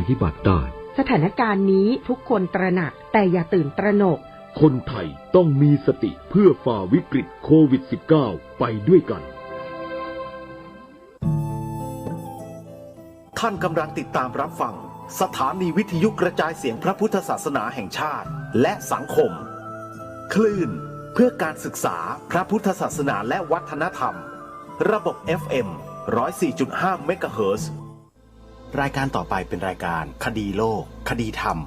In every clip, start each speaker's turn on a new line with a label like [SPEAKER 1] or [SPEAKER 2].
[SPEAKER 1] พิบัติได้
[SPEAKER 2] สถานการณ์นี้ทุกคนตระหนักแต่อย่าตื่นตระหนก
[SPEAKER 1] คนไทยต้องมีสติเพื่อฝ่าวิกฤตโควิด -19 ไปด้วยกัน
[SPEAKER 3] ท่านกำลังติดตามรับฟังสถานีวิทยุกระจายเสียงพระพุทธศาสนาแห่งชาติและสังคมคลื่นเพื่อการศึกษาพระพุทธศาสนาและวัฒนธรรมระบบ FM 104.5 เมกะเฮิรตซ์รายการต่อไปเป็นรายการคดีโลกคดีธรรม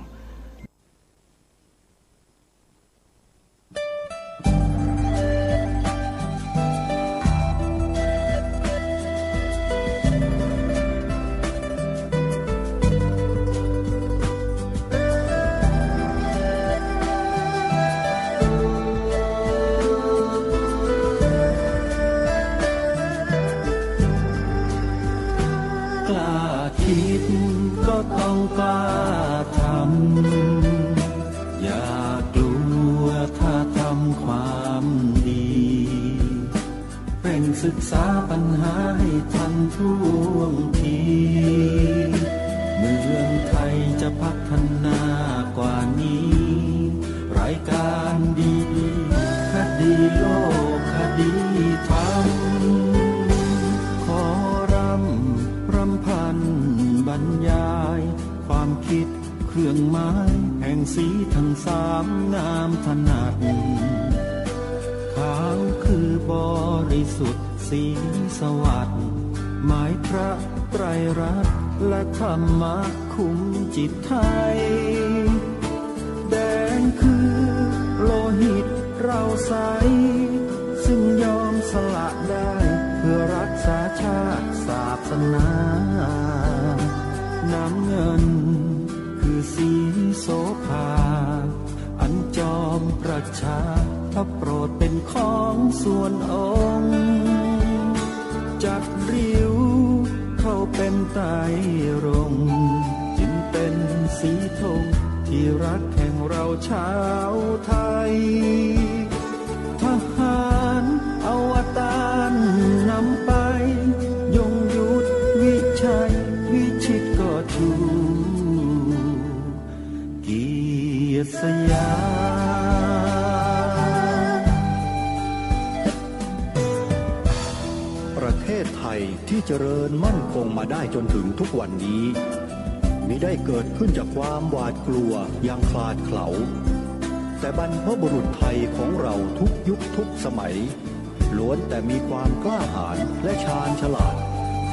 [SPEAKER 4] ต้องกล้าทำอย่ากลัวถ้าทำความดีเร่งศึกษาปัญหาให้ทันท่วงทีเมืองไทยจะพัฒนากว่านี้รายการดีคดีโลกคดีธรรมขอรำพันบรรยายความคิดเครื่องหมายแห่งสีทั้งสามงามถนัดขาวคือบริสุทธิ์สีสวัสดิ์หมายพระไตรรัตน์และธรรมะคุ้มจิตไทยแดงคือโลหิตเราใสซึ่งยอมสละได้เพื่อรักษาชาติศาสนาน้ำเงินคือสีโสภาอันจอมประชาถ้าโปรดเป็นของส่วนองค์จัดริ้วเข้าเป็นไตรรงค์จึงเป็นสีธงที่รักแห่งเราชาวไทยทหารอวตารนำไปยงยุทธวิชัยวิชิตก็ชูเกียรติสยาม
[SPEAKER 5] ประเทศไทยที่เจริญมั่นคงมาได้จนถึงทุกวันนี้มิได้เกิดขึ้นจากความหวาดกลัวอย่างคลาดเขลาแต่บรรพบุรุษไทยของเราทุกยุคทุกสมัยล้วนแต่มีความกล้าหาญและชาญฉลาด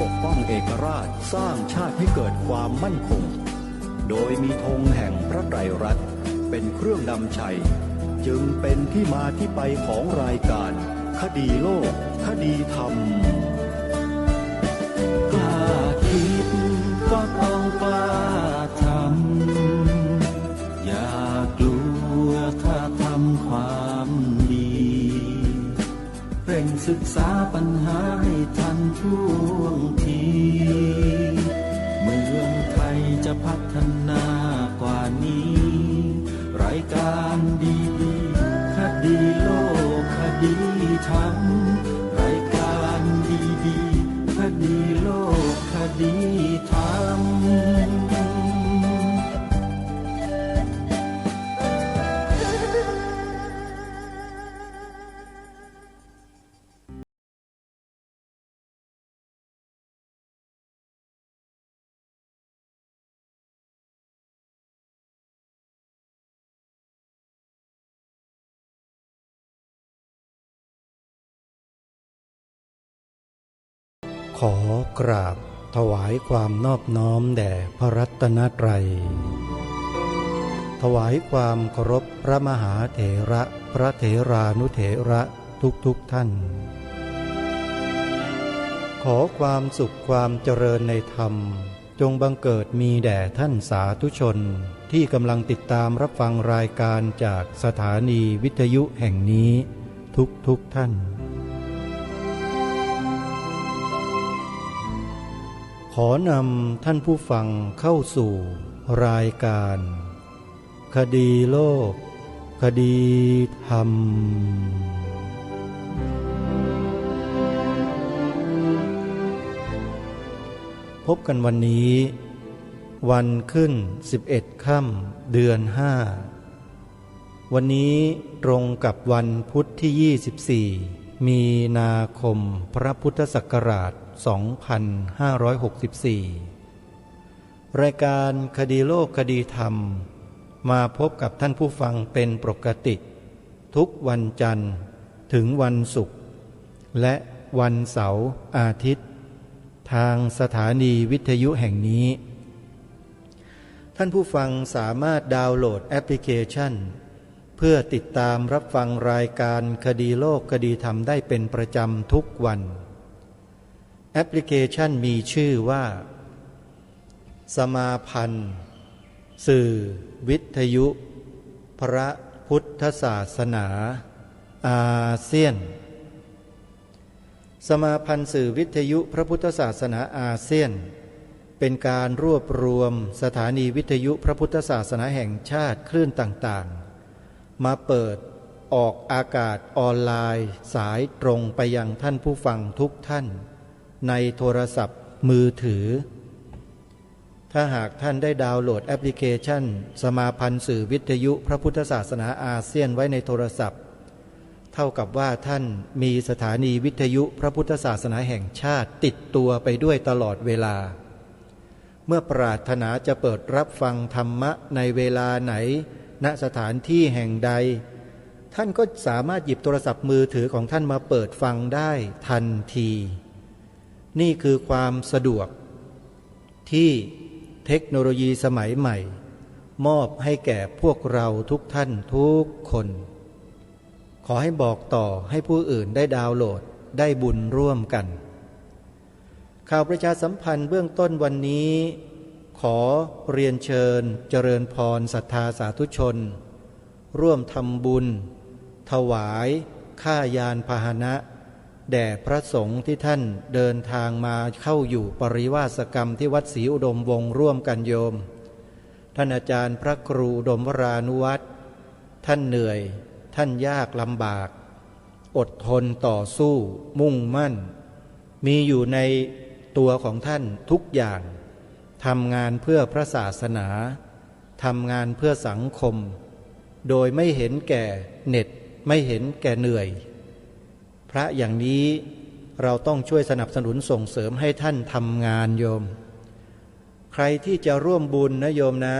[SPEAKER 5] ปกป้องเอกราชสร้างชาติให้เกิดความมั่นคงโดยมีธงแห่งพระไตรรัตน์เป็นเครื่องนำชัยจึงเป็นที่มาที่ไปของรายการคดีโลกคดีธรรม
[SPEAKER 4] กล้าคิดก็ต้องกล้าทำอย่ากลัวถ้าทำความดีเร่งศึกษาปัญหาให้ทันท่วงทีเมืองไทยจะพัฒนากว่านี้รายการดีคดีโลกคดีธรรมรายการดีคดีโลกคดีธรรม
[SPEAKER 6] ขอกราบถวายความนอบน้อมแด่พระรัตนตรัยถวายความเคารพพระมหาเถระพระเถรานุเถระทุกท่านขอความสุขความเจริญในธรรมจงบังเกิดมีแด่ท่านสาธุชนที่กำลังติดตามรับฟังรายการจากสถานีวิทยุแห่งนี้ทุกท่านขอนำท่านผู้ฟังเข้าสู่รายการคดีโลกคดีธรรมพบกันวันนี้ วันขึ้น11 ค่ำเดือน5วันนี้ตรงกับวันพุธที่24มีนาคมพระพุทธศักราช2564รายการคดีโลกคดีธรรมมาพบกับท่านผู้ฟังเป็นปกติทุกวันจันทร์ถึงวันศุกร์และวันเสาร์อาทิตย์ทางสถานีวิทยุแห่งนี้ท่านผู้ฟังสามารถดาวน์โหลดแอปพลิเคชันเพื่อติดตามรับฟังรายการคดีโลกคดีธรรมได้เป็นประจำทุกวันแอปพลิเคชันมีชื่อว่าสมาพันธ์สื่อวิทยุพระพุทธศาสนาอาเซียนสมาพันธ์สื่อวิทยุพระพุทธศาสนาอาเซียนเป็นการรวบรวมสถานีวิทยุพระพุทธศาสนาแห่งชาติคลื่นต่างๆมาเปิดออกอากาศออนไลน์สายตรงไปยังท่านผู้ฟังทุกท่านในโทรศัพท์มือถือถ้าหากท่านได้ดาวน์โหลดแอปพลิเคชันสมาพันธ์สื่อวิทยุพระพุทธศาสนาอาเซียนไว้ในโทรศัพท์เท่ากับว่าท่านมีสถานีวิทยุพระพุทธศาสนาแห่งชาติติดตัวไปด้วยตลอดเวลาเมื่อปรารถนาจะเปิดรับฟังธรรมะในเวลาไหนณสถานที่แห่งใดท่านก็สามารถหยิบโทรศัพท์มือถือของท่านมาเปิดฟังได้ทันทีนี่คือความสะดวกที่เทคโนโลยีสมัยใหม่มอบให้แก่พวกเราทุกท่านทุกคนขอให้บอกต่อให้ผู้อื่นได้ดาวน์โหลดได้บุญร่วมกันข่าวประชาสัมพันธ์เบื้องต้นวันนี้ขอเรียนเชิญเจริญพรศรัทธาสาธุชนร่วมทำบุญถวายค่ายานพาหนะแด่พระสงฆ์ที่ท่านเดินทางมาเข้าอยู่ปริวาสกรรมที่วัดศรีอุดมวงศ์ร่วมกันโยมท่านอาจารย์พระครูอุดมวรานุวัตรท่านเหนื่อยท่านยากลำบากอดทนต่อสู้มุ่งมั่นมีอยู่ในตัวของท่านทุกอย่างทำงานเพื่อพระศาสนาทำงานเพื่อสังคมโดยไม่เห็นแก่เหน็ดไม่เห็นแก่เหนื่อยพระอย่างนี้เราต้องช่วยสนับสนุนส่งเสริมให้ท่านทำงานโยมใครที่จะร่วมบุญนะโยมนะ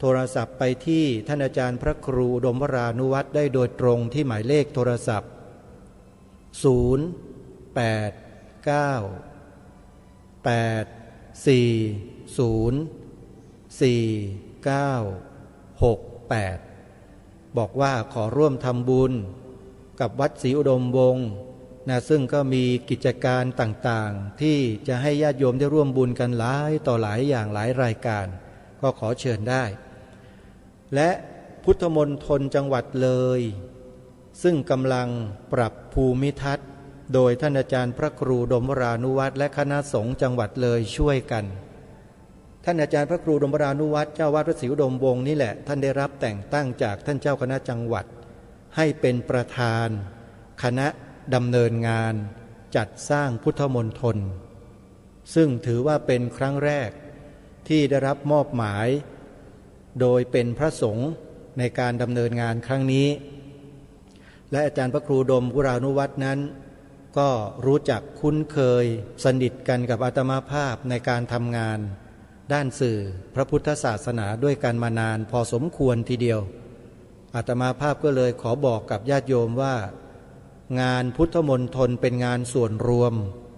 [SPEAKER 6] โทรศัพท์ไปที่ท่านอาจารย์พระครูอุดมวรานุวัตรได้โดยตรงที่หมายเลขโทรศัพท์0898404968บอกว่าขอร่วมทำบุญกับวัดศรีอุดมวงศ์นะซึ่งก็มีกิจการต่างๆที่จะให้ญาติโยมได้ร่วมบุญกันหลายต่อหลายอย่างหลายรายการก็ขอเชิญได้และพุทธมณฑลจังหวัดเลยซึ่งกำลังปรับภูมิทัศน์โดยท่านอาจารย์พระครูอุดมวรานุวัตรและคณะสงฆ์จังหวัดเลยช่วยกันท่านอาจารย์พระครูอุดมวรานุวัตรเจ้าวาดวัดศรีอุดมวงศ์นี่แหละท่านได้รับแต่งตั้งจากท่านเจ้าคณะจังหวัดให้เป็นประธานคณะดำเนินงานจัดสร้างพุทธมณฑลซึ่งถือว่าเป็นครั้งแรกที่ได้รับมอบหมายโดยเป็นพระสงฆ์ในการดำเนินงานครั้งนี้และอาจารย์พระครูอุดมวรานุวัตรนั้นก็รู้จักคุ้นเคยสนิทกันกับอาตมาภาพในการทำงานด้านสื่อพระพุทธศาสนาด้วยกันมานานพอสมควรทีเดียวอาตมาภาพก็เลยขอบอกกับญาติโยมว่างานพุทธมณฑลเป็นงานส่วนรวม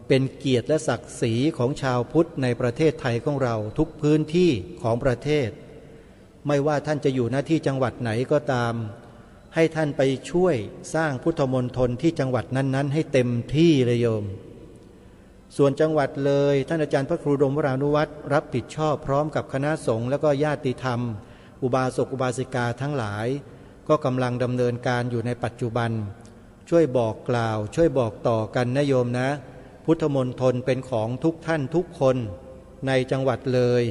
[SPEAKER 6] เป็นเกียรติและศักดิ์ศรีของชาวพุทธในประเทศไทยของเราทุกพื้นที่ของประเทศไม่ว่าท่านจะอยู่หน้าที่จังหวัดไหนก็ตามให้ท่านไปช่วยสร้างพุทธมณฑลที่จังหวัดนั้นๆให้เต็มที่เลยโยมส่วนจังหวัดเลยท่านอาจารย์พระครูอุดมวรานุวัตรรับผิดชอบพร้อมกับคณะสงฆ์และก็ญาติธรรมอุบาสกอุบาสิกาทั้งหลายก็กำลังดำเนินการอยู่ในปัจจุบันช่วยบอกกล่าวช่วยบอกต่อกันนะโยมนะพุทธมณฑลเป็นของทุกท่านทุกคนในจังหวัดเลย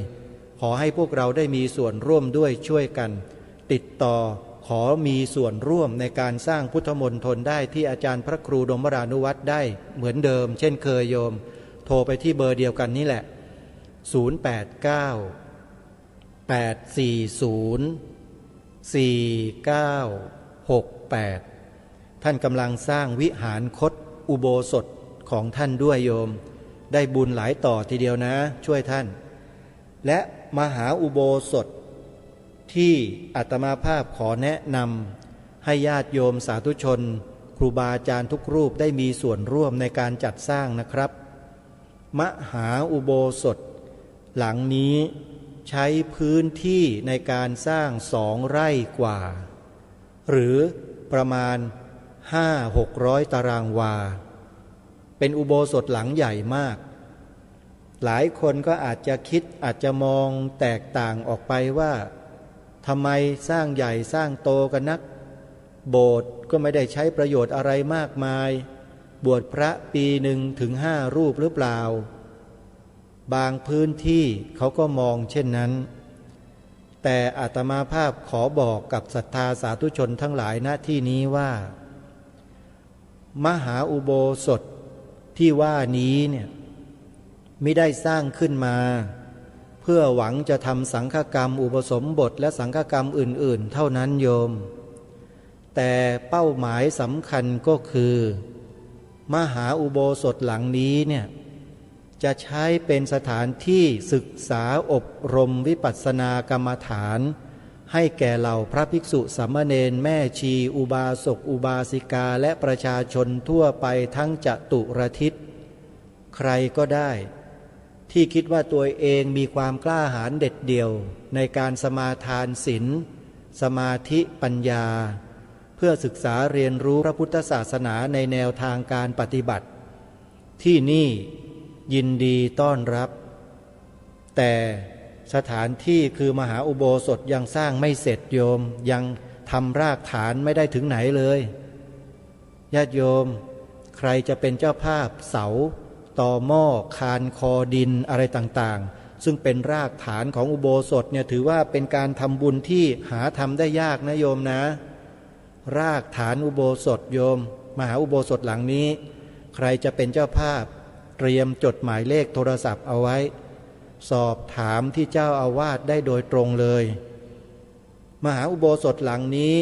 [SPEAKER 6] ขอให้พวกเราได้มีส่วนร่วมด้วยช่วยกันติดต่อขอมีส่วนร่วมในการสร้างพุทธมณฑลได้ที่อาจารย์พระครูอุดมวรานุวัตรได้เหมือนเดิมเช่นเคยโยมโทรไปที่เบอร์เดียวกันนี่แหละ089 ท่านกำลังสร้างวิหารคตอุโบสถของท่านด้วยโยมได้บุญหลายต่อทีเดียวนะช่วยท่านและมหาอุโบสถที่อาตมาภาพขอแนะนำให้ญาติโยมสาธุชนครูบาอาจารย์ทุกรูปได้มีส่วนร่วมในการจัดสร้างนะครับมหาอุโบสถหลังนี้ใช้พื้นที่ในการสร้าง2 ไร่กว่าหรือประมาณ500-600 ตารางวาเป็นอุโบสถหลังใหญ่มากหลายคนก็อาจจะคิดอาจจะมองแตกต่างออกไปว่าทำไมสร้างใหญ่สร้างโตกันนักโบสถ์ก็ไม่ได้ใช้ประโยชน์อะไรมากมายบวชพระปีหนึ่งถึง5 รูปหรือเปล่าบางพื้นที่เขาก็มองเช่นนั้นแต่อาตมาภาพขอบอกกับศรัทธาสาธุชนทั้งหลายณที่นี้ว่ามหาอุโบสถที่ว่านี้เนี่ยไม่ได้สร้างขึ้นมาเพื่อหวังจะทำสังฆกรรมอุปสมบทและสังฆกรรมอื่นๆเท่านั้นโยมแต่เป้าหมายสำคัญก็คือมหาอุโบสถหลังนี้เนี่ยจะใช้เป็นสถานที่ศึกษาอบรมวิปัสสนากรรมฐานให้แก่เหล่าพระภิกษุสามเณรแม่ชีอุบาสกอุบาสิกาและประชาชนทั่วไปทั้งจตุรทิศใครก็ได้ที่คิดว่าตัวเองมีความกล้าหาญเด็ดเดี่ยวในการสมาทานศีลสมาธิปัญญาเพื่อศึกษาเรียนรู้พระพุทธศาสนาในแนวทางการปฏิบัติที่นี่ยินดีต้อนรับแต่สถานที่คือมหาอุโบสถยังสร้างไม่เสร็จโยมยังทำรากฐานไม่ได้ถึงไหนเลยญาติโยมใครจะเป็นเจ้าภาพเสาต่อหม้อคานคอดินอะไรต่างๆซึ่งเป็นรากฐานของอุโบสถเนี่ยถือว่าเป็นการทำบุญที่หาทำได้ยากนะโยมนะรากฐานอุโบสถโยมมหาอุโบสถหลังนี้ใครจะเป็นเจ้าภาพเตรียมจดหมายเลขโทรศัพท์เอาไว้สอบถามที่เจ้าอาวาสได้โดยตรงเลยมหาอุโบสถหลังนี้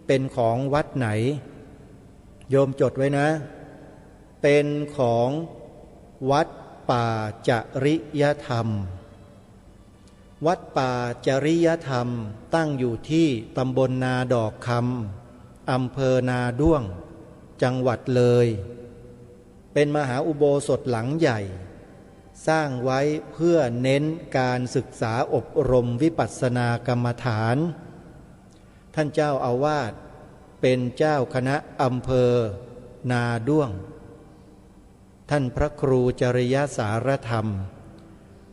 [SPEAKER 6] เป็นของวัดไหนโยมจดไว้นะเป็นของวัดป่าจริยธรรมวัดป่าจริยธรรมตั้งอยู่ที่ตำบลนาดอกคำอำเภอนาด้วงจังหวัดเลยเป็นมหาอุโบสถหลังใหญ่สร้างไว้เพื่อเน้นการศึกษาอบรมวิปัสสนากรรมฐานท่านเจ้าอาวาสเป็นเจ้าคณะอำเภอนาด้วงท่านพระครูจริยสารธรรม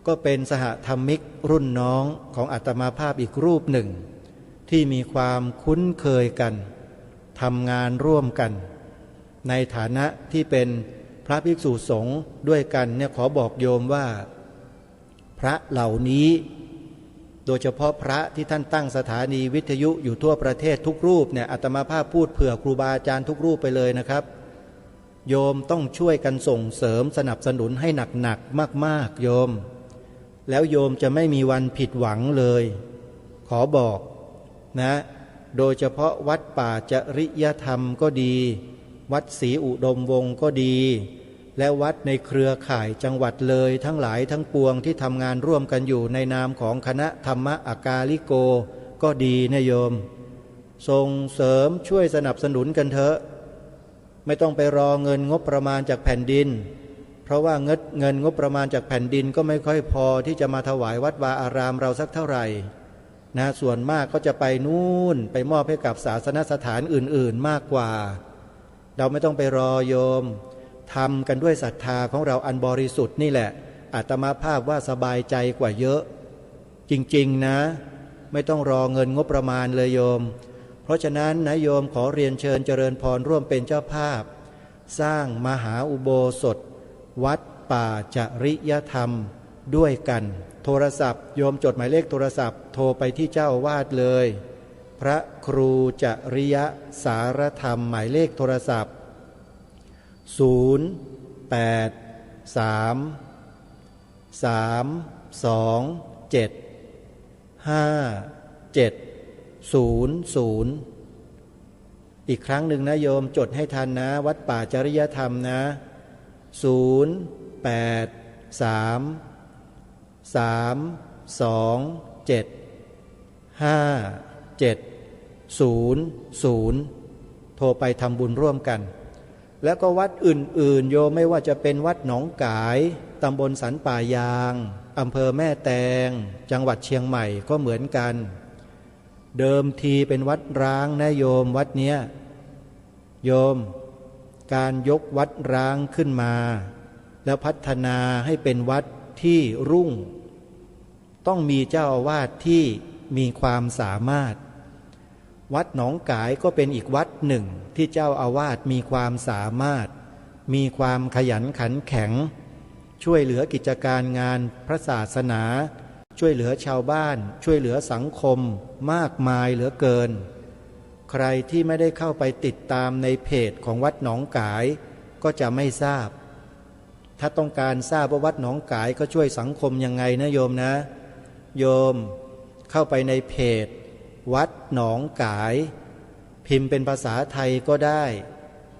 [SPEAKER 6] ก็เป็นสหธรรมิกรุ่นน้องของอาตมาภาพอีกรูปหนึ่งที่มีความคุ้นเคยกันทำงานร่วมกันในฐานะที่เป็นพระภิกษุสงฆ์ด้วยกันเนี่ยขอบอกโยมว่าพระเหล่านี้โดยเฉพาะพระที่ท่านตั้งสถานีวิทยุอยู่ทั่วประเทศทุกรูปเนี่ยอาตมาภาพพูดเผื่อครูบาอาจารย์ทุกรูปไปเลยนะครับโยมต้องช่วยกันส่งเสริมสนับสนุนให้หนักๆมากๆโยมแล้วโยมจะไม่มีวันผิดหวังเลยขอบอกนะโดยเฉพาะวัดป่าจริยธรรมก็ดีวัดศรีอุดมวงศ์ก็ดีและวัดในเครือข่ายจังหวัดเลยทั้งหลายทั้งปวงที่ทำงานร่วมกันอยู่ในนามของคณะธรรมอากาลิโกก็ดีนะโยมส่งเสริมช่วยสนับสนุนกันเถอะไม่ต้องไปรอเงินงบประมาณจากแผ่นดินเพราะว่าเงินงบประมาณจากแผ่นดินก็ไม่ค่อยพอที่จะมาถวายวัดวาอารามเราสักเท่าไหร่นะส่วนมากก็จะไปนู่นไปมอบให้กับศาสนสถานอื่นๆมากกว่าเราไม่ต้องไปรอโยมทำกันด้วยศรัทธาของเราอันบริสุทธิ์นี่แหละอาตมาภาพว่าสบายใจกว่าเยอะจริงๆนะไม่ต้องรอเงินงบประมาณเลยโยมเพราะฉะนั้นนะโยมขอเรียนเชิญเจริญพรร่วมเป็นเจ้าภาพสร้างมหาอุโบสถวัดป่าจริยธรรมด้วยกันโทรศัพท์โยมจดหมายเลขโทรศัพท์โทรไปที่เจ้าอาวาสเลยพระครูจริยสารธรรมหมายเลขโทรศัพท์083 327 อีกครั้งหนึ่งนะโยมจดให้ทันนะวัดป่าจริยธรรมนะ083375700โทรไปทำบุญร่วมกันแล้วก็วัดอื่นๆโยมไม่ว่าจะเป็นวัดหนองกายตำบลสันป่ายางอำเภอแม่แตงจังหวัดเชียงใหม่ก็เหมือนกันเดิมทีเป็นวัดร้างนะโยมวัดเนี้ยโยมการยกวัดร้างขึ้นมาแล้วพัฒนาให้เป็นวัดที่รุ่งต้องมีเจ้าอาวาสที่มีความสามารถวัดหนองกายก็เป็นอีกวัดหนึ่งที่เจ้าอาวาสมีความสามารถมีความขยันขันแข็งช่วยเหลือกิจการงานพระศาสนาช่วยเหลือชาวบ้านช่วยเหลือสังคมมากมายเหลือเกินใครที่ไม่ได้เข้าไปติดตามในเพจของวัดหนองกายก็จะไม่ทราบถ้าต้องการทราบว่าวัดหนองกายก็ช่วยสังคมยังไงนะโยมนะโยมเข้าไปในเพจวัดหนองกายพิมพ์เป็นภาษาไทยก็ได้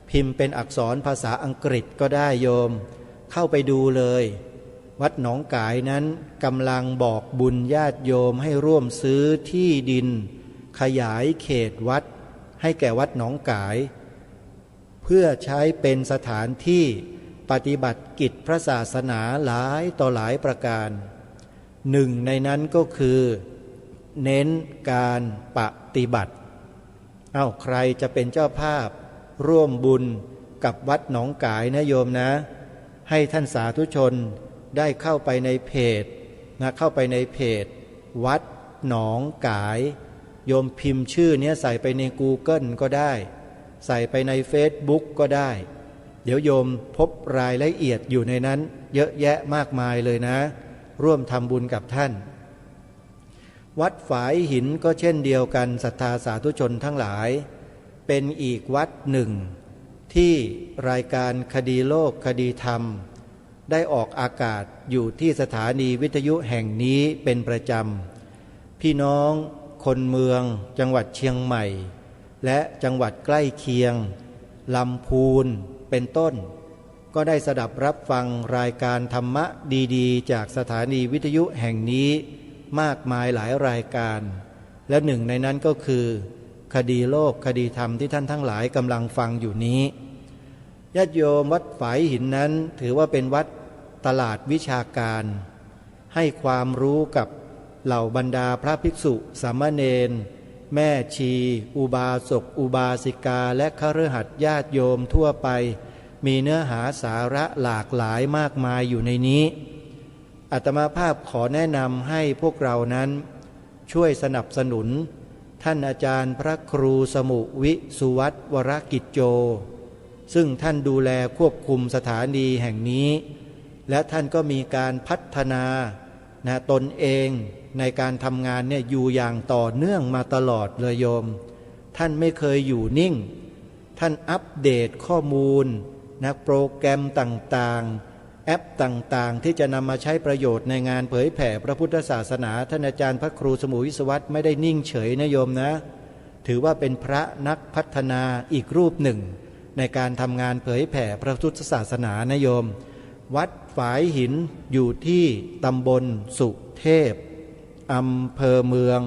[SPEAKER 6] พิมพ์เป็นอักษรภาษาอังกฤษก็ได้โยมเข้าไปดูเลยวัดหนองกายนั้นกำลังบอกบุญญาติโยมให้ร่วมซื้อที่ดินขยายเขตวัดให้แก่วัดหนองกายเพื่อใช้เป็นสถานที่ปฏิบัติกิจพระศาสนาหลายต่อหลายประการหนึ่งในนั้นก็คือเน้นการปฏิบัติใครจะเป็นเจ้าภาพร่วมบุญกับวัดหนองกายนะโยมนะให้ท่านสาธุชนได้เข้าไปในเพจเข้าไปในเพจวัดหนองกายโยมพิมพ์ชื่อนี้ใส่ไปใน Google ก็ได้ใส่ไปใน Facebook ก็ได้เดี๋ยวโยมพบรายละเอียดอยู่ในนั้นเยอะแยะมากมายเลยนะร่วมทำบุญกับท่านวัดฝายหินก็เช่นเดียวกันศรัทธาสาธุชนทั้งหลายเป็นอีกวัดหนึ่งที่รายการคดีโลกคดีธรรมได้ออกอากาศอยู่ที่สถานีวิทยุแห่งนี้เป็นประจำพี่น้องคนเมืองจังหวัดเชียงใหม่และจังหวัดใกล้เคียงลำพูนเป็นต้นก็ได้สดับรับฟังรายการธรรมะดีๆจากสถานีวิทยุแห่งนี้มากมายหลายรายการและหนึ่งในนั้นก็คือคดีโลกคดีธรรมที่ท่านทั้งหลายกำลังฟังอยู่นี้ญาติโยมวัดฝายหินนั้นถือว่าเป็นวัดตลาดวิชาการให้ความรู้กับเหล่าบรรดาพระภิกษุสามเณรแม่ชีอุบาสกอุบาสิกาและคฤหัสถ์ญาติโยมทั่วไปมีเนื้อหาสาระหลากหลายมากมายอยู่ในนี้อาตมาภาพขอแนะนำให้พวกเรานั้นช่วยสนับสนุนท่านอาจารย์พระครูสมุวิสุวัตวรกิจโจซึ่งท่านดูแลควบคุมสถานีแห่งนี้และท่านก็มีการพัฒนาตนเองในการทำงานเนี่ยอยู่อย่างต่อเนื่องมาตลอดเลยโยมท่านไม่เคยอยู่นิ่งท่านอัปเดตข้อมูลโปรแกรมต่างๆแอปต่างๆที่จะนำมาใช้ประโยชน์ในงานเผยแผ่พระพุทธศาสนาท่านอาจารย์พระครูสมุวิศวัตไม่ได้นิ่งเฉยนะโยมนะถือว่าเป็นพระนักพัฒนาอีกรูปหนึ่งในการทำงานเผยแผ่พระพุทธศาสนานะโยมวัดฝายหินอยู่ที่ตำบลสุเทพอำเภอเมือง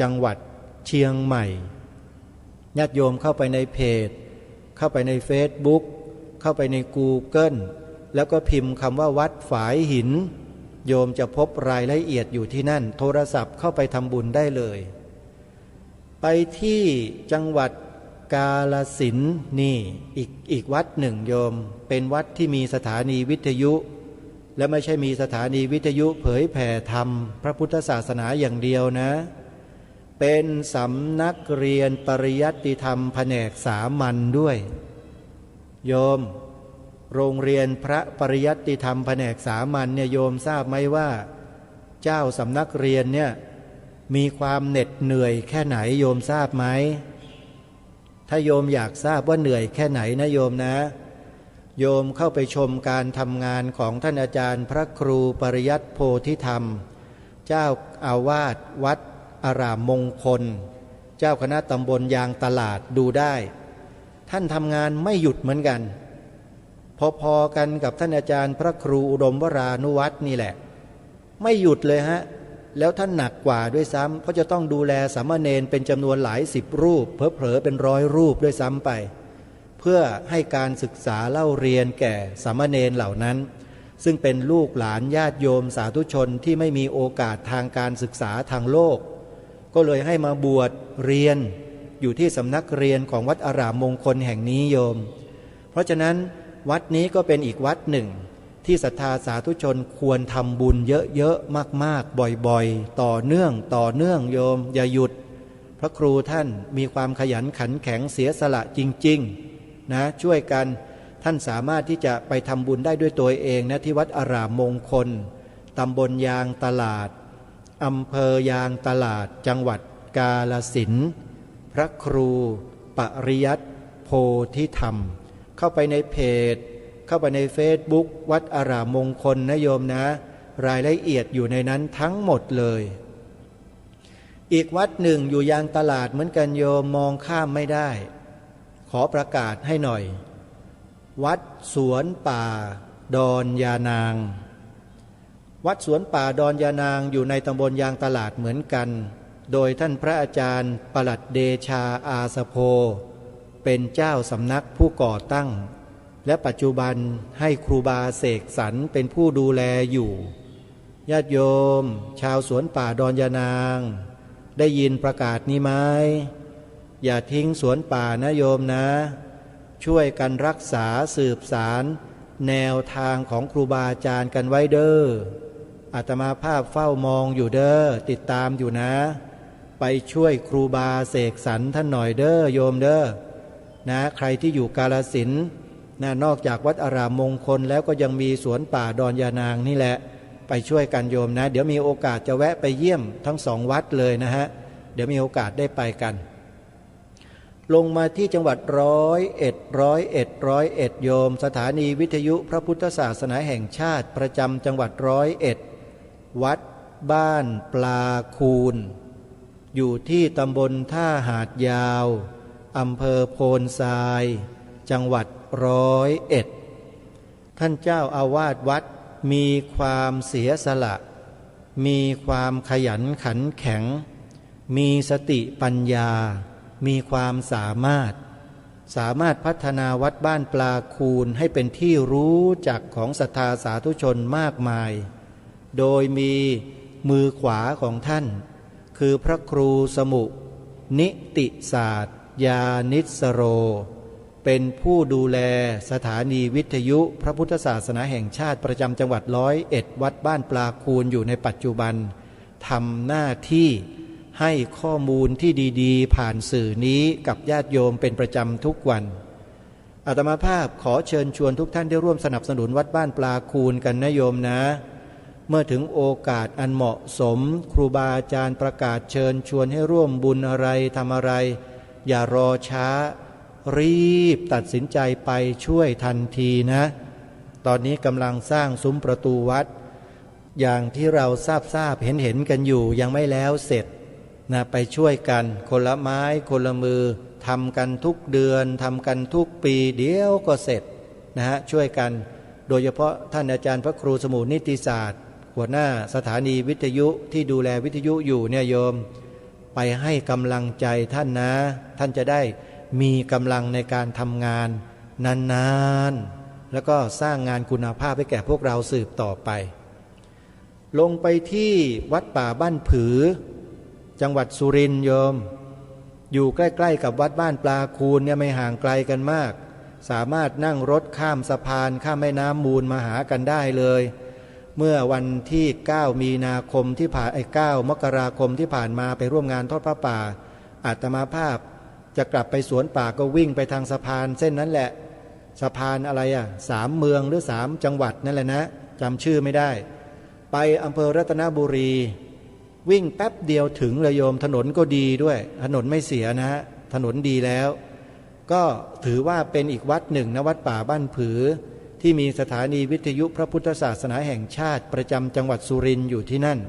[SPEAKER 6] จังหวัดเชียงใหม่ญาติโยมเข้าไปในเพจเข้าไปใน Facebook เข้าไปใน Google แล้วก็พิมพ์คำว่าวัดฝายหินโยมจะพบรายละเอียดอยู่ที่นั่นโทรศัพท์เข้าไปทำบุญได้เลยไปที่จังหวัดกาฬสินธุ์นี่อีกวัดหนึ่งโยมเป็นวัดที่มีสถานีวิทยุและไม่ใช่มีสถานีวิทยุเผยแผ่ธรรมพระพุทธศาสนาอย่างเดียวนะเป็นสำนักเรียนปริยัติธรรมแผนกสามัญด้วยโยมโรงเรียนพระปริยัติธรรมแผนกสามัญเนี่ยโยมทราบไหมว่าเจ้าสำนักเรียนเนี่ยมีความเหน็ดเหนื่อยแค่ไหนโยมทราบไหมถ้าโยมอยากทราบว่าเหนื่อยแค่ไหนนะโยมนะโยมเข้าไปชมการทำงานของท่านอาจารย์พระครูปริยัติโพธิธรรม เจ้าอาวาสวัดอารามมงคลเจ้าคณะตำบลยางตลาดดูได้ท่านทำงานไม่หยุดเหมือนกันพอๆกันกับท่านอาจารย์พระครูอุดมวรานุวัฒน์นี่แหละไม่หยุดเลยฮะแล้วท่านหนักกว่าด้วยซ้ำเพราะจะต้องดูแลสามเณรเป็นจำนวนหลายสิบรูปเผลอๆเป็น100 รูปด้วยซ้ำไปเพื่อให้การศึกษาเล่าเรียนแก่สามเณรเหล่านั้นซึ่งเป็นลูกหลานญาติโยมสาธุชนที่ไม่มีโอกาสทางการศึกษาทางโลกก็เลยให้มาบวชเรียนอยู่ที่สำนักเรียนของวัดอารามมงคลแห่งนี้โยมเพราะฉะนั้นวัดนี้ก็เป็นอีกวัดหนึ่งที่ศรัทธาสาธุชนควรทำบุญเยอะๆมากๆบ่อยๆต่อเนื่องโยมอย่าหยุดพระครูท่านมีความขยันขันแข็งเสียสละจริงๆนะช่วยกันท่านสามารถที่จะไปทำบุญได้ด้วยตัวเองนะที่วัดอารามมงคลตำบลยางตลาดอำเภอยางตลาดจังหวัดกาฬสินธุ์พระครูปริยัติโพธิธรรมเข้าไปในเพจเข้าไปในเฟซบุ๊กวัดอารามมงคลนะโยมนะรายละเอียดอยู่ในนั้นทั้งหมดเลยอีกวัดหนึ่งอยู่ยางตลาดเหมือนกันโยมมองข้ามไม่ได้ขอประกาศให้หน่อยวัดสวนป่าดอนยานางวัดสวนป่าดอนยานางอยู่ในตำบลยางตลาดเหมือนกันโดยท่านพระอาจารย์ปลัดเดชาอาสโพเป็นเจ้าสำนักผู้ก่อตั้งและปัจจุบันให้ครูบาเสกสรรเป็นผู้ดูแลอยู่ญาติโยมชาวสวนป่าดอนยานางได้ยินประกาศนี้ไหมอย่าทิ้งสวนป่านะโยมนะช่วยกันรักษาสืบสารแนวทางของครูบาอาจารย์กันไว้เด้ออาตมาภาพเฝ้ามองอยู่เด้อติดตามอยู่นะไปช่วยครูบาเสกสรรท่านหน่อยเด้อโยมเด้อนะใครที่อยู่กาฬสินธุ์นอกจากวัดอารามมงคลแล้วก็ยังมีสวนป่าดอนยานางนี่แหละไปช่วยกันโยมนะเดี๋ยวมีโอกาสจะแวะไปเยี่ยมทั้ง2 วัดเลยนะฮะเดี๋ยวมีโอกาสได้ไปกันลงมาที่จังหวัด101โยมสถานีวิทยุพระพุทธศาสนาแห่งชาติประจำจังหวัด101วัดบ้านปลาคูนอยู่ที่ตำบลท่าหาดยาวอำเภอโพนทรายจังหวัด101ท่านเจ้าอาวาสวัดมีความเสียสละมีความขยันขันแข็งมีสติปัญญามีความสามารถพัฒนาวัดบ้านปลาคูนให้เป็นที่รู้จักของศรัทธาสาธุชนมากมายโดยมีมือขวาของท่านคือพระครูสมุนิติศาสตร์ยานิสโรเป็นผู้ดูแลสถานีวิทยุพระพุทธศาสนาแห่งชาติประจำจังหวัด101วัดบ้านปลาคูนอยู่ในปัจจุบันทำหน้าที่ให้ข้อมูลที่ดีๆผ่านสื่อนี้กับญาติโยมเป็นประจำทุกวันอาตมาภาพขอเชิญชวนทุกท่านได้ร่วมสนับสนุนวัดบ้านปลาคูนกันนะโยมนะเมื่อถึงโอกาสอันเหมาะสมครูบาอาจารย์ประกาศเชิญชวนให้ร่วมบุญอะไรทำอะไรอย่ารอช้ารีบตัดสินใจไปช่วยทันทีนะตอนนี้กำลังสร้างซุ้มประตูวัดอย่างที่เราทราบเห็นกันอยู่ยังไม่แล้วเสร็จนะไปช่วยกันคนละไม้คนละมือทำกันทุกเดือนทำกันทุกปีเดี๋ยวก็เสร็จนะฮะช่วยกันโดยเฉพาะท่านอาจารย์พระครูสมุนิติศาสตร์หัวหน้าสถานีวิทยุที่ดูแลวิทยุอยู่เนี่ยโยมไปให้กำลังใจท่านนะท่านจะได้มีกำลังในการทำงานนานๆแล้วก็สร้างงานคุณภาพให้แก่พวกเราสืบต่อไปลงไปที่วัดป่าบ้านผือจังหวัดสุรินทร์โยมอยู่ใกล้ๆกับวัดบ้านปลาคูนเนี่ยไม่ห่างไกลกันมากสามารถนั่งรถข้ามสะพานข้ามแม่น้ำมูลมาหากันได้เลยเมื่อวันที่9มีนาคมที่ผ่าน9มกราคมที่ผ่านมาไปร่วมงานทอดพระป่าอาตมาภาพจะกลับไปสวนป่าก็วิ่งไปทางสะพานเส้นนั้นแหละสะพานอะไร3 เมืองหรือ3 จังหวัดนั่นแหละนะจำชื่อไม่ได้ไปอำเภอรัตนบุรีวิ่งแป๊บเดียวถึงเลยโยมถนนก็ดีด้วยถนนไม่เสียนะฮะถนนดีแล้วก็ถือว่าเป็นอีกวัดหนึ่งนะวัดป่าบ้านผือที่มีสถานีวิทยุพระพุทธศาสนาแห่งชาติประจำจังหวัดสุรินทร์อยู่ที่นั่น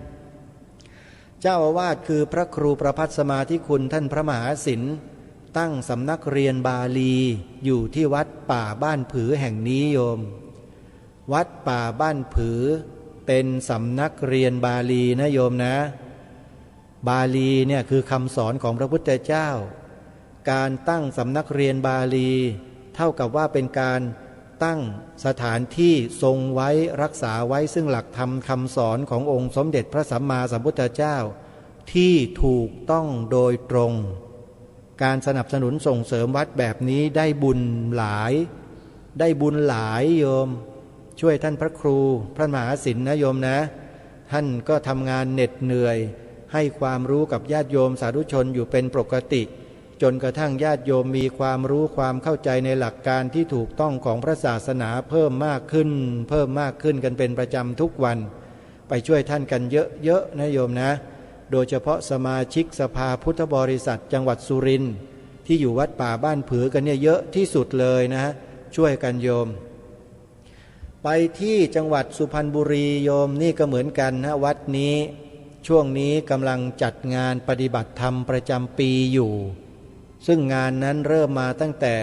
[SPEAKER 6] เจ้าอาวาสคือพระครูประภัสสมาธิคุณท่านพระมหาศิลป์ตั้งสำนักเรียนบาลีอยู่ที่วัดป่าบ้านผือแห่งนี้โยมวัดป่าบ้านผือเป็นสำนักเรียนบาลีนะโยมนะบาลีเนี่ยคือคำสอนของพระพุทธเจ้าการตั้งสำนักเรียนบาลีเท่ากับว่าเป็นการตั้งสถานที่ทรงไว้รักษาไว้ซึ่งหลักธรรมคำสอนขององค์สมเด็จพระสัมมาสัมพุทธเจ้าที่ถูกต้องโดยตรงการสนับสนุนส่งเสริมวัดแบบนี้ได้บุญหลายโยมช่วยท่านพระครูพระมหาศิลป์นะโยมนะท่านก็ทำงานเหน็ดเหนื่อยให้ความรู้กับญาติโยมสาธุชนอยู่เป็นปกติจนกระทั่งญาติโยมมีความรู้ความเข้าใจในหลักการที่ถูกต้องของพระศาสนาเพิ่มมากขึ้นกันเป็นประจำทุกวันไปช่วยท่านกันเยอะๆนะโยมนะโดยเฉพาะสมาชิกสภาพุทธบริษัทจังหวัดสุรินทร์ที่อยู่วัดป่าบ้านผือกันเนี่ยเยอะที่สุดเลยนะช่วยกันโยมไปที่จังหวัดสุพรรณบุรีโยมนี่ก็เหมือนกันนะวัดนี้ช่วงนี้กำลังจัดงานปฏิบัติธรรมประจำปีอยู่ซึ่งงานนั้นเริ่มมาตั้งแต่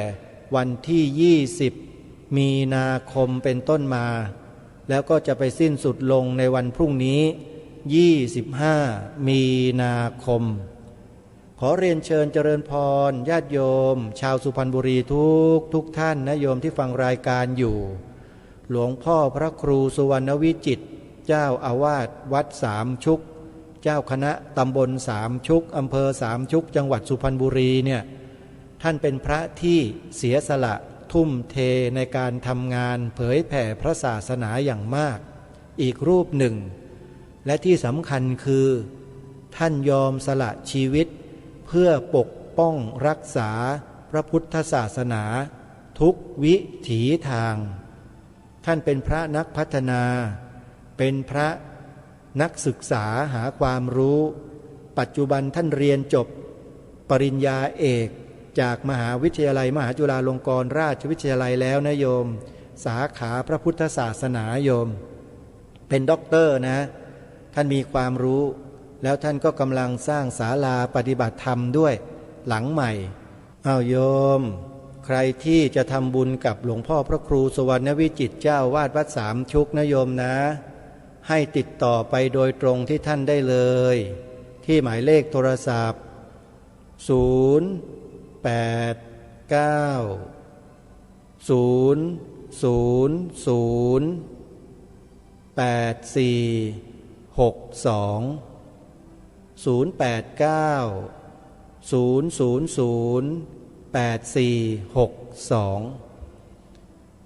[SPEAKER 6] วันที่20มีนาคมเป็นต้นมาแล้วก็จะไปสิ้นสุดลงในวันพรุ่งนี้25มีนาคมขอเรียนเชิญเจริญพรญาติโยมชาวสุพรรณบุรีทุกท่านนะโยมที่ฟังรายการอยู่หลวงพ่อพระครูสุวรรณวิจิตรเจ้าอาวาสวัดสามชุกเจ้าคณะตำบลสามชุกอำเภอสามชุกจังหวัดสุพรรณบุรีเนี่ยท่านเป็นพระที่เสียสละทุ่มเทในการทำงานเผยแผ่พระศาสนาอย่างมากอีกรูปหนึ่งและที่สำคัญคือท่านยอมสละชีวิตเพื่อปกป้องรักษาพระพุทธศาสนาทุกวิถีทางท่านเป็นพระนักพัฒนาเป็นพระนักศึกษาหาความรู้ปัจจุบันท่านเรียนจบปริญญาเอกจากมหาวิทยาลัยมหาจุฬาลงกรณราชวิทยาลัยแล้วนะโยมสาขาพระพุทธศาสนาโยมเป็นด็อกเตอร์นะท่านมีความรู้แล้วท่านก็กำลังสร้างศาลาปฏิบัติธรรมด้วยหลังใหม่โยมใครที่จะทำบุญกับหลวงพ่อพระครูสุวรรณวิจิตรเจ้าวาดวัดสามชุกนะโยมนะให้ติดต่อไปโดยตรงที่ท่านได้เลยที่หมายเลขโทรศัพท์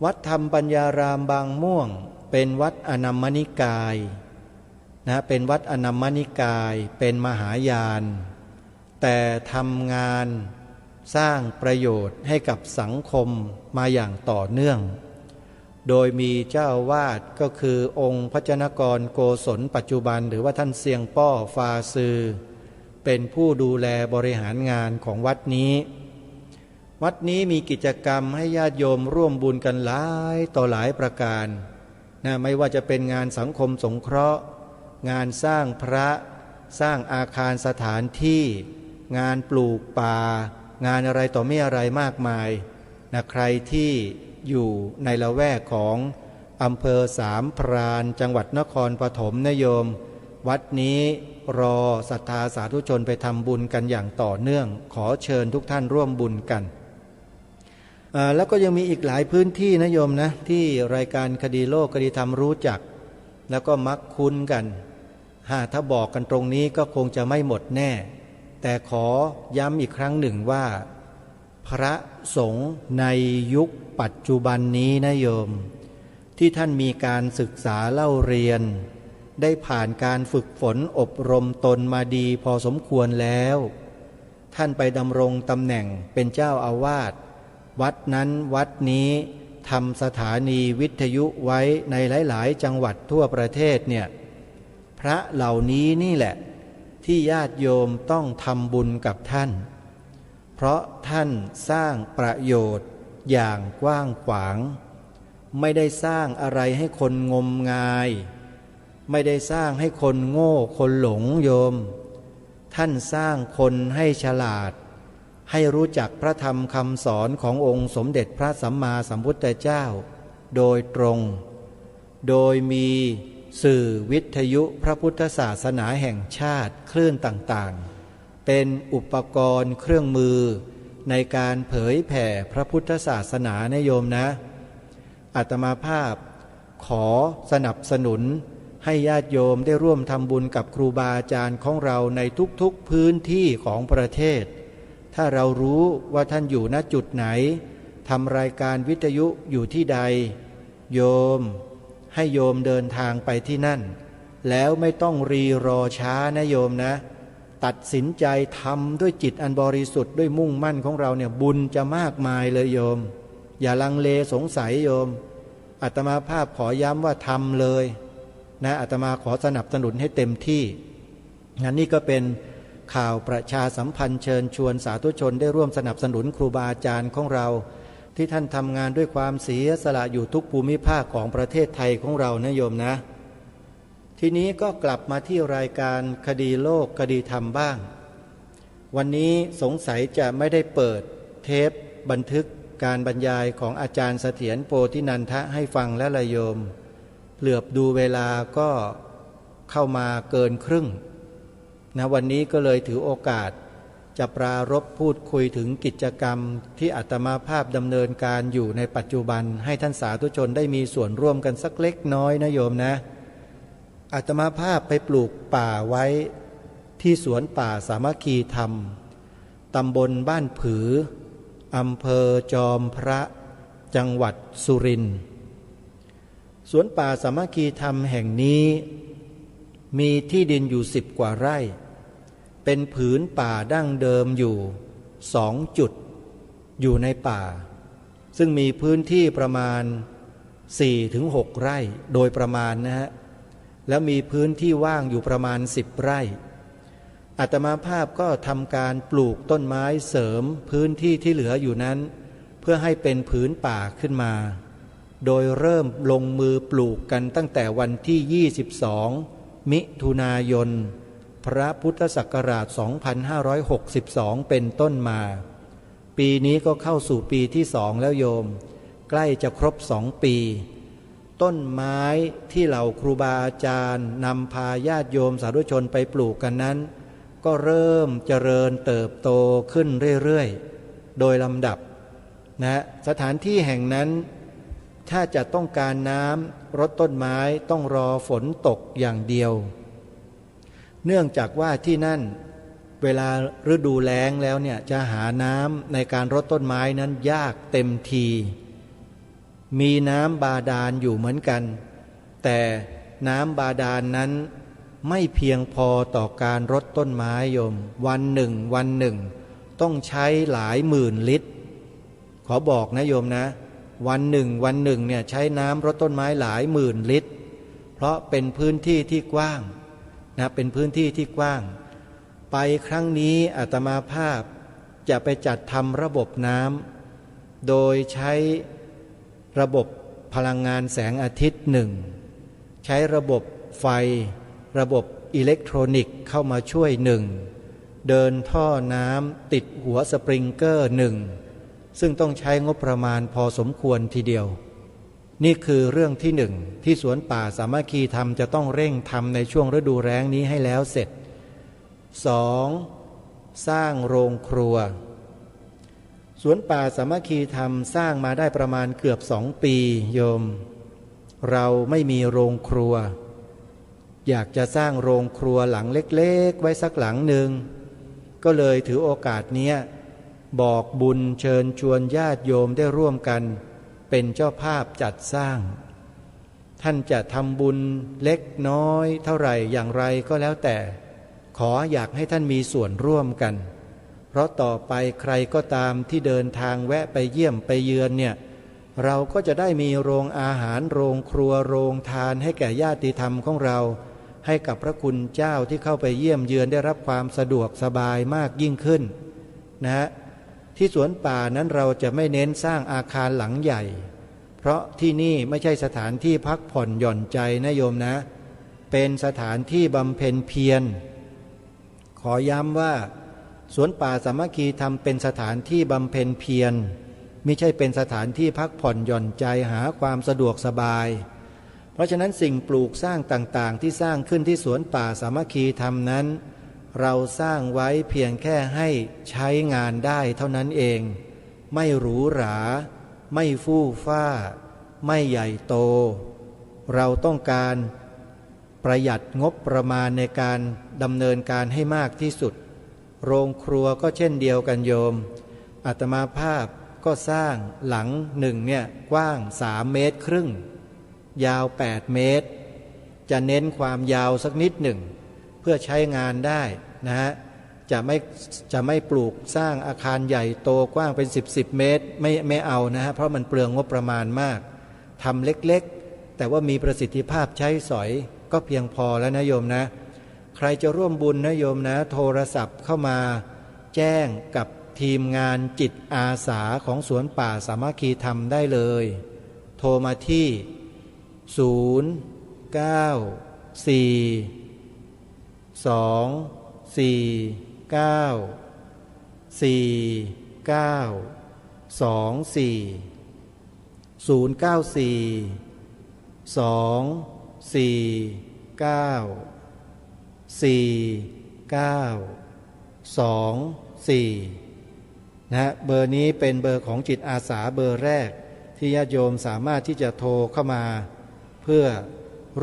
[SPEAKER 6] วัดธรรมปัญญารามบางม่วงเป็นวัดอนัมมนิกายนะเป็นวัดอนัมมนิกายเป็นมหายานแต่ทำงานสร้างประโยชน์ให้กับสังคมมาอย่างต่อเนื่องโดยมีเจ้าวาดก็คือองค์พระเจนกรโกศลปัจจุบันหรือว่าท่านเซียงป้อฟาซือเป็นผู้ดูแลบริหารงานของวัดนี้มีกิจกรรมให้ญาติโยมร่วมบุญกันหลายต่อหลายประการนะไม่ว่าจะเป็นงานสังคมสงเคราะห์งานสร้างพระสร้างอาคารสถานที่งานปลูกป่างานอะไรต่อไม่อะไรมากมายนะใครที่อยู่ในละแวกของอำเภอสามพรานจังหวัดนครปฐมนะโยมวัดนี้รอศรัทธาสาธุชนไปทำบุญกันอย่างต่อเนื่องขอเชิญทุกท่านร่วมบุญกันแล้วก็ยังมีอีกหลายพื้นที่นะโยมนะที่รายการคดีโลกคดีธรรมรู้จักแล้วก็มักคุ้นกันถ้าบอกกันตรงนี้ก็คงจะไม่หมดแน่แต่ขอย้ำอีกครั้งหนึ่งว่าพระสงฆ์ในยุคปัจจุบันนี้นะโยมที่ท่านมีการศึกษาเล่าเรียนได้ผ่านการฝึกฝนอบรมตนมาดีพอสมควรแล้วท่านไปดำรงตำแหน่งเป็นเจ้าอาวาสวัดนั้นวัดนี้ทำสถานีวิทยุไว้ในหลายๆจังหวัดทั่วประเทศเนี่ยพระเหล่านี้นี่แหละที่ญาติโยมต้องทำบุญกับท่านเพราะท่านสร้างประโยชน์อย่างกว้างขวางไม่ได้สร้างอะไรให้คนงมงายไม่ได้สร้างให้คนโง่คนหลงโยม ท่านสร้างคนให้ฉลาดให้รู้จักพระธรรมคำสอนขององค์สมเด็จพระสัมมาสัมพุทธเจ้าโดยตรงโดยมีสื่อวิทยุพระพุทธศาสนาแห่งชาติคลื่นต่างๆเป็นอุปกรณ์เครื่องมือในการเผยแผ่พระพุทธศาสนานะโยมนะอาตมาภาพขอสนับสนุนให้ญาติโยมได้ร่วมทำบุญกับครูบาอาจารย์ของเราในทุกๆพื้นที่ของประเทศถ้าเรารู้ว่าท่านอยู่ณจุดไหนทำรายการวิทยุอยู่ที่ใดโยมให้โยมเดินทางไปที่นั่นแล้วไม่ต้องรีรอช้านะโยมนะตัดสินใจทำด้วยจิตอันบริสุทธิ์ด้วยมุ่งมั่นของเราเนี่ยบุญจะมากมายเลยโยมอย่าลังเลสงสัยโยมอาตมาภาพขอย้ำว่าทำเลยนะอาตมาขอสนับสนุนให้เต็มที่งั้นนี่ก็เป็นข่าวประชาสัมพันธ์เชิญชวนสาธุชนได้ร่วมสนับสนุนครูบาอาจารย์ของเราที่ท่านทำงานด้วยความเสียสละอยู่ทุกภูมิภาคของประเทศไทยของเรานะโยมนะทีนี้ก็กลับมาที่รายการคดีโลกคดีธรรมบ้างวันนี้สงสัยจะไม่ได้เปิดเทปบันทึกการบรรยายของอาจารย์เสถียรโพธินันทะให้ฟังและละโยมเหลือบดูเวลาก็เข้ามาเกินครึ่งนะวันนี้ก็เลยถือโอกาสจะปรารภพูดคุยถึงกิจกรรมที่อาตมาภาพดำเนินการอยู่ในปัจจุบันให้ท่านสาธุชนได้มีส่วนร่วมกันสักเล็กน้อยนะโยมนะอาตมาภาพไปปลูกป่าไว้ที่สวนป่าสามัคคีธรรมตำบลบ้านผืออำเภอจอมพระจังหวัดสุรินทร์สวนป่าสามัคคีธรรมแห่งนี้มีที่ดินอยู่10 กว่าไร่เป็นผืนป่าดั้งเดิมอยู่2 จุดอยู่ในป่าซึ่งมีพื้นที่ประมาณ 4-6 ไร่โดยประมาณนะฮะแล้วมีพื้นที่ว่างอยู่ประมาณ10 ไร่อาตมาภาพก็ทำการปลูกต้นไม้เสริมพื้นที่ที่เหลืออยู่นั้นเพื่อให้เป็นผืนป่าขึ้นมาโดยเริ่มลงมือปลูกกันตั้งแต่วันที่22 มิถุนายนพระพุทธศักราช 2562 เป็นต้นมาปีนี้ก็เข้าสู่ปีที่2แล้วโยมใกล้จะครบ2 ปีต้นไม้ที่เหล่าครูบาอาจารย์นำพาญาติโยมสาธุชนไปปลูกกันนั้นก็เริ่มเจริญเติบโตขึ้นเรื่อยๆโดยลำดับนะสถานที่แห่งนั้นถ้าจะต้องการน้ำรดต้นไม้ต้องรอฝนตกอย่างเดียวเนื่องจากว่าที่นั่นเวลาฤดูแล้งแล้วเนี่ยจะหาน้ำในการรดต้นไม้นั้นยากเต็มทีมีน้ำบาดาลอยู่เหมือนกันแต่น้ำบาดาลนั้นไม่เพียงพอต่อการรดต้นไม้โยมวันหนึ่งต้องใช้หลายหมื่นลิตรขอบอกนะโยมนะวันหนึ่งเนี่ยใช้น้ำรดต้นไม้หลายหมื่นลิตรเพราะเป็นพื้นที่ที่กว้างนะเป็นพื้นที่ที่กว้างไปครั้งนี้อาตมาภาพจะไปจัดทำระบบน้ำโดยใช้ระบบพลังงานแสงอาทิตย์1ใช้ระบบไฟระบบอิเล็กทรอนิกส์เข้ามาช่วย1เดินท่อน้ำติดหัวสปริงเกอร์1ซึ่งต้องใช้งบประมาณพอสมควรทีเดียวนี่คือเรื่องที่1ที่สวนป่าสามัคคีธรรมจะต้องเร่งทำในช่วงฤดูแล้งนี้ให้แล้วเสร็จ2สร้างโรงครัวสวนป่าสามัคคีธรรมสร้างมาได้ประมาณเกือบ2 ปีโยมเราไม่มีโรงครัวอยากจะสร้างโรงครัวหลังเล็กๆไว้สักหลังหนึ่งก็เลยถือโอกาสนี้บอกบุญเชิญชวนญาติโยมได้ร่วมกันเป็นเจ้าภาพจัดสร้างท่านจะทำบุญเล็กน้อยเท่าไหร่อย่างไรก็แล้วแต่ขออยากให้ท่านมีส่วนร่วมกันเพราะต่อไปใครก็ตามที่เดินทางแวะไปเยี่ยมไปเยือนเนี่ยเราก็จะได้มีโรงอาหารโรงครัวโรงทานให้แก่ญาติธรรมของเราให้กับพระคุณเจ้าที่เข้าไปเยี่ยมเยือนได้รับความสะดวกสบายมากยิ่งขึ้นนะที่สวนป่านั้นเราจะไม่เน้นสร้างอาคารหลังใหญ่เพราะที่นี่ไม่ใช่สถานที่พักผ่อนหย่อนใจนะโยมนะเป็นสถานที่บำเพ็ญเพียร ขอย้ำว่าสวนป่าสามัคคีธรรมเป็นสถานที่บำเพ็ญเพียรไม่ใช่เป็นสถานที่พักผ่อนหย่อนใจหาความสะดวกสบายเพราะฉะนั้นสิ่งปลูกสร้างต่างๆที่สร้างขึ้นที่สวนป่าสามัคคีธรรมนั้นเราสร้างไว้เพียงแค่ให้ใช้งานได้เท่านั้นเองไม่หรูหราไม่ฟู่ฟ้าไม่ใหญ่โตเราต้องการประหยัดงบประมาณในการดำเนินการให้มากที่สุดโรงครัวก็เช่นเดียวกันโยมอาตมาภาพก็สร้างหลังหนึ่งเนี่ยกว้าง3 เมตรครึ่งยาว8 เมตรจะเน้นความยาวสักนิดหนึ่งเพื่อใช้งานได้นะฮะจะไม่ปลูกสร้างอาคารใหญ่โตกว้างเป็น10 เมตรไม่เอานะฮะเพราะมันเปลืองงบประมาณมากทำเล็กๆแต่ว่ามีประสิทธิภาพใช้สอยก็เพียงพอแล้วนะโยมนะใครจะร่วมบุญนะโยมนะโทรศัพท์เข้ามาแจ้งกับทีมงานจิตอาสาของสวนป่าสามัคคีธรรมได้เลยโทรมาที่นะเบอร์นี้เป็นเบอร์ของจิตอาสาเบอร์แรกที่ญาติโยมสามารถที่จะโทรเข้ามาเพื่อ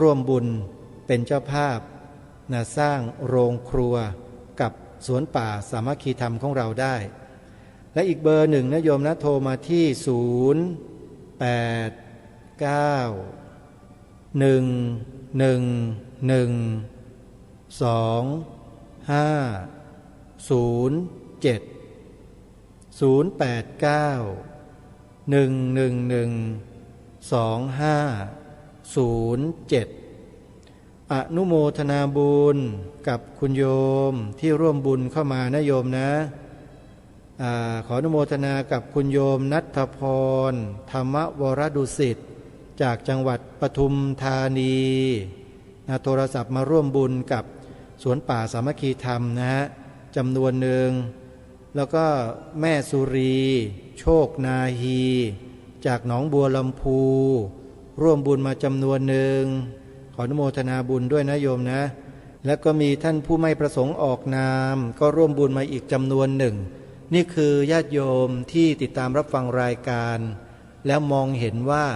[SPEAKER 6] ร่วมบุญเป็นเจ้าภาพนะสร้างโรงครัวกับสวนป่าสามัคคีธรรมของเราได้และอีกเบอร์หนึ่งนะโยมนะโทรมาที่อนุโมทนาบุญกับคุณโยมที่ร่วมบุญเข้ามานะโยมนะขออนุโมทนากับคุณโยมณัฐพรธรรมวรดุสิตจากจังหวัดปทุมธานีโทรศัพท์มาร่วมบุญกับสวนป่าสามัคคีธรรมนะฮะจำนวนหนึ่งแล้วก็แม่สุรีโชคนาฮีจากหนองบัวลำพูร่วมบุญมาจำนวนหนึ่งขออนุโมทนาบุญด้วยนะโยมนะแล้วก็มีท่านผู้ไม่ประสงค์ออกนามก็ร่วมบุญมาอีกจำนวนหนึ่งนี่คือญาติโยมที่ติดตามรับฟังรายการแล้วมองเห็นว่า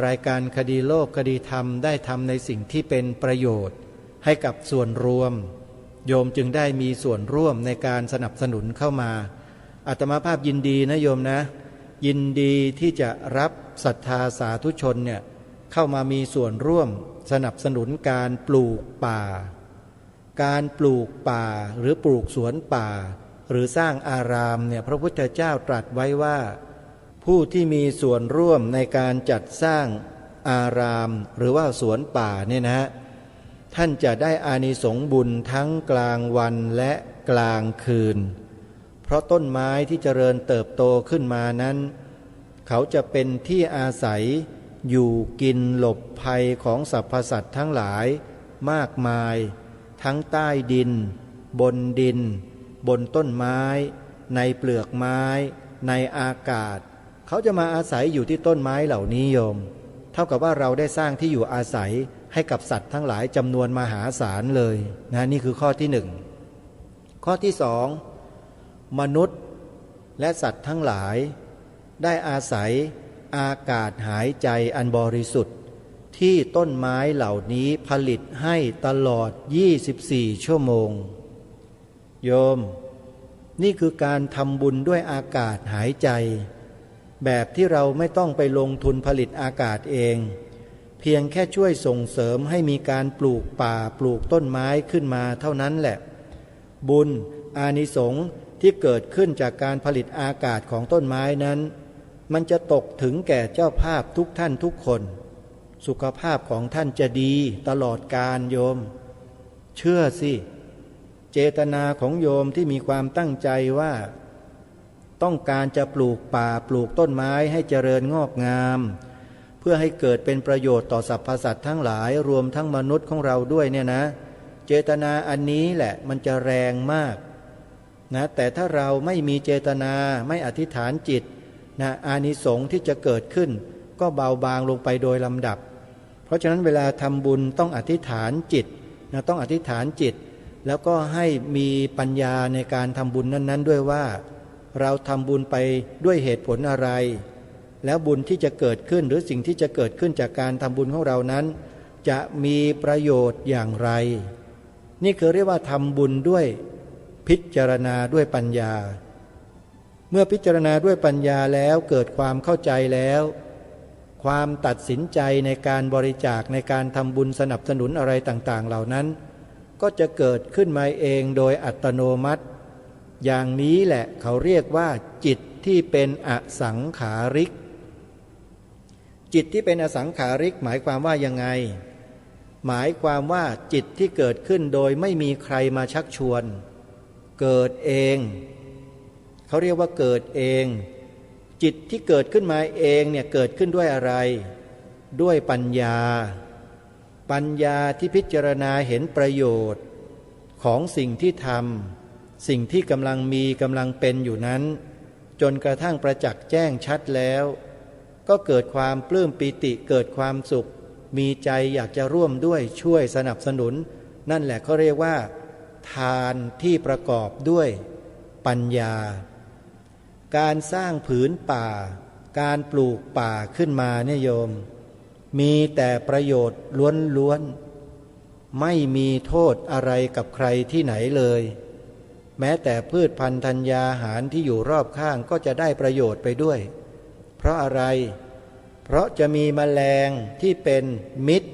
[SPEAKER 6] รายการคดีโลกคดีธรรมได้ทำในสิ่งที่เป็นประโยชน์ให้กับส่วนรวมโยมจึงได้มีส่วนร่วมในการสนับสนุนเข้ามาอาตมาภาพยินดีนะโยมนะยินดีที่จะรับศรัทธาสาธุชนเนี่ยเข้ามามีส่วนร่วมสนับสนุนการปลูกป่าการปลูกป่าหรือปลูกสวนป่าหรือสร้างอารามเนี่ยพระพุทธเจ้าตรัสไว้ว่าผู้ที่มีส่วนร่วมในการจัดสร้างอารามหรือว่าสวนป่าเนี่ยนะฮะท่านจะได้อานิสงส์บุญทั้งกลางวันและกลางคืนเพราะต้นไม้ที่เจริญเติบโตขึ้นมานั้นเขาจะเป็นที่อาศัยอยู่กินหลบภัยของสรรพสัตว์ทั้งหลายมากมายทั้งใต้ดินบนดินบนต้นไม้ในเปลือกไม้ในอากาศเขาจะมาอาศัยอยู่ที่ต้นไม้เหล่านี้โยมเท่ากับว่าเราได้สร้างที่อยู่อาศัยให้กับสัตว์ทั้งหลายจำนวนมหาศาลเลยนะนี่คือข้อที่หนึ่งข้อที่สองมนุษย์และสัตว์ทั้งหลายได้อาศัยอากาศหายใจอันบริสุทธิ์ที่ต้นไม้เหล่านี้ผลิตให้ตลอด24 ชั่วโมงโยมนี่คือการทำบุญด้วยอากาศหายใจแบบที่เราไม่ต้องไปลงทุนผลิตอากาศเองเพียงแค่ช่วยส่งเสริมให้มีการปลูกป่าปลูกต้นไม้ขึ้นมาเท่านั้นแหละบุญอานิสงส์ที่เกิดขึ้นจากการผลิตอากาศของต้นไม้นั้นมันจะตกถึงแก่เจ้าภาพทุกท่านทุกคนสุขภาพของท่านจะดีตลอดกาลโยมเชื่อสิเจตนาของโยมที่มีความตั้งใจว่าต้องการจะปลูกป่าปลูกต้นไม้ให้เจริญงอกงามเพื่อให้เกิดเป็นประโยชน์ต่อสรรพสัตว์ทั้งหลายรวมทั้งมนุษย์ของเราด้วยเนี่ยนะ เจตนาอันนี้แหละมันจะแรงมากนะแต่ถ้าเราไม่มีเจตนาไม่อธิษฐานจิตนะอานิสงส์ที่จะเกิดขึ้นก็เบาบางลงไปโดยลำดับเพราะฉะนั้นเวลาทำบุญต้องอธิษฐานจิตนะต้องอธิษฐานจิตแล้วก็ให้มีปัญญาในการทำบุญนั้นๆด้วยว่าเราทำบุญไปด้วยเหตุผลอะไรแล้วบุญที่จะเกิดขึ้นหรือสิ่งที่จะเกิดขึ้นจากการทำบุญของเรานั้นจะมีประโยชน์อย่างไรนี่คือเรียกว่าทำบุญด้วยพิจารณาด้วยปัญญาเมื่อพิจารณาด้วยปัญญาแล้วเกิดความเข้าใจแล้วความตัดสินใจในการบริจาคในการทำบุญสนับสนุนอะไรต่างๆเหล่านั้นก็จะเกิดขึ้นมาเองโดยอัตโนมัติอย่างนี้แหละเขาเรียกว่าจิตที่เป็นอสังขาริกจิตที่เป็นอสังขาริกหมายความว่ายังไงหมายความว่าจิตที่เกิดขึ้นโดยไม่มีใครมาชักชวนเกิดเองเขาเรียกว่าเกิดเองจิตที่เกิดขึ้นมาเองเนี่ยเกิดขึ้นด้วยอะไรด้วยปัญญาที่พิจารณาเห็นประโยชน์ของสิ่งที่ทำสิ่งที่กำลังมีกำลังเป็นอยู่นั้นจนกระทั่งประจักษ์แจ้งชัดแล้วก็เกิดความปลื้มปิติเกิดความสุขมีใจอยากจะร่วมด้วยช่วยสนับสนุนนั่นแหละเขาเรียกว่าทานที่ประกอบด้วยปัญญาการสร้างผืนป่าการปลูกป่าขึ้นมาเนี่ยโยมมีแต่ประโยชน์ล้วนๆไม่มีโทษอะไรกับใครที่ไหนเลยแม้แต่พืชพันธุ์ธัญญาหารที่อยู่รอบข้างก็จะได้ประโยชน์ไปด้วยเพราะอะไรเพราะจะมีแมลงที่เป็นมิตร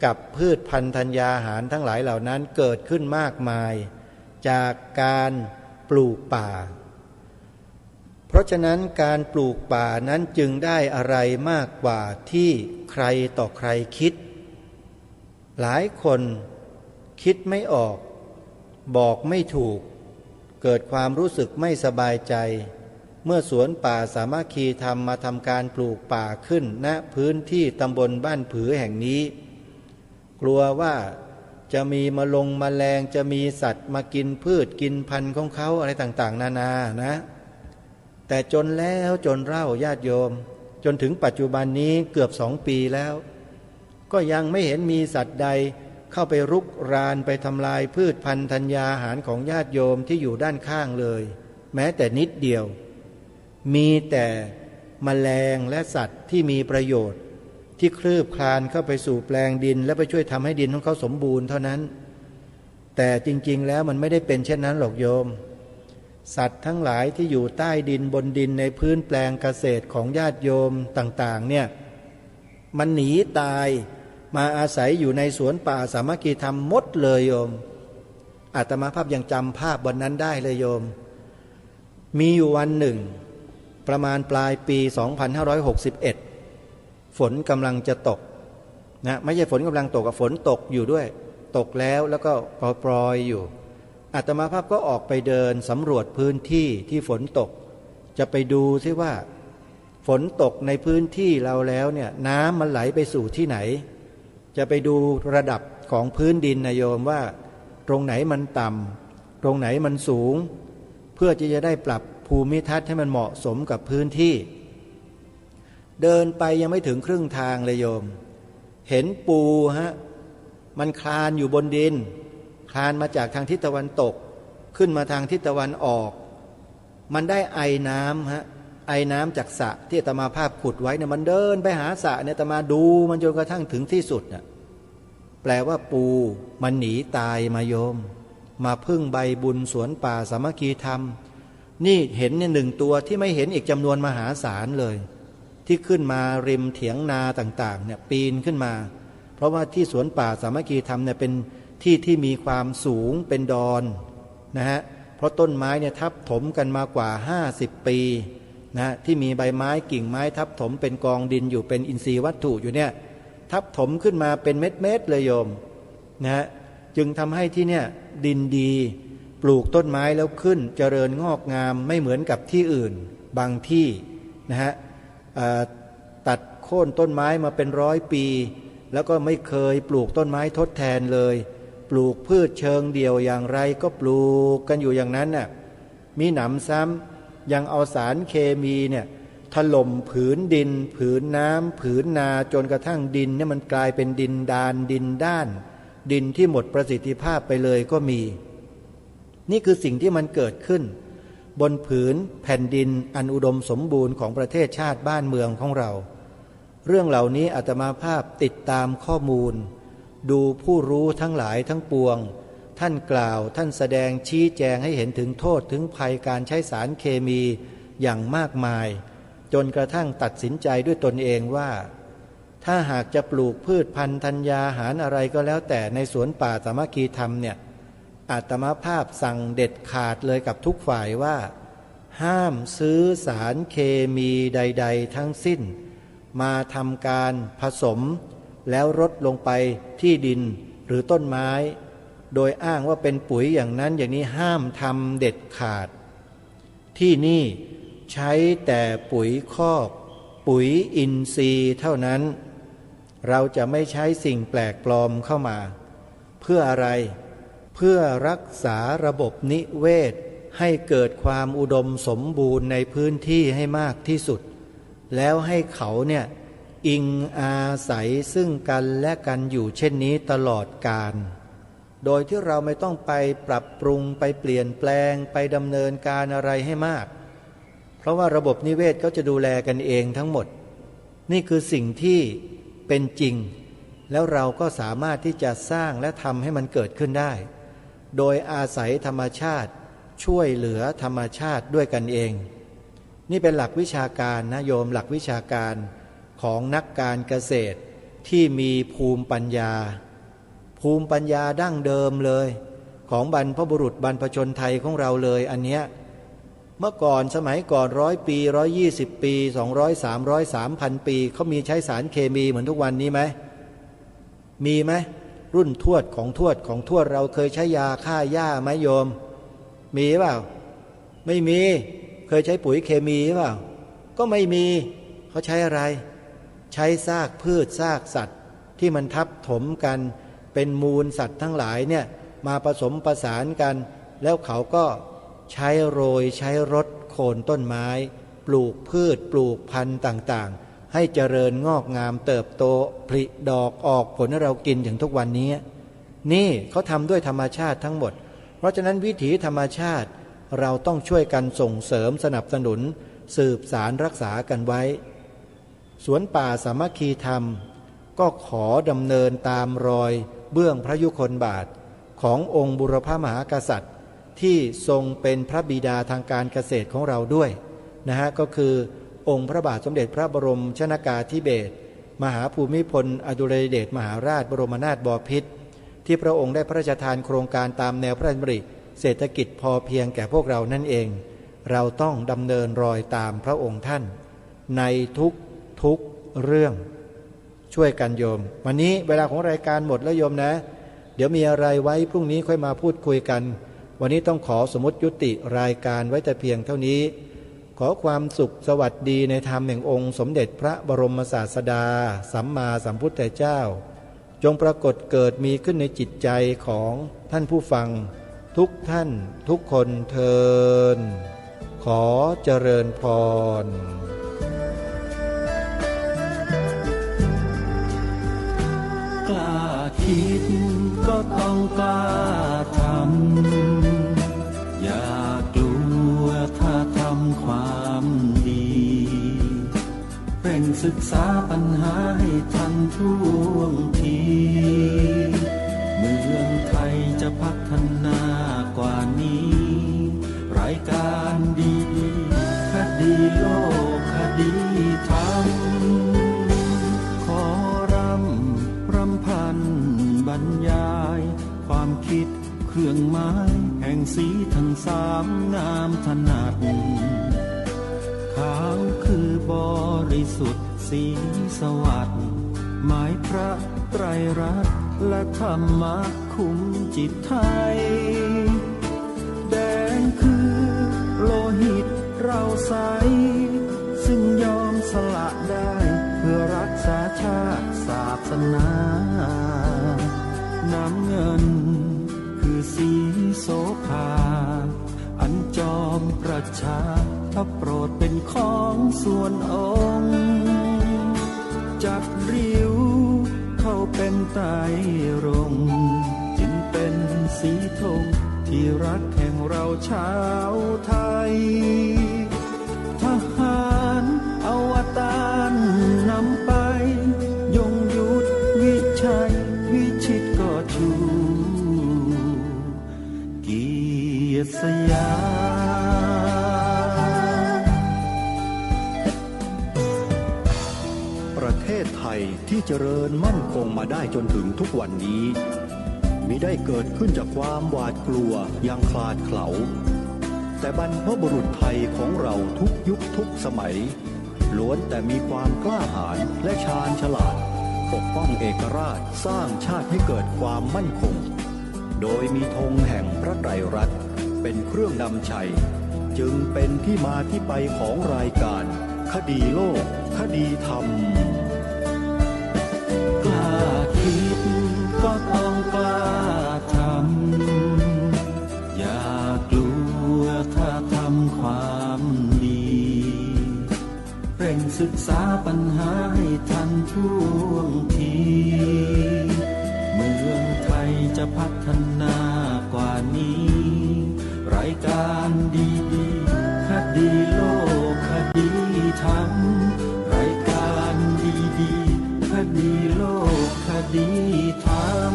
[SPEAKER 6] กับพืชพันธุ์ธัญญาหารทั้งหลายเหล่านั้นเกิดขึ้นมากมายจากการปลูกป่าเพราะฉะนั้นการปลูกป่านั้นจึงได้อะไรมากกว่าที่ใครต่อใครคิดหลายคนคิดไม่ออกบอกไม่ถูกเกิดความรู้สึกไม่สบายใจเมื่อสวนป่าสามัคคีธรรมมาทำการปลูกป่าขึ้นณพื้นที่ตำบลบ้านผือแห่งนี้กลัวว่าจะมีแมลงจะมีสัตว์มากินพืชกินพันธุ์ของเขาอะไรต่างๆนานานะแต่จนแล้วจนเล่าญาติโยมจนถึงปัจจุบันนี้เกือบ2 ปีแล้วก็ยังไม่เห็นมีสัตว์ใดเข้าไปรุกรานไปทำลายพืชพันธุ์ธัญญาหารของญาติโยมที่อยู่ด้านข้างเลยแม้แต่นิดเดียวมีแต่แมลงและสัตว์ที่มีประโยชน์ที่คลืบคลานเข้าไปสู่แปลงดินและไปช่วยทำให้ดินของเขาสมบูรณ์เท่านั้นแต่จริงๆแล้วมันไม่ได้เป็นเช่นนั้นหรอกโยมสัตว์ทั้งหลายที่อยู่ใต้ดินบนดินในพื้นแปลงเกษตรของญาติโยมต่างๆเนี่ยมันหนีตายมาอาศัยอยู่ในสวนป่าสามัคคีธรรมหมดเลยโยมอาตมาภาพยังจำภาพวันนั้นได้เลยโยมมีอยู่วันหนึ่งประมาณปลายปี 2561 ฝนกำลังจะตกนะไม่ใช่ฝนกำลังตกกับฝนตกอยู่ด้วยตกแล้วก็ปรอยๆอยู่อาตมาภาพก็ออกไปเดินสำรวจพื้นที่ที่ฝนตกจะไปดูซิว่าฝนตกในพื้นที่เราแล้วเนี่ยน้ำมันไหลไปสู่ที่ไหนจะไปดูระดับของพื้นดินนะโยมว่าตรงไหนมันต่ำตรงไหนมันสูงเพื่อที่จะได้ปรับภูมิทัศน์ให้มันเหมาะสมกับพื้นที่เดินไปยังไม่ถึงครึ่งทางเลยโยมเห็นปูมันคลานอยู่บนดินคลานมาจากทางทิศตะวันตกขึ้นมาทางทิศตะวันออกมันได้ไอน้ำไอน้ำจากสระที่อาตมาภาพขุดไว้เนี่ยมันเดินไปหาสระเนี่ยอาตมาดูมันจนกระทั่งถึงที่สุดน่ะแปลว่าปูมันหนีตายมาโยมมาพึ่งใบบุญสวนป่าสามัคคีธรรมนี่เห็นเนี่ย1 ตัวที่ไม่เห็นอีกจำนวนมหาศาลเลยที่ขึ้นมาริมเถียงนาต่างๆเนี่ยปีนขึ้นมาเพราะว่าที่สวนป่าสามัคคีธรรมเนี่ยเป็นที่ที่มีความสูงเป็นดอนนะฮะเพราะต้นไม้เนี่ยทับถมกันมากว่า50 ปีนะที่มีใบไม้กิ่งไม้ทับถมเป็นกองดินอยู่เป็นอินทรีย์วัตถุอยู่เนี่ยทับถมขึ้นมาเป็นเม็ดๆเลยโยมนะจึงทำให้ที่เนี่ยดินดีปลูกต้นไม้แล้วขึ้นเจริญงอกงามไม่เหมือนกับที่อื่นบางที่นะฮะตัดโค่นต้นไม้มาเป็น100 ปีแล้วก็ไม่เคยปลูกต้นไม้ทดแทนเลย ปลูกพืชเชิงเดี่ยวอย่างไรก็ปลูกกันอยู่อย่างนั้นน่ะมีหนำซ้ำยังเอาสารเคมีเนี่ยถล่มผืนดินผืนน้ำผืนนาจนกระทั่งดินเนี่ยมันกลายเป็นดินดานดินด้านดินที่หมดประสิทธิภาพไปเลยก็มีนี่คือสิ่งที่มันเกิดขึ้นบนผืนแผ่นดินอันอุดมสมบูรณ์ของประเทศชาติบ้านเมืองของเราเรื่องเหล่านี้อาตมาภาพติดตามข้อมูลดูผู้รู้ทั้งหลายทั้งปวงท่านกล่าวท่านแสดงชี้แจงให้เห็นถึงโทษถึงภัยการใช้สารเคมีอย่างมากมายจนกระทั่งตัดสินใจด้วยตนเองว่าถ้าหากจะปลูกพืชพันธุ์ธัญญาหารอะไรก็แล้วแต่ในสวนป่าสามัคคีธรรมเนี่ยอาตมาภาพสั่งเด็ดขาดเลยกับทุกฝ่ายว่าห้ามซื้อสารเคมีใดๆทั้งสิ้นมาทำการผสมแล้วรดลงไปที่ดินหรือต้นไม้โดยอ้างว่าเป็นปุ๋ยอย่างนั้นอย่างนี้ห้ามทำเด็ดขาดที่นี่ใช้แต่ปุ๋ยคอกปุ๋ยอินทรีย์เท่านั้นเราจะไม่ใช้สิ่งแปลกปลอมเข้ามาเพื่ออะไรเพื่อรักษาระบบนิเวศให้เกิดความอุดมสมบูรณ์ในพื้นที่ให้มากที่สุดแล้วให้เขาเนี่ยอิงอาศัยซึ่งกันและกันอยู่เช่นนี้ตลอดกาลโดยที่เราไม่ต้องไปปรับปรุงไปเปลี่ยนแปลงไปดำเนินการอะไรให้มากเพราะว่าระบบนิเวศเขาจะดูแลกันเองทั้งหมดนี่คือสิ่งที่เป็นจริงแล้วเราก็สามารถที่จะสร้างและทำให้มันเกิดขึ้นได้โดยอาศัยธรรมชาติช่วยเหลือธรรมชาติด้วยกันเองนี่เป็นหลักวิชาการนะโยมหลักวิชาการของนักการเกษตรที่มีภูมิปัญญาดั้งเดิมเลยของบรรพบุรุษบรรพชนไทยของเราเลยอันเนี้ยเมื่อก่อนสมัยก่อน100 ปี120 ปี200 300 3,000 ปีเขามีใช้สารเคมีเหมือนทุกวันนี้ไหมมีไหมรุ่นทวดของทวดของทวดเราเคยใช้ยาฆ่าหญ้าไหมโยมมีเปล่าไม่มีเคยใช้ปุ๋ยเคมีเปล่าก็ไม่มีเขาใช้อะไรใช้ซากพืชซากสัตว์ที่มันทับถมกันเป็นมูลสัตว์ทั้งหลายเนี่ยมาผสมประสานกันแล้วเขาก็ใช้โรยใช้รดโคนต้นไม้ปลูกพืชปลูกพันธุ์ต่างๆให้เจริญงอกงามเติบโตผลิดอกออกผลให้เรากินถึงทุกวันนี้นี่เขาทำด้วยธรรมชาติทั้งหมดเพราะฉะนั้นวิถีธรรมชาติเราต้องช่วยกันส่งเสริมสนับสนุนสืบสารรักษากันไว้สวนป่าสามัคคีธรรมก็ขอดำเนินตามรอยเบื้องพระยุคลบาทขององค์บุรพมหากษัตริย์ที่ทรงเป็นพระบิดาทางการเกษตรของเราด้วยนะฮะก็คือองค์พระบาทสมเด็จพระบรมชนกาธิเบศรมหาภูมิพลอดุลยเดชมหาราชบรมนาถบพิตรที่พระองค์ได้พระราชทานโครงการตามแนวพระราชดำริเศรษฐกิจพอเพียงแก่พวกเรานั่นเองเราต้องดำเนินรอยตามพระองค์ท่านในทุกเรื่องช่วยกันโยมวันนี้เวลาของรายการหมดแล้วโยมนะเดี๋ยวมีอะไรไว้พรุ่งนี้ค่อยมาพูดคุยกันวันนี้ต้องขอสมมติยุติรายการไว้แต่เพียงเท่านี้ขอความสุขสวัสดีในธรรมแห่งองค์สมเด็จพระบรมศาสดาสัมมาสัมพุทธเจ้าจงปรากฏเกิดมีขึ้นในจิตใจของท่านผู้ฟังทุกท่านทุกคนเทินขอเจริญพร
[SPEAKER 4] กล้าคิดก็ต้องกล้าทำอย่ากลัวถ้าทำความดีเร่งศึกษาปัญหาให้ทันท่วงทีเมืองไทยจะพัฒนากว่านี้รายการดีคดีโลกคดีธรรมขอรำพันบรรยายความคิดเครื่องหมายแห่งสีทั้งสามงามถนัดขาวคือบริสุทธิ์สีสวัสดิ์หมายพระไตรรัตน์และธรรมะคุ้มจิตไทยแดงคือโลหิตเราใสซึ่งยอมสละได้เพื่อรักษาชาติศาสนาน้ำเงิน ประชาถ้าโปรดเป็นของส่วนองค์จัดริ้วเข้าเป็นไตรรงค์จึงเป็นสีธงที่รักแห่งเราชาวไทยทหารอวตารนำไปยงยุทธวิชัยวิชิตก็ชูเกียรติสยาม
[SPEAKER 5] ประเทศไทยที่เจริญมั่นคงมาได้จนถึงทุกวันนี้มิได้เกิดขึ้นจากความหวาดกลัวอย่างคลาดเขลาแต่บรรพบุรุษไทยของเราทุกยุคทุกสมัยล้วนแต่มีความกล้าหาญและชาญฉลาดปกป้องเอกราชสร้างชาติให้เกิดความมั่นคงโดยมีธงแห่งพระไตรรัตน์เป็นเครื่องนำชัยจึงเป็นที่มาที่ไปของรายการคดีโลกคดีธรรม
[SPEAKER 4] กล้าคิดก็ต้องกล้าทำอย่ากลัวถ้าทำความดีเร่งศึกษาปัญหาให้ทันท่วงทีเมืองไทยจะพัฒนากว่านี้รายการดีๆคดีโลกคดีธรรมรายการดีๆคดีโลกคดีธรรม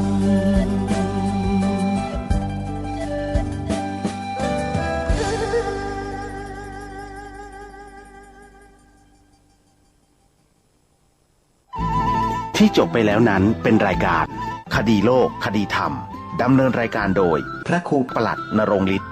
[SPEAKER 3] ที่จบไปแล้วนั้นเป็นรายการคดีโลกคดีธรรมดำเนินรายการโดยพระครูปลัดณรงค์ฤทธิ์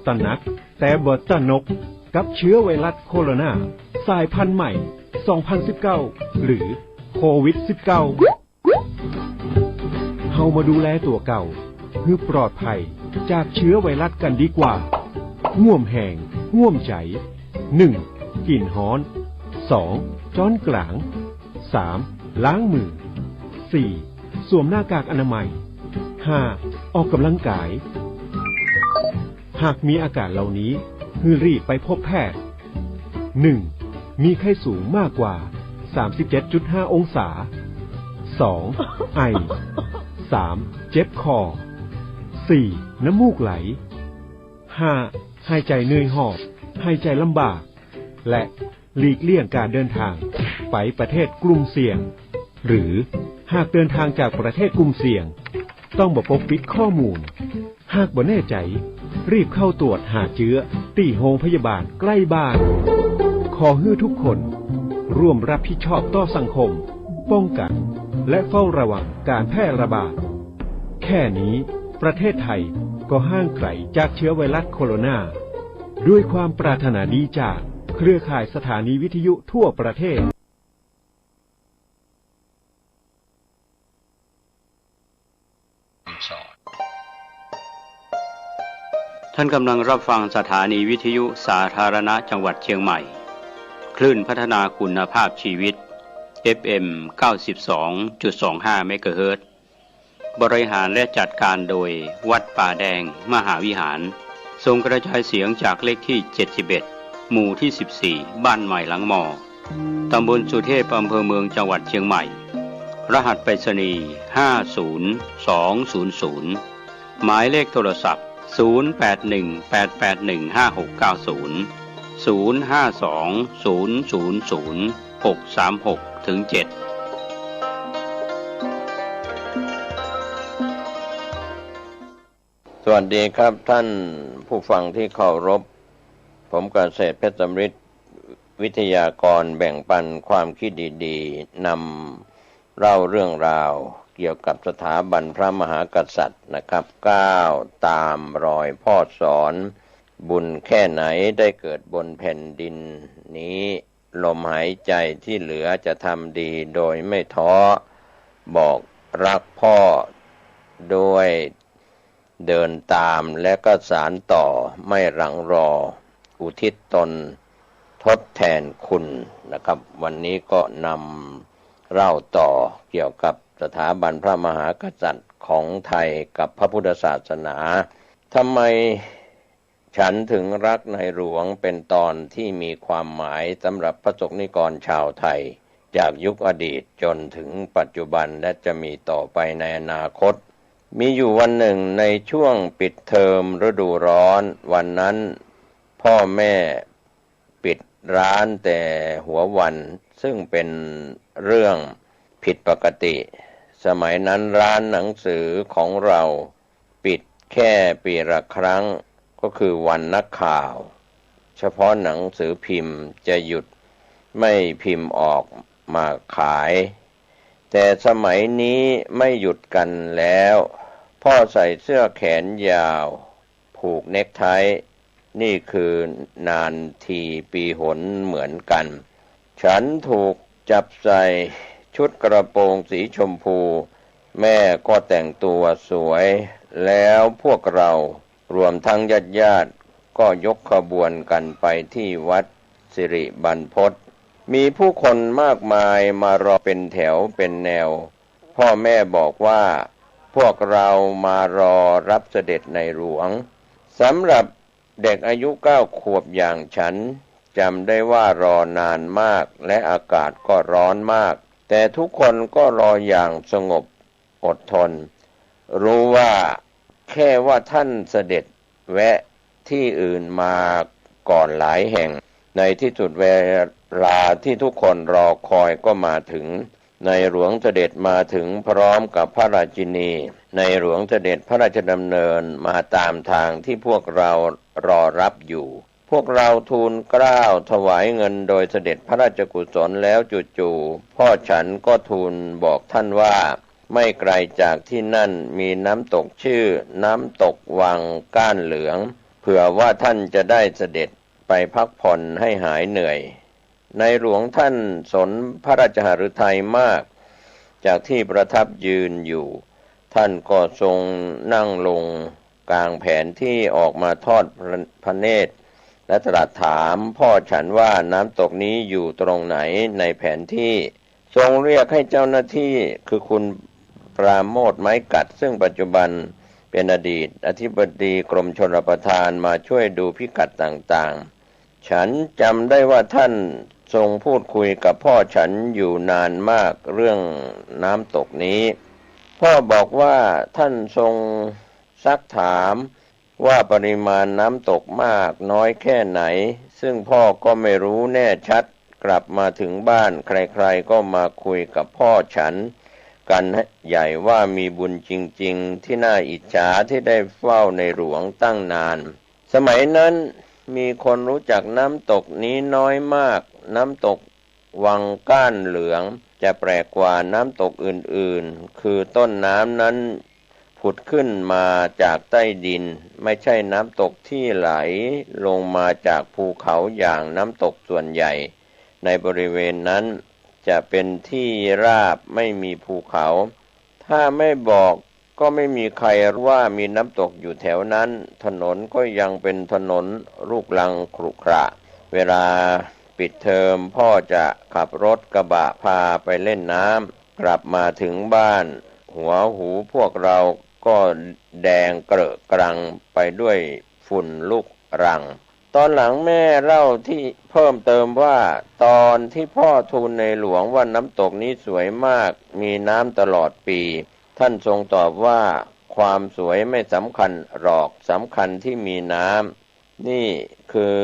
[SPEAKER 7] ตระหนักแต่บ่ตระหนกกับเชื้อไวรัสโคโรนาสายพันธุ์ใหม่ 2019 หรือโควิด -19 เฮามาดูแลตัวเก่าเพื่อปลอดภัยจากเชื้อไวรัสกันดีกว่าง่วมแหงง่วมใจ 1. กลิ่นฮ้อน 2. จ้อนกลาง 3. ล้างมือ 4. สวมหน้ากากอนามัย 5. ออกกำลังกายหากมีอาการเหล่านี้ให้รีบไปพบแพทย์ 1. มีไข้สูงมากกว่า 37.5 องศา 2. ไอ 3. เจ็บคอ 4. น้ำมูกไหล 5. หายใจเหนื่อยหอบหายใจลำบากและหลีกเลี่ยงการเดินทางไปประเทศกลุ่มเสี่ยงหรือหากเดินทางจากประเทศกลุ่มเสี่ยงต้องบ่ปกปิดข้อมูลหากบ่แน่ใจรีบเข้าตรวจหาเชื้อที่โรงพยาบาลใกล้บ้านขอให้ทุกคนร่วมรับผิดชอบต่อสังคมป้องกันและเฝ้าระวังการแพร่ระบาดแค่นี้ประเทศไทยก็ห่างไกลจากเชื้อไวรัสโคโรนาด้วยความปรารถนาดีจากเครือข่ายสถานีวิทยุทั่วประเทศ
[SPEAKER 8] ท่านกำลังรับฟังสถานีวิทยุสาธารณะจังหวัดเชียงใหม่คลื่นพัฒนาคุณภาพชีวิต FM 92.25 เมกะเฮิรตซ์บริหารและจัดการโดยวัดป่าแดงมหาวิหารส่งกระจายเสียงจากเลขที่ 71 หมู่ที่ 14 บ้านใหม่หลังมอตำบลสุเทพอำเภอเมืองจังหวัดเชียงใหม่รหัสไปรษณีย์50200หมายเลขโทรศัพท์0818815690 0520000636-7
[SPEAKER 9] สวัสดีครับท่านผู้ฟังที่เคารพผมเกษตรเพชรสำริดวิทยากรแบ่งปันความคิดดีๆนำเล่าเรื่องราวเกี่ยวกับสถาบันพระมหากษัตริย์นะครับก้าวตามรอยพ่อสอนบุญแค่ไหนได้เกิดบนแผ่นดินนี้ลมหายใจที่เหลือจะทำดีโดยไม่ท้อบอกรักพ่อโดยเดินตามและก็สานต่อไม่รังรออุทิศตนทดแทนคุณนะครับวันนี้ก็นำเล่าต่อเกี่ยวกับสถาบันพระมหากษัตริย์ของไทยกับพระพุทธศาสนาทำไมฉันถึงรักในหลวงเป็นตอนที่มีความหมายสำหรับพระสงฆ์นิกรชาวไทยจากยุคอดีตจนถึงปัจจุบันและจะมีต่อไปในอนาคตมีอยู่วันหนึ่งในช่วงปิดเทอมฤดูร้อนวันนั้นพ่อแม่ปิดร้านแต่หัววันซึ่งเป็นเรื่องผิดปกติสมัยนั้นร้านหนังสือของเราปิดแค่ปีละครั้งก็คือวันนักข่าวเฉพาะหนังสือพิมพ์จะหยุดไม่พิมพ์ออกมาขายแต่สมัยนี้ไม่หยุดกันแล้วพ่อใส่เสื้อแขนยาวผูกเนคไทนี่คือนานทีปีหนเหมือนกันฉันถูกจับใส่ชุดกระโปรงสีชมพูแม่ก็แต่งตัวสวยแล้วพวกเรารวมทั้งญาติๆก็ยกขบวนกันไปที่วัดสิริบรรพตมีผู้คนมากมายมารอเป็นแถวเป็นแนวพ่อแม่บอกว่าพวกเรามารอรับเสด็จในหลวงสำหรับเด็กอายุ9 ขวบอย่างฉันจำได้ว่ารอนานมากและอากาศก็ร้อนมากแต่ทุกคนก็รออย่างสงบอดทนรู้ว่าแค่ว่าท่านเสด็จแวะที่อื่นมาก่อนหลายแห่งในที่สุดเวลาที่ทุกคนรอคอยก็มาถึงในหลวงเสด็จมาถึงพร้อมกับพระราชินีในหลวงเสด็จพระราชดำเนินมาตามทางที่พวกเรารอรับอยู่พวกเราทูลเกล้าถวายเงินโดยเสด็จพระราชกุศลแล้วจู่ๆพ่อฉันก็ทูลบอกท่านว่าไม่ไกลจากที่นั่นมีน้ำตกชื่อน้ำตกวังก้านเหลือง เผื่อว่าท่านจะได้เสด็จไปพักผ่อนให้หายเหนื่อยในหลวงท่านสนพระราชหฤทัยมากจากที่ประทับยืนอยู่ท่านก็ทรงนั่งลงกลางแผนที่ออกมาทอดพระเนตรและตรัสถามพ่อฉันว่าน้ำตกนี้อยู่ตรงไหนในแผนที่ทรงเรียกให้เจ้าหน้าที่คือคุณปราโมทย์ไม้กัดซึ่งปัจจุบันเป็นอดีตอธิบดีกรมชลประทานมาช่วยดูพิกัดต่างๆฉันจำได้ว่าท่านทรงพูดคุยกับพ่อฉันอยู่นานมากเรื่องน้ำตกนี้พ่อบอกว่าท่านทรงซักถามว่าปริมาณน้ำตกมากน้อยแค่ไหนซึ่งพ่อก็ไม่รู้แน่ชัดกลับมาถึงบ้านใครๆก็มาคุยกับพ่อฉันกันใหญ่ว่ามีบุญจริงๆที่น่าอิจฉาที่ได้เฝ้าในหลวงตั้งนานสมัยนั้นมีคนรู้จักน้ำตกนี้น้อยมากน้ำตกวังก้านเหลืองจะแปลกกว่าน้ำตกอื่นๆคือต้นน้ำนั้นผุดขึ้นมาจากใต้ดินไม่ใช่น้ำตกที่ไหลลงมาจากภูเขาอย่างน้ำตกส่วนใหญ่ในบริเวณนั้นจะเป็นที่ราบไม่มีภูเขาถ้าไม่บอกก็ไม่มีใครรู้ว่ามีน้ำตกอยู่แถวนั้นถนนก็ยังเป็นถนนลูกรังขรุขระเวลาปิดเทอมพ่อจะขับรถกระบะพาไปเล่นน้ำกลับมาถึงบ้านหัวหูพวกเราก็แดงเกรอะกรังไปด้วยฝุ่นลูกรังตอนหลังแม่เล่าที่เพิ่มเติมว่าตอนที่พ่อทูลในหลวงว่าน้ำตกนี้สวยมากมีน้ำตลอดปีท่านทรงตอบว่าความสวยไม่สำคัญหรอกสำคัญที่มีน้ำนี่คือ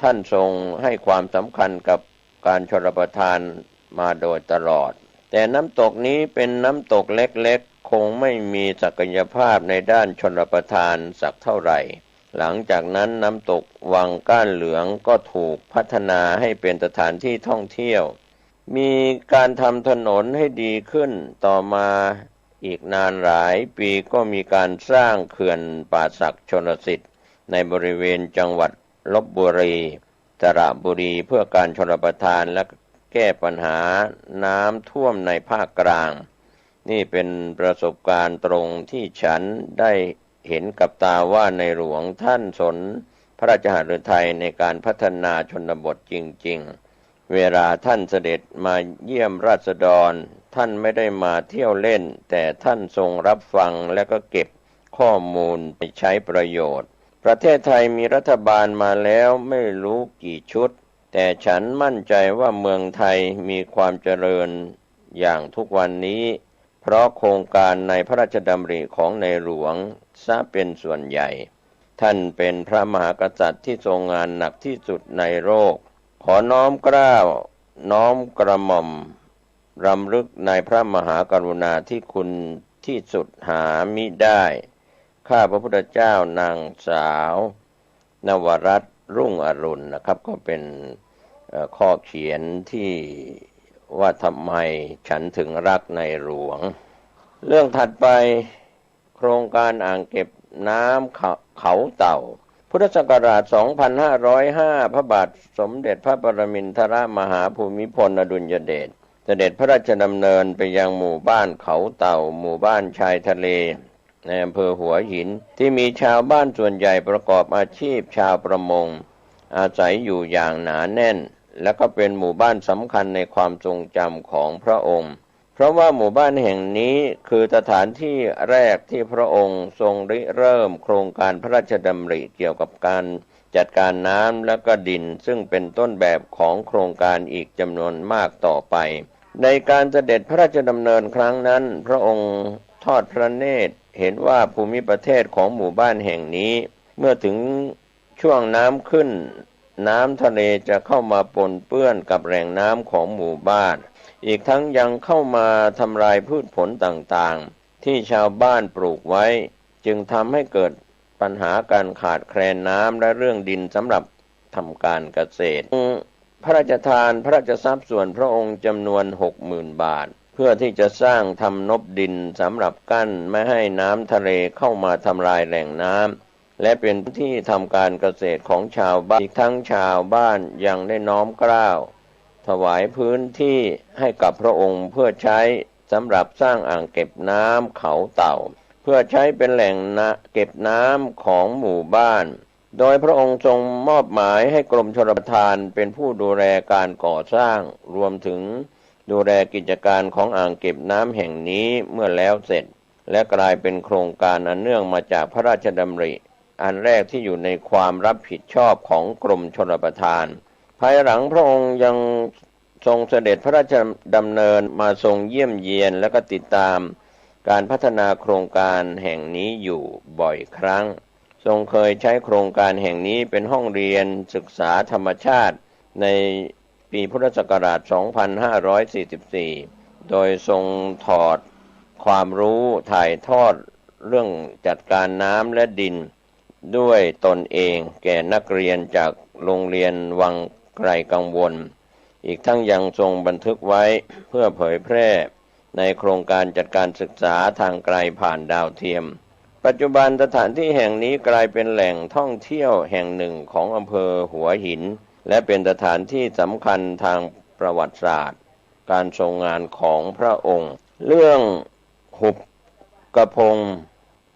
[SPEAKER 9] ท่านทรงให้ความสำคัญกับการชลประทานมาโดยตลอดแต่น้ำตกนี้เป็นน้ำตกเล็กๆคงไม่มีศักยภาพในด้านชลประทานสักเท่าไหร่หลังจากนั้นน้ำตกวังก้านเหลืองก็ถูกพัฒนาให้เป็นสถานที่ท่องเที่ยวมีการทำถนนให้ดีขึ้นต่อมาอีกนานหลายปีก็มีการสร้างเขื่อนป่าสักชลสิทธิ์ในบริเวณจังหวัดลพบุรีสระบุรีเพื่อการชลประทานและแก้ปัญหาน้ำท่วมในภาคกลางนี่เป็นประสบการณ์ตรงที่ฉันได้เห็นกับตาว่าในหลวงท่านสนพระราชหฤทัยในการพัฒนาชนบทจริงๆเวลาท่านเสด็จมาเยี่ยมราษฎรท่านไม่ได้มาเที่ยวเล่นแต่ท่านทรงรับฟังและก็เก็บข้อมูลไปใช้ประโยชน์ประเทศไทยมีรัฐบาลมาแล้วไม่รู้กี่ชุดแต่ฉันมั่นใจว่าเมืองไทยมีความเจริญอย่างทุกวันนี้เพราะโครงการในพระราชดำริของในหลวงซะเป็นส่วนใหญ่ท่านเป็นพระมหากษัตริย์ที่ทรงงานหนักที่สุดในโลกขอน้อมเกล้าน้อมกระหม่อมรำลึกในพระมหากรุณาธิคุณที่สุดหามิได้ข้าพระพุทธเจ้านางสาวนวรัตน์รุ่งอรุณนะครับก็เป็นข้อเขียนที่ว่าทำไมฉันถึงรักในหลวงเรื่องถัดไปโครงการอ่างเก็บน้ำเขาเต่าพุทธศักราช 2505 พระบาทสมเด็จพระปรมินทรมหาภูมิพลอดุลยเดชเสด็จพระราชดำเนินไปยังหมู่บ้านเขาเต่าหมู่บ้านชายทะเลในอำเภอหัวหินที่มีชาวบ้านส่วนใหญ่ประกอบอาชีพชาวประมงอาศัยอยู่อย่างหนาแน่นและก็เป็นหมู่บ้านสำคัญในความทรงจำของพระองค์เพราะว่าหมู่บ้านแห่งนี้คือสถานที่แรกที่พระองค์ทรงริเริ่มโครงการพระราชดำริเกี่ยวกับการจัดการน้ำและก็ดินซึ่งเป็นต้นแบบของโครงการอีกจำนวนมากต่อไปในการเสด็จพระราชดำเนินครั้งนั้นพระองค์ทอดพระเนตรเห็นว่าภูมิประเทศของหมู่บ้านแห่งนี้เมื่อถึงช่วงน้ำขึ้นน้ำทะเลจะเข้ามาปนเปื้อนกับแหล่งน้ำของหมู่บ้านอีกทั้งยังเข้ามาทำลายพืชผลต่างๆที่ชาวบ้านปลูกไว้จึงทำให้เกิดปัญหาการขาดแคลนน้ำและเรื่องดินสำหรับทำการเกษตรพระราชทานพระราชทรัพย์ส่วนพระองค์จำนวน 60,000 บาทเพื่อที่จะสร้างทำนบดินสำหรับกั้นไม่ให้น้ำทะเลเข้ามาทำลายแหล่งน้ และเป็นที่ทำการเกษตรของชาวบ้านอีกทั้งชาวบ้านยังได้น้อมเกล้าถวายพื้นที่ให้กับพระองค์เพื่อใช้สำหรับสร้างอ่างเก็บน้ำเขาเต่าเพื่อใช้เป็นแหล่งเก็บน้ำของหมู่บ้านโดยพระองค์ทรงมอบหมายให้กรมชลประทานเป็นผู้ดูแลการก่อสร้างรวมถึงดูแลกิจการของอ่างเก็บน้ำแห่งนี้เมื่อแล้วเสร็จและกลายเป็นโครงการอันเนื่องมาจากพระราชดำริอันแรกที่อยู่ในความรับผิดชอบของกรมชลประทานภายหลังพระองค์ยังทรงเสด็จพระราชดำเนินมาทรงเยี่ยมเยียนและก็ติดตามการพัฒนาโครงการแห่งนี้อยู่บ่อยครั้งทรงเคยใช้โครงการแห่งนี้เป็นห้องเรียนศึกษาธรรมชาติในปีพุทธศักราช 2544 โดยทรงถอดความรู้ถ่ายทอดเรื่องจัดการน้ำและดินด้วยตนเองแก่นักเรียนจากโรงเรียนวังไกลกังวลอีกทั้งยังทรงบันทึกไว้เพื่อเผยแพร่ในโครงการจัดการศึกษาทางไกลผ่านดาวเทียมปัจจุบันสถานที่แห่งนี้กลายเป็นแหล่งท่องเที่ยวแห่งหนึ่งของอำเภอหัวหินและเป็นสถานที่สำคัญทางประวัติศาสตร์การทรงงานของพระองค์เรื่องหุบกระพง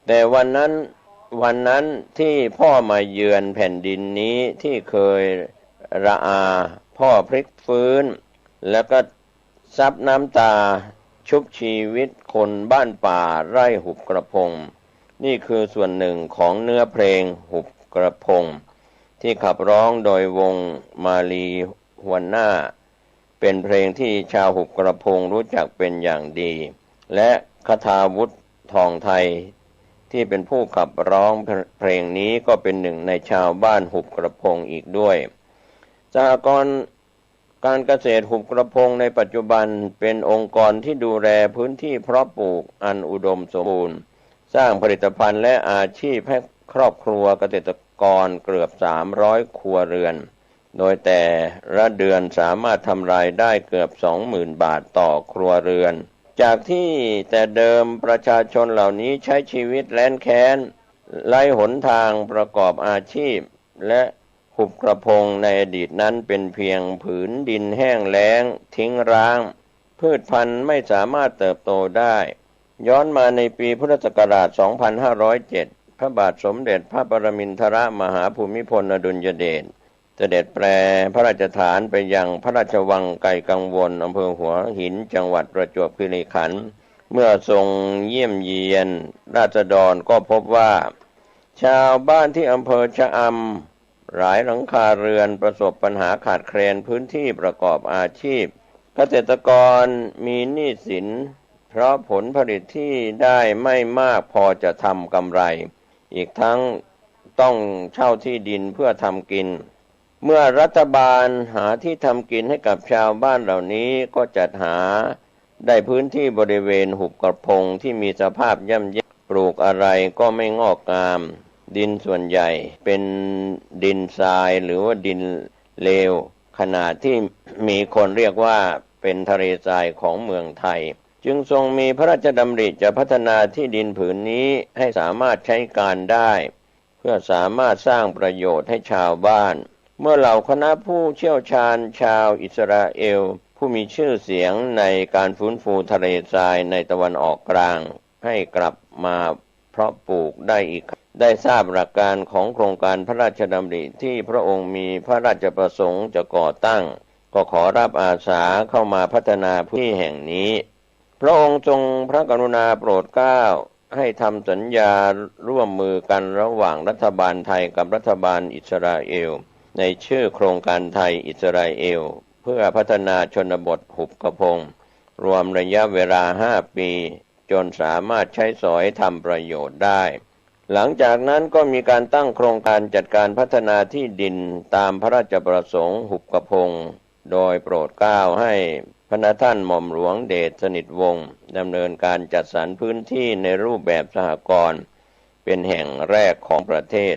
[SPEAKER 9] แต่วันนั้นที่พ่อมาเยือนแผ่นดินนี้ที่เคยระอาพ่อพลิกฟื้นแล้วก็ซับน้ำตาชุบชีวิตคนบ้านป่าไร่หุบกระพงนี่คือส่วนหนึ่งของเนื้อเพลงหุบกระพงที่ขับร้องโดยวงมาลีฮวนน่าเป็นเพลงที่ชาวหุบกระพงรู้จักเป็นอย่างดีและคทาวุฒิทองไทยที่เป็นผู้ขับร้องเพลงนี้ก็เป็นหนึ่งในชาวบ้านหุบกระพงอีกด้วยสหกรณ์การเกษตรหุบกระพงในปัจจุบันเป็นองค์กรที่ดูแลพื้นที่เพาะปลูกอันอุดมสมบูรณ์สร้างผลิตภัณฑ์และอาชีพให้ครอบครัวเกษตรกรเกือบ300 ครัวเรือนโดยแต่ละเดือนสามารถทำรายได้เกือบ 20,000 บาทต่อครัวเรือนจากที่แต่เดิมประชาชนเหล่านี้ใช้ชีวิตแล้นแค้นไร้หนทางประกอบอาชีพและหุบกระพงในอดีตนั้นเป็นเพียงผืนดินแห้งแล้งทิ้งร้างพืชพันธุ์ไม่สามารถเติบโตได้ย้อนมาในปีพุทธศักราช 2507 พระบาทสมเด็จพระปรมินทรมหาภูมิพลอดุลยเดชเสด็จแปรพระราชฐานไปยังพระราชวังไกลกังวลอำเภอหัวหินจังหวัดประจวบคีรีขันธ์เมื่อทรงเยี่ยมเยียนราษฎรก็พบว่าชาวบ้านที่อำเภอชะอำหลายหลังคาเรือนประสบปัญหาขาดแคลนพื้นที่ประกอบอาชีพเกษตรกรมีหนี้สินเพราะผลผลิตที่ได้ไม่มากพอจะทำกำไรอีกทั้งต้องเช่าที่ดินเพื่อทำกินเมื่อรัฐบาลหาที่ทำกินให้กับชาวบ้านเหล่านี้ก็จัดหาได้พื้นที่บริเวณหุบกระพงที่มีสภาพย่ำแย่ปลูกอะไรก็ไม่งอกงามดินส่วนใหญ่เป็นดินทรายหรือว่าดินเลวขนาดที่มีคนเรียกว่าเป็นทะเลทรายของเมืองไทยจึงทรงมีพระราชดำริจะพัฒนาที่ดินผืนนี้ให้สามารถใช้การได้เพื่อสามารถสร้างประโยชน์ให้ชาวบ้านเมื่อเหล่าคณะผู้เชี่ยวชาญชาวอิสราเอลผู้มีชื่อเสียงในการฟื้นฟูทะเลทรายในตะวันออกกลางให้กลับมาเพาะปลูกได้ทราบหลักการของโครงการพระราชดำริที่พระองค์มีพระราชประสงค์จะก่อตั้งก็ขอรับอาสาเข้ามาพัฒนาพื้นที่แห่งนี้พระองค์ทรงพระกรุณาโปรดเกล้าให้ทำสัญญาร่วมมือกันระหว่างรัฐบาลไทยกับรัฐบาลอิสราเอลในชื่อโครงการไทยอิสราเอลเพื่อพัฒนาชนบทหุบกระพงรวมระยะเวลา5 ปีจนสามารถใช้สอยทำประโยชน์ได้หลังจากนั้นก็มีการตั้งโครงการจัดการพัฒนาที่ดินตามพระราชประสงค์หุบกระพงโดยโปรดเกล้าให้พระท่านหม่อมหลวงเดชสนิทวงศ์ดำเนินการจัดสรรพื้นที่ในรูปแบบสหกรณ์เป็นแห่งแรกของประเทศ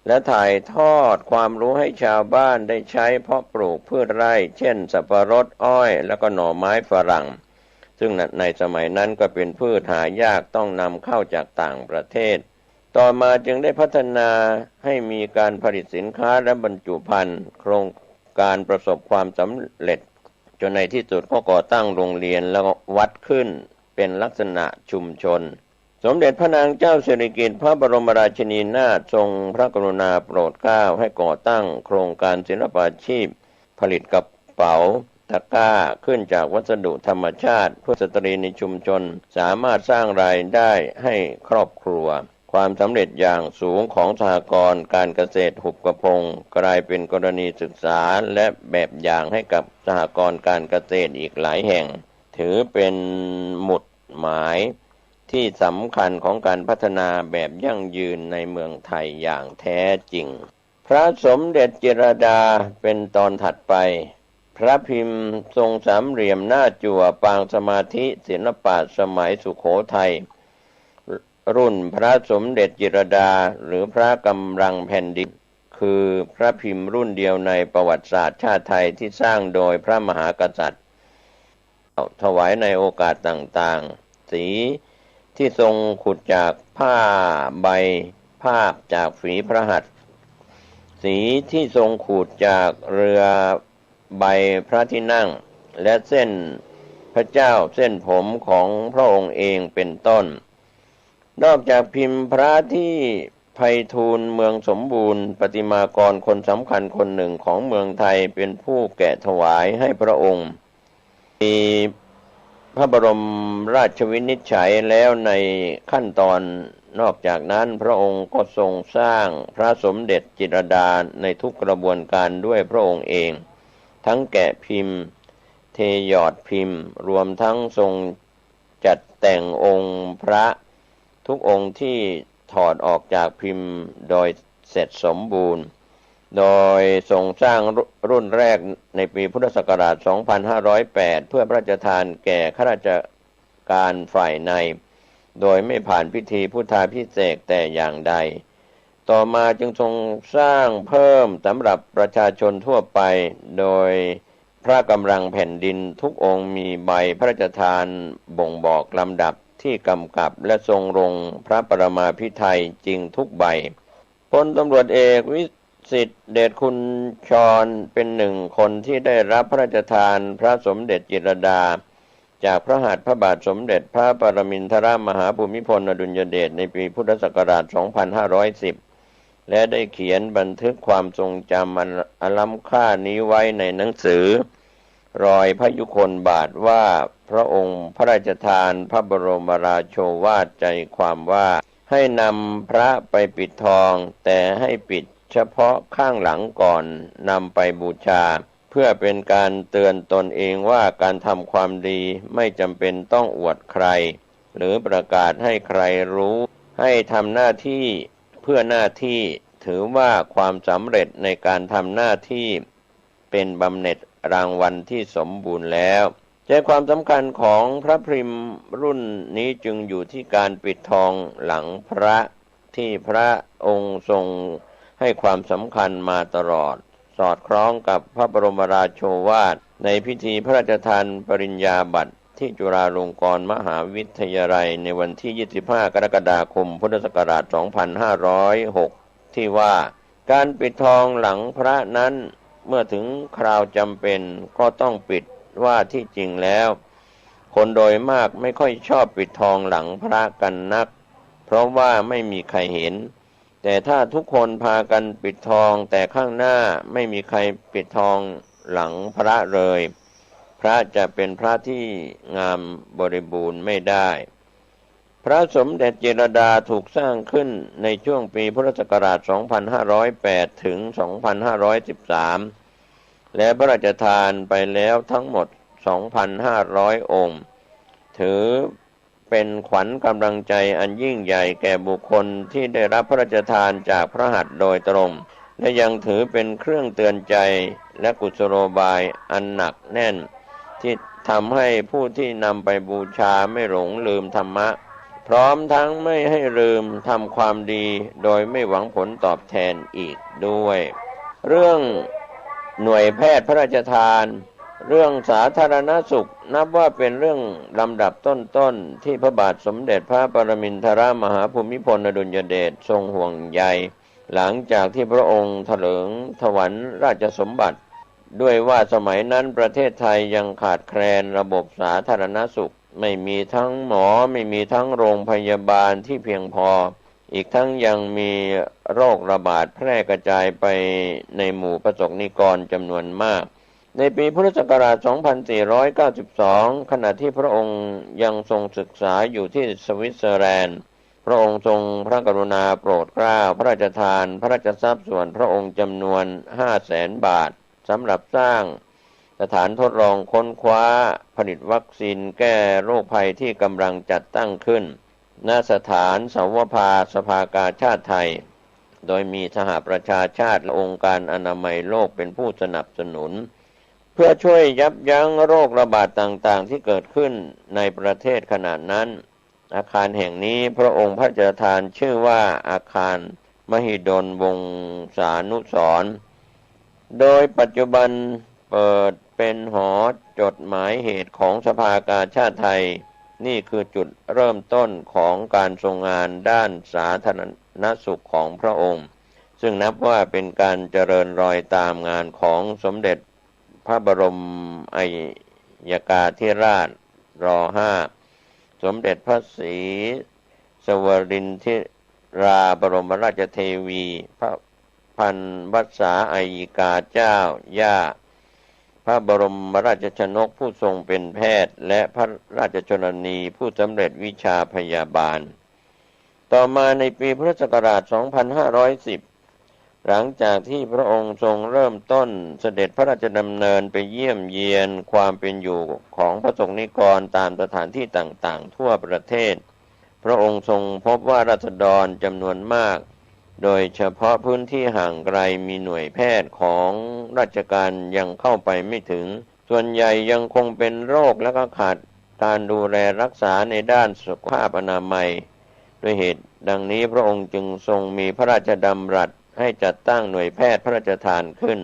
[SPEAKER 9] และถ่ายทอดความรู้ให้ชาวบ้านได้ใช้เพาะปลูกพืชไร่เช่นสับปะรดอ้อยและก็หน่อไม้ฝรั่งซึ่งในสมัยนั้นก็เป็นพืชหายากต้องนำเข้าจากต่างประเทศ ต่อมาจึงได้พัฒนาให้มีการผลิตสินค้าและบรรจุภัณฑ์โครงการประสบความสำเร็จจนในที่สุดก็ก่อตั้งโรงเรียนและวัดขึ้นเป็นลักษณะชุมชนสมเด็จพระนางเจ้าสิริกิติ์พระบรมราชินีนาถทรงพระกรุณาโปรดเกล้าให้ก่อตั้งโครงการศิลปาชีพผลิตกระเป๋าตะกร้าขึ้นจากวัสดุธรรมชาติเพื่อสตรีในชุมชนสามารถสร้างรายได้ให้ครอบครัวความสำเร็จอย่างสูงของสหกรณ์การเกษตรหุบกระพงกลายเป็นกรณีศึกษาและแบบอย่างให้กับสหกรณ์การเกษตรอีกหลายแห่งถือเป็นหมุดหมายที่สำคัญของการพัฒนาแบบยั่งยืนในเมืองไทยอย่างแท้จริงพระสมเด็จจิรดาเป็นตอนถัดไปพระพิมพ์ทรงสามเหลี่ยมหน้าจั่วปางสมาธิศิลปะสมัยสุโขทัยรุ่นพระสมเด็จจิรดาหรือพระกำลังแผ่นดินคือพระพิมพ์รุ่นเดียวในประวัติศาสตร์ชาติไทยที่สร้างโดยพระมหากษัตริย์ถวายในโอกาสต่างๆสีที่ทรงขุดจากผ้าใบภาพจากฝีพระหัตถ์สีที่ทรงขูดจากเรือใบพระที่นั่งและเส้นพระเจ้าเส้นผมของพระองค์เองเป็นต้นนอกจากพิมพ์พระที่ไพฑูรย์เมืองสมบูรณ์ประติมากรคนสำคัญคนหนึ่งของเมืองไทยเป็นผู้แกะถวายให้พระองค์มีพระบรมราชวินิจฉัยแล้วในขั้นตอนนอกจากนั้นพระองค์ก็ทรงสร้างพระสมเด็จจิรดาในทุกกระบวนการด้วยพระองค์เองทั้งแกะพิมพ์เทหยอดพิมพ์รวมทั้งทรงจัดแต่งองค์พระทุกองค์ที่ถอดออกจากพิมพ์โดยเสร็จสมบูรณ์โดยทรงสร้างรุ่นแรกในปีพุทธศักราช 2508 เพื่อพระราชทานแก่ข้าราชการฝ่ายในโดยไม่ผ่านพิธีพุทธาภิเษกแต่อย่างใดต่อมาจึงทรงสร้างเพิ่มสำหรับประชาชนทั่วไปโดยพระกำลังแผ่นดินทุกองค์มีใบพระราชทานบ่งบอกลำดับที่กำกับและทรงลงพระปรมาภิไธยจริงทุกใบพลตำรวจเอกวิสิทธิเดชคุณชรเป็นหนึ่งคนที่ได้รับพระราชทานพระสมเด็จจิรดาจากพระหัตถ์พระบาทสมเด็จพระปรมินทรมหาภูมิพลอดุลยเดชในปีพุทธศักราช 2510 และได้เขียนบันทึกความทรงจำอันล้ำค่านี้ไว้ในหนังสือรอยพระยุคลบาทว่าพระองค์พระราชทานพระบรมราโชวาทใจความว่าให้นำพระไปปิดทองแต่ให้ปิดเฉพาะข้างหลังก่อนนำไปบูชาเพื่อเป็นการเตือนตนเองว่าการทำความดีไม่จำเป็นต้องอวดใครหรือประกาศให้ใครรู้ให้ทำหน้าที่เพื่อหน้าที่ถือว่าความสำเร็จในการทำหน้าที่เป็นบำเหน็จรางวัลที่สมบูรณ์แล้วใจความสำคัญของพระพิมพ์รุ่นนี้จึงอยู่ที่การปิดทองหลังพระที่พระองค์ทรงให้ความสำคัญมาตลอดสอดคล้องกับพระบรมราโชวาทในพิธีพระราชทานปริญญาบัตรที่จุฬาลงกรณ์มหาวิทยาลัยในวันที่ 25 กรกฎาคม พุทธศักราช 2506 ที่ว่าการปิดทองหลังพระนั้นเมื่อถึงคราวจำเป็นก็ต้องปิดว่าที่จริงแล้วคนโดยมากไม่ค่อยชอบปิดทองหลังพระกันนักเพราะว่าไม่มีใครเห็นแต่ถ้าทุกคนพากันปิดทองแต่ข้างหน้าไม่มีใครปิดทองหลังพระเลยพระจะเป็นพระที่งามบริบูรณ์ไม่ได้พระสมเด็จจิรดาถูกสร้างขึ้นในช่วงปีพุทธศักราช 2508 ถึง 2513 และพระราชทานไปแล้วทั้งหมด 2,500 องค์ถือเป็นขวัญกำลังใจอันยิ่งใหญ่แก่บุคคลที่ได้รับพระราชทานจากพระหัตถ์โดยตรงและยังถือเป็นเครื่องเตือนใจและกุศโลบายอันหนักแน่นที่ทำให้ผู้ที่นำไปบูชาไม่หลงลืมธรรมะพร้อมทั้งไม่ให้ลืมทำความดีโดยไม่หวังผลตอบแทนอีกด้วยเรื่องหน่วยแพทย์พระราชทาน เรื่องสาธารณสุขนับว่าเป็นเรื่องลำดับต้นๆที่พระบาทสมเด็จพระปรมินทรมหาภูมิพลอดุลยเดชทรงห่วงใยหลังจากที่พระองค์เถลิงถวัลย์ราชสมบัติด้วยว่าสมัยนั้นประเทศไทยยังขาดแคลนระบบสาธารณสุขไม่มีทั้งหมอไม่มีทั้งโรงพยาบาลที่เพียงพออีกทั้งยังมีโรคระบาดแพร่กระจายไปในหมู่ประสบนิกรจำนวนมากในปีพุทธศักราช 2492 ขณะที่พระองค์ยังทรงศึกษาอยู่ที่สวิตเซอร์แลนด์พระองค์ทรงพระกรุณาโปรดเกล้าพระราชทานพระราชทรัพย์ส่วนพระองค์จำนวน 500,000 บาทสำหรับสร้างสถานทดลองค้นคว้าผลิตวัคซีนแก้โรคภัยที่กำลังจัดตั้งขึ้นณสถานสาวภาสภากาชาติไทยโดยมีสหประชาชาติและองค์การอนามัยโลกเป็นผู้สนับสนุนเพื่อช่วยยับยั้งโรคระบาดต่างๆที่เกิดขึ้นในประเทศขณะนั้นอาคารแห่งนี้พระองค์พระราชทานชื่อว่าอาคารมหิดลวงศานุสรณ์โดยปัจจุบันเปิดเป็นหอจดหมายเหตุของสภากาชาติไทยนี่คือจุดเริ่มต้นของการทรงงานด้านสาธารณสุขของพระองค์ซึ่งนับว่าเป็นการเจริญรอยตามงานของสมเด็จพระบรมอัยกาธิราชร.5 สมเด็จพระศรีสวรินทิราบรมราชเทวีพระพันวษาอัยกาเจ้าย่าพระบรมราชชนกผู้ทรงเป็นแพทย์และพระราชชนนีผู้สำเร็จวิชาพยาบาลต่อมาในปีพุทธศักราช 2510 หลังจากที่พระองค์ทรงเริ่มต้นเสด็จพระราชดำเนินไปเยี่ยมเยียนความเป็นอยู่ของพระสงฆ์นิกรตามสถานที่ต่างๆทั่วประเทศพระองค์ทรงพบว่าราษฎรจำนวนมากโดยเฉพาะพื้นที่ห่างไกลมีหน่วยแพทย์ของราชการยังเข้าไปไม่ถึงส่วนใหญ่ยังคงเป็นโรคและก็ขาดการดูแลรักษาในด้านสุขภาพอนามัยด้วยเหตุดังนี้พระองค์จึงทรงมีพระราชดำรัสให้จัดตั้งหน่วยแพทย์พระราชทานขึ้น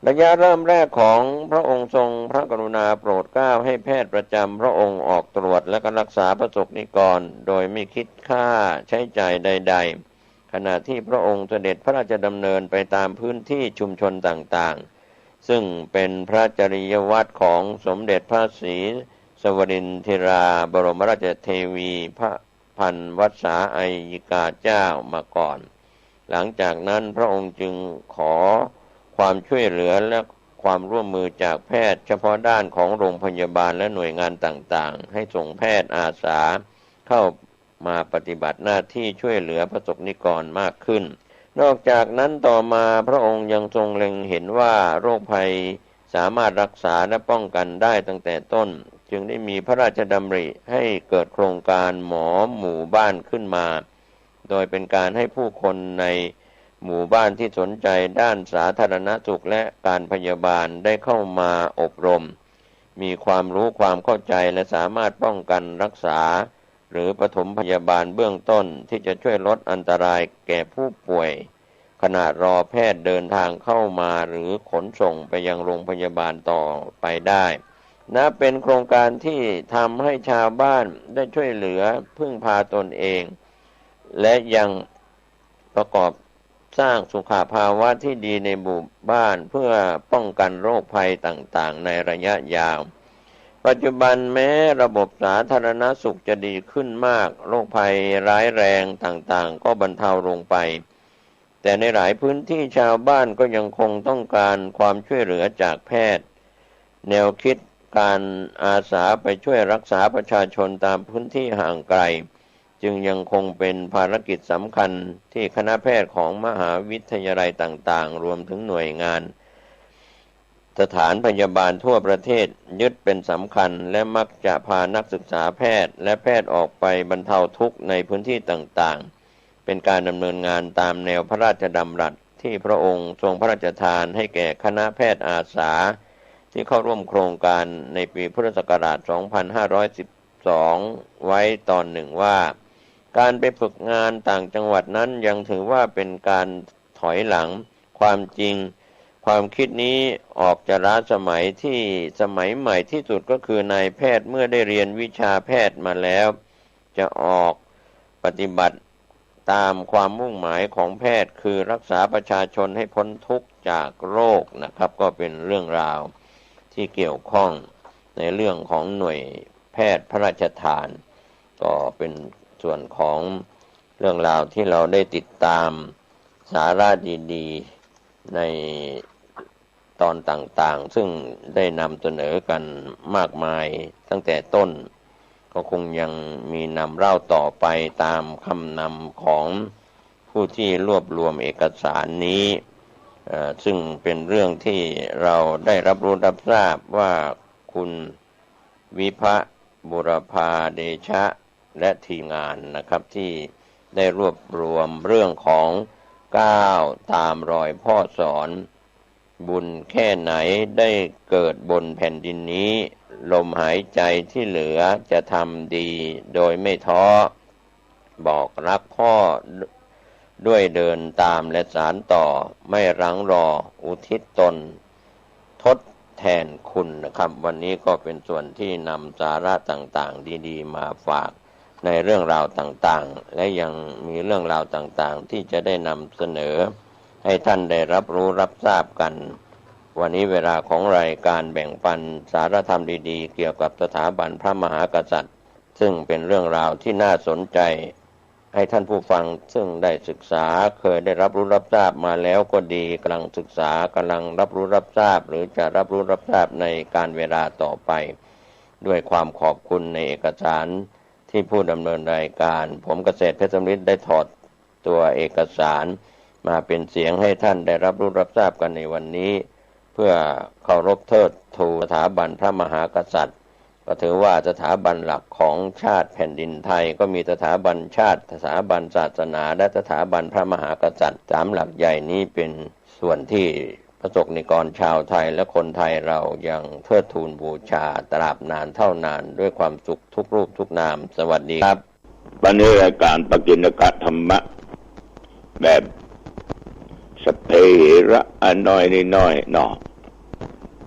[SPEAKER 9] ระยะเริ่มแรกของพระองค์ทรงพระกรุณาโปรดเกล้าให้แพทย์ประจำพระองค์ออกตรวจและก็รักษาประสบนิกรโดยไม่คิดค่าใช้จ่ายใดๆขณะที่พระองค์เสด็จพระราชดำเนินไปตามพื้นที่ชุมชนต่างๆซึ่งเป็นพระจริยวัตรของสมเด็จพระศรีสวรินทิราบรมราชเทวีพระพันวษาอัยกาเจ้ามาก่อนหลังจากนั้นพระองค์จึงขอความช่วยเหลือและความร่วมมือจากแพทย์เฉพาะด้านของโรงพยาบาลและหน่วยงานต่างๆให้ส่งแพทย์อาสาเข้ามาปฏิบัติหน้าที่ช่วยเหลือประสบนิกรมากขึ้นนอกจากนั้นต่อมาพระองค์ยังทรงเล็งเห็นว่าโรคภัยสามารถรักษาและป้องกันได้ตั้งแต่ต้นจึงได้มีพระราชดำริให้เกิดโครงการหมอหมู่บ้านขึ้นมาโดยเป็นการให้ผู้คนในหมู่บ้านที่สนใจด้านสาธารณสุขและการพยาบาลได้เข้ามาอบรมมีความรู้ความเข้าใจและสามารถป้องกันรักษาหรือปฐมพยาบาลเบื้องต้นที่จะช่วยลดอันตรายแก่ผู้ป่วยขณะรอแพทย์เดินทางเข้ามาหรือขนส่งไปยังโรงพยาบาลต่อไปได้นับเป็นโครงการที่ทำให้ชาวบ้านได้ช่วยเหลือพึ่งพาตนเองและยังประกอบสร้างสุขภาวะที่ดีในหมู่บ้านเพื่อป้องกันโรคภัยต่างๆในระยะยาวปัจจุบันแม้ระบบสาธารณสุขจะดีขึ้นมากโรคภัยร้ายแรงต่างๆก็บรรเทาลงไปแต่ในหลายพื้นที่ชาวบ้านก็ยังคงต้องการความช่วยเหลือจากแพทย์แนวคิดการอาสาไปช่วยรักษาประชาชนตามพื้นที่ห่างไกลจึงยังคงเป็นภารกิจสำคัญที่คณะแพทย์ของมหาวิทยาลัยต่างๆรวมถึงหน่วยงานสถานพยาบาลทั่วประเทศยึดเป็นสำคัญและมักจะพานักศึกษาแพทย์และแพทย์ออกไปบรรเทาทุกข์ในพื้นที่ต่างๆเป็นการดำเนินงานตามแนวพระราชดำรัสที่พระองค์ทรงพระราชทานให้แก่คณะแพทย์อาสาที่เข้าร่วมโครงการในปีพุทธศักราช 2512 ไว้ตอนหนึ่งว่าการไปฝึกงานต่างจังหวัดนั้นยังถือว่าเป็นการถอยหลังความจริง ความคิดนี้ออกจะล้าสมัยที่สมัยใหม่ที่สุดก็คือนายแพทย์เมื่อได้เรียนวิชาแพทย์มาแล้วจะออกปฏิบัติตามความมุ่งหมายของแพทย์คือรักษาประชาชนให้พ้นทุกข์จากโรคนะครับก็เป็นเรื่องราวที่เกี่ยวข้องในเรื่องของหน่วยแพทย์พระราชทานก็เป็นส่วนของเรื่องราวที่เราได้ติดตามสาระดีๆในตอนต่างๆซึ่งได้นำเสนอกันมากมายตั้งแต่ต้นก็คงยังมีนำเล่าต่อไปตามคำนำของผู้ที่รวบรวมเอกสารนี้ซึ่งเป็นเรื่องที่เราได้รับรู้รับทราบว่าคุณวิภะบุรพาเดชะและทีมงานนะครับที่ได้รวบรวมเรื่องของก้าวตามรอยพ่อสอนบุญแค่ไหนได้เกิดบนแผ่นดินนี้ลมหายใจที่เหลือจะทำดีโดยไม่ท้อบอกรักพ่อด้วยเดินตามและสานต่อไม่รั้งรออุทิศตนทดแทนคุณนะครับวันนี้ก็เป็นส่วนที่นำสาระต่างๆดีๆมาฝากในเรื่องราวต่างๆและยังมีเรื่องราวต่างๆที่จะได้นำเสนอให้ท่านได้รับรู้รับทราบกันวันนี้เวลาของรายการแบ่งปันสารธรรมดีๆเกี่ยวกับสถาบันพระมหากษัตริย์ซึ่งเป็นเรื่องราวที่น่าสนใจให้ท่านผู้ฟังซึ่งได้ศึกษาเคยได้รับรู้รับทราบมาแล้วก็ดีกำลังศึกษากำลังรับรู้รับทราบหรือจะรับรู้รับทราบในการเวลาต่อไปด้วยความขอบคุณในเอกสารที่ผู้ดำเนินรายการผมเกษตรเพชรสำริดได้ถอดตัวเอกสารมาเป็นเสียงให้ท่านได้รับรู้รับทราบกันในวันนี้เพื่อเคารพเทิดทูนสถาบันพระมหากษัตริย์ก็ถือว่าสถาบันหลักของชาติแผ่นดินไทยก็มีสถาบันชาติสถาบันศาสนาและสถาบันพระมหากษัตริย์3หลักใหญ่นี้เป็นส่วนที่ประสบนิกรชาวไทยและคนไทยเรายังเทิดทูนบูชาตราบนานเท่านานด้วยความสุขทุกรูปทุกนามสวัสดีครับ
[SPEAKER 10] วันนี้รายการปกิณกะธรรมะแบบสเประน้อยนิดหน่อยเนาะ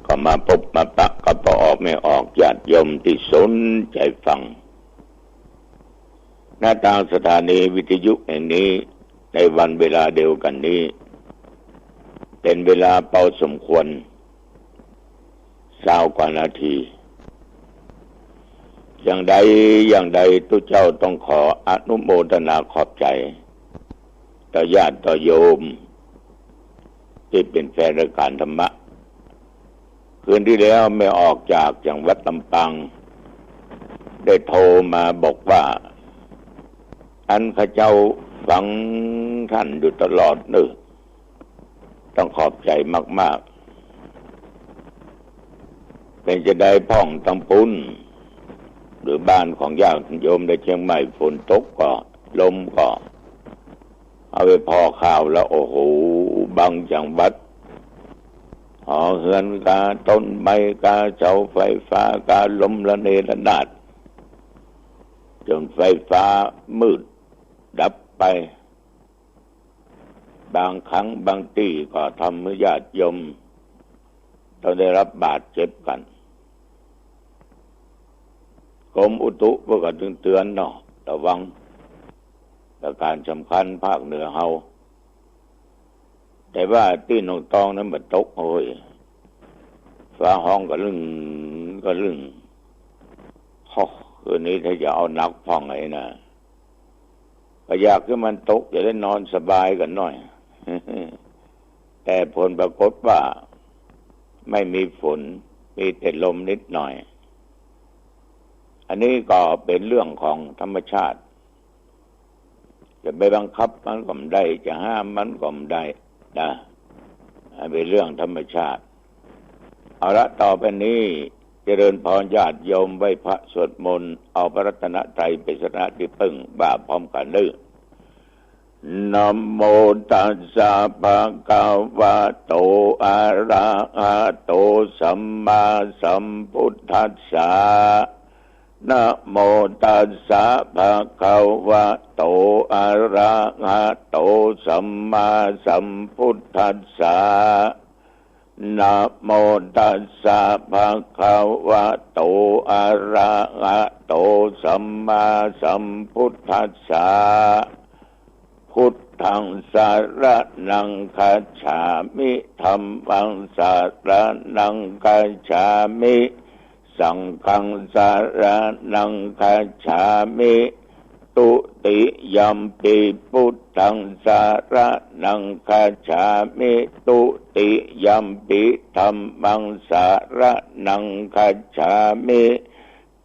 [SPEAKER 10] ก็มาพบมาปะกับพอออกไม่ออกญาติโยมที่สนใจฟังหน้าทางสถานีวิทยุแห่งนี้ในวันเวลาเดียวกันนี้เป็นเวลาเป่าสมควร20 กว่านาทีอย่างใดทุกเจ้าต้องขออนุโมทนาขอบใจต่อญาติต่อโยมที่เป็นแฟนรายการธรรมะคืนที่แล้วไม่ออกจากจังหวัดลำปางได้โทรมาบอกว่าอันข้าเจ้าฟังท่านอยู่ตลอดต้องขอบใจมากๆเป็นจะได้พ่องตำปุ้นหรือบ้านของญาติโยมในเชียงใหม่ฝนตกก็ลมก็เอาไปพอข่าวแล้วโอ้โหบางจังหวัดหอเฮือนกาต้นไม้กาเสาไฟฟ้ากาลมระเนระนาดจนไฟฟ้ามืดดับไปบางครั้งบางที่ก็ทำให้ญาติโยมต้องได้รับบาดเจ็บกันกรมอุตุก็เตือนเนาะระวังประการสำคัญภาคเหนือเฮาแต่ว่าที่นองตองนั้นมันตกโอ้ยฟ้าห้องก็ลึงคืนนี้ถ้าจะเอานักฟังไอ้นะก็อยากให้มันตกจะได้นอนสบายกันหน่อย แต่ผลปรากฏว่าไม่มีฝนมีแต่ลมนิดหน่อยอันนี้ก็เป็นเรื่องของธรรมชาติจะไปบังคับมันก็ไม่ได้จะห้ามมันก็ไม่ได้นะเป็นเรื่องธรรมชาติเอาละต่อไปนี้เจริญพรญาติโยมไหว้พระสวดมนต์เอาพระรัตนตรัยเป็นสรณะที่พึ่งบ่าพร้อมกันนะโมตัสสะภะคะวะโตอะระหะโตสัมมาสัมพุทธัสสะนะโมตัสสะภะคะวะโตอะระหะโตสัมมาสัมพุทธัสสะ นะโมตัสสะภะคะวะโตอะระหะโตสัมมาสัมพุทธัสสะพุทธังสรณังคัจฉามิธัมมังสรณังคัจฉามิสังฆังสรณังคัจฉามิตุติยัมปิพุทธังสรณังคัจฉามิตุติยัมปิธัมมังสรณังคัจฉามิ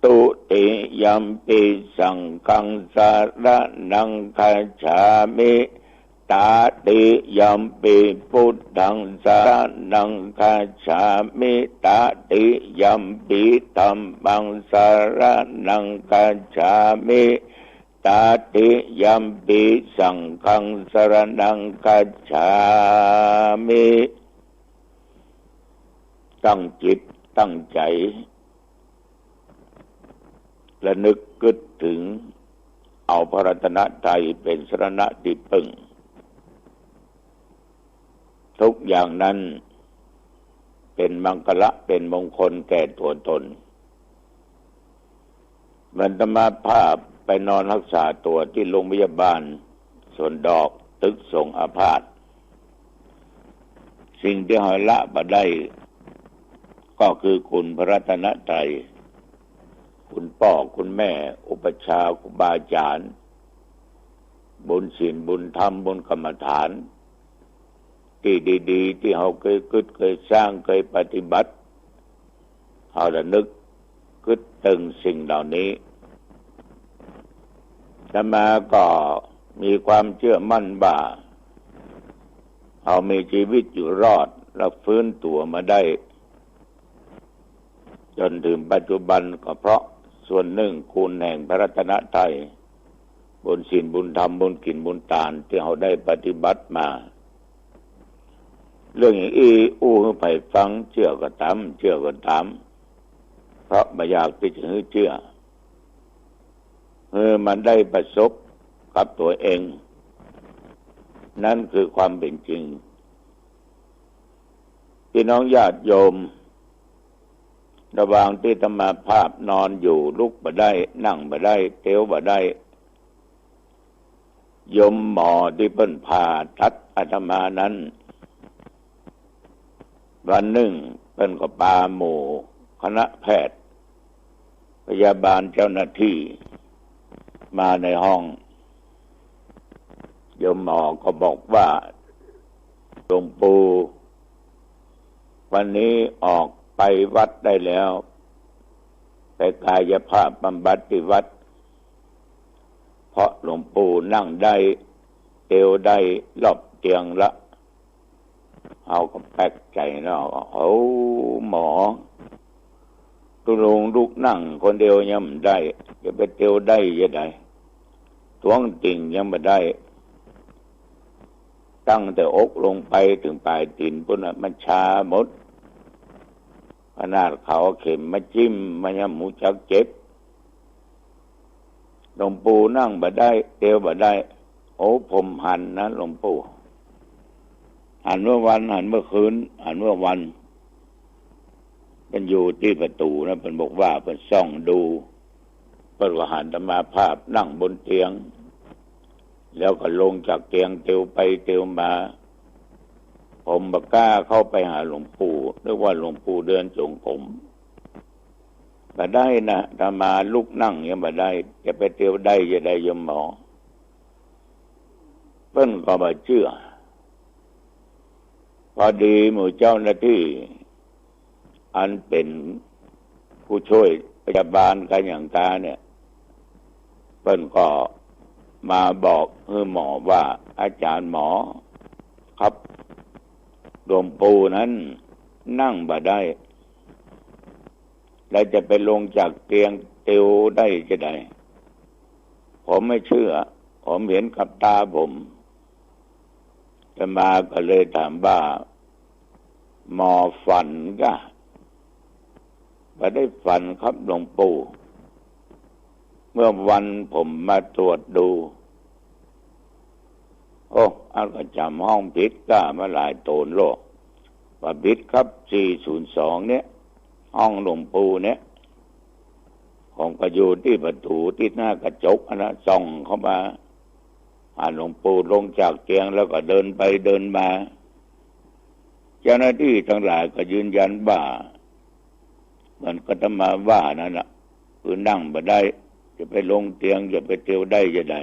[SPEAKER 10] ตุติยัมปิสังฆังสรณังคัจฉามิตาติยัมปิพุทธังสรณังคัจฉามิตาติยัมปิธัมมังสรณังคัจฉามิตาติยัมปิสังฆังสรณังคัจฉามิตั้งจิตตั้งใจและนึกกึศถึงเอาพระรัตนตรัยเป็นสรณะที่พึ่งทุกอย่างนั้นเป็นมังคละเป็นมงคลแก่ตัวตนบรรดามาภาพไปนอนรักษาตัวที่โรงพยาบาลสวนดอกตึกส่งอาพาธสิ่งที่หอยละบ่ได้ก็คือคุณพระรัตนตรัยคุณพ่อคุณแม่อุปชาครูบาอาจารย์บุญศีลบุญธรรมบุญกรรมฐานที่ดีๆที่เขาเคยคิดเคยสร้างเคยปฏิบัติเขาระนึกคิดถึงสิ่งเหล่านี้อาตมาก็มีความเชื่อมั่นว่าเขามีชีวิตอยู่รอดและฟื้นตัวมาได้จนถึงปัจจุบันก็เพราะส่วนหนึ่งคุณแห่งพระรัตนตรัยบุญศีลบุญธรรมบุญกินบุญทานที่เขาได้ปฏิบัติมาเรื่องอย่างอู้ไปฟังเชื่อก็ตามเชื่อก็ตามเพราะไม่อยากที่จะให้เชื่อมันได้ประสบกับตัวเองนั่นคือความเป็นจริงพี่น้องญาติโยมระหว่างที่อาตมาภาพนอนอยู่ลุกบ่ได้นั่งบ่ได้เตี้ยวบ่ได้ยมหมอที่เพิ่นผ่าตัดอาตมานั้นวันหนึ่งเพิ่นก็พาหมู่คณะแพทย์พยาบาลเจ้าหน้าที่มาในห้องยมหมอก็บอกว่าหลวงปู่วันนี้ออกไปวัดได้แล้วไปกายภาพบำบัดที่วัดเพราะหลวงปู่นั่งได้เตียวได้รอบเตียงละเอาก็แปลกใจแล้วโอ้หมอตุลงลูกนั่งคนเดียวยังไม่ได้จะไปเตียวได้ยังไงท้วงติ่งยังไม่ได้ตั้งแต่อกลงไปถึงปลายตีนพุ่นมันชาหมดขนาดเขาเข็มมาจิ้มมันยังหมูจักเจ็บหลวงปู่นั่งบ่ได้เตียวบ่ได้โอ้ผมหันนะหลวงปู่หันเมื่อวันหันเมื่อคืนหันเมื่อวันมันอยู่ที่ประตูนะมันบอกว่ามันส่องดูเปิดว่าหันธรรมาภาพนั่งบนเตียงแล้วก็ลงจากเตียงเตียวไปเตียวมาผมบ่กล้าเข้าไปหาหลวงปู่นึกว่าหลวงปู่เดินจงกรมบ่ได้นะธรรมาลุกนั่งยังบ่ได้จะไปเตียวได้จะได้ยมหมอเพิ่นก็บ่เชื่อพอดีหมู่เจ้าหน้าที่อันเป็นผู้ช่วยพยาบาลกันอย่างตาเนี่ยเพิ่นก็มาบอกหมอว่าอาจารย์หมอครับหลวงปู่นั้นนั่งบ่ได้แล้วจะไปลงจากเตียงเตียวได้จะได้ผมไม่เชื่อผมเห็นกับตาผมจะมาก็เลยถามว่าหมอฝันก็บ่ได้ฝันครับหลวงปู่เมื่อวันผมมาตรวจดูโอ้อันก็จำห้องผิดก็มาหลายโตนโลก ว่าบิดครับ402เนี่ยห้องหลวงปู่เนี่ยของก็อยู่ที่ประตูที่หน้ากระจกนะส่องเข้ามาหลวงปู่ลงจากเตียงแล้วก็เดินไปเดินมาเจ้าหน้าที่ทั้งหลายก็ยืนยันว่ามันก็จะมาว่านั่นแหละคือนั่งบ่ได้จะไปลงเตียงจะไปเตียวได้จะได้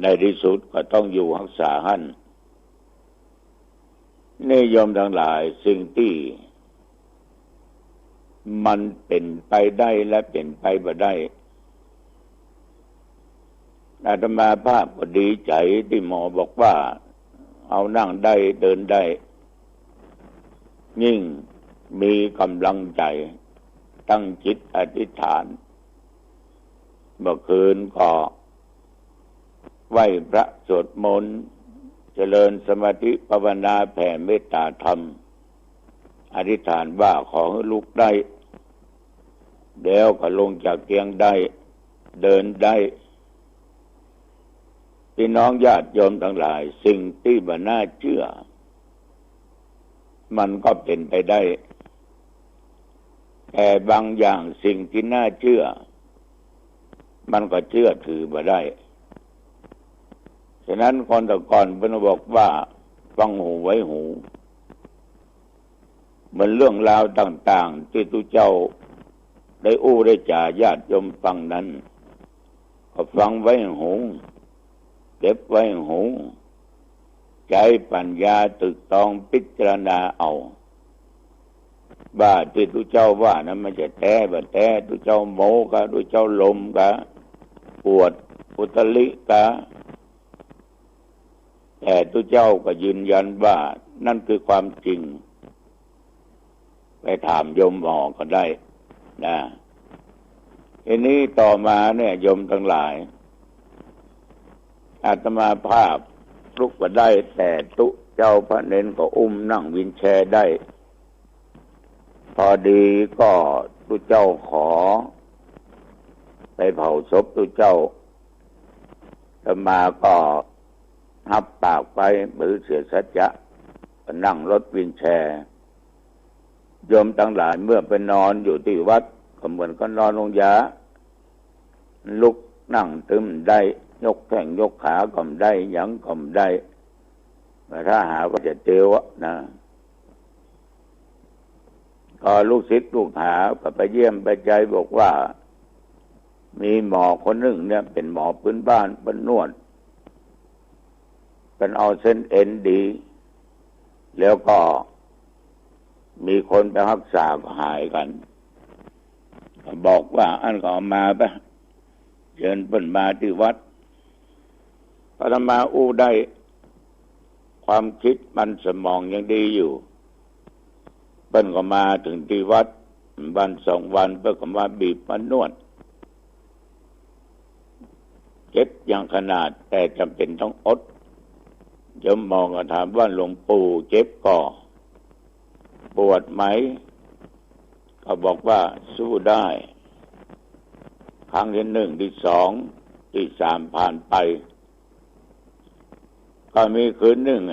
[SPEAKER 10] ในที่สุดก็ต้องอยู่รักษาหั่นนี่โยมทั้งหลายสิ่งที่มันเป็นไปได้และเป็นไปบ่ได้อาตมาภาพก็ดีใจที่หมอบอกว่าเอานั่งได้เดินได้ยิ่งมีกำลังใจตั้งจิตอธิษฐานเมื่อคืนก็ไหว้พระสวดมนต์เจริญสมาธิภาวนาแผ่เมตตาธรรมอธิษฐานว่าขอให้ลุกได้เดี๋ยวก็ลงจากเตียงได้เดินได้พี่น้องญาติโยมทั้งหลายสิ่งที่บ่น่าเชื่อมันก็เป็นไปได้แต่บางอย่างสิ่งที่น่าเชื่อมันก็เชื่อถือบ่ได้ฉะนั้นคนแต่ก่อนเพิ่นบอกว่าฟังหูไว้หูเหมือนเรื่องราวต่างๆที่ตุเจ้าได้อู้ได้จ่าญาติโยมฟังนั้นก็ฟังไว้หูเก็บไว้หูใจปัญญาตึกตองพิจารณาเอาว่าที่ตุเจ้าว่านั้นมันจะแท้บ่แท้ตุเจ้าโมกะตุเจ้าลมกะปวดอุตลิกะแต่ตุเจ้าก็ยืนยันว่านั่นคือความจริงไปถามโยมหมอก็ได้นะทีนี้ต่อมาเนี่ยโยมทั้งหลายอาตมาภาพลุกก็ได้แต่ตุเจ้าพระเนนก็อุ้มนั่งวินแชร์ได้พอดีก็ตุเจ้าขอไปเผาศพตุเจ้าอาตมาก็หับปากไปหรือเสียสัจจะก็นั่งรถวินแชร์โยมทั้งหลายเมื่อไปนอนอยู่ที่วัดก็เหมือนก็นอนลงยาลุกนั่งตึมได้ยกแข้งยกขาก็ได้หยังก็ได้ถ้าหาว่าจะเจอวะนะก็ลูกศิษย์ลูกหาก็ไปเยี่ยมไปใจบอกว่ามีหมอคนหนึ่งเนี่ยเป็นหมอพื้นบ้านเป็นนวดเป็นเอาเส้นเอ็นดีแล้วก็มีคนไปรักษาก็หายกันบอกว่าอันก็เอามาไปเชิญเพิ่นมาที่วัดอาตมาอู้ได้ความคิดมันสมองยังดีอยู่เพิ่นก็มาถึงที่วัดวันสองวันเพิ่นก็มาบีบมานวดเจ็บอย่างขนาดแต่จำเป็นต้องอดโยมมองก็ถามว่าหลวงปู่เจ็บก็ปวดไหมก็บอกว่าสู้ได้ครั้งที่หนึ่งที่สองที่สามผ่านไปก็มีคืนหนึ่ง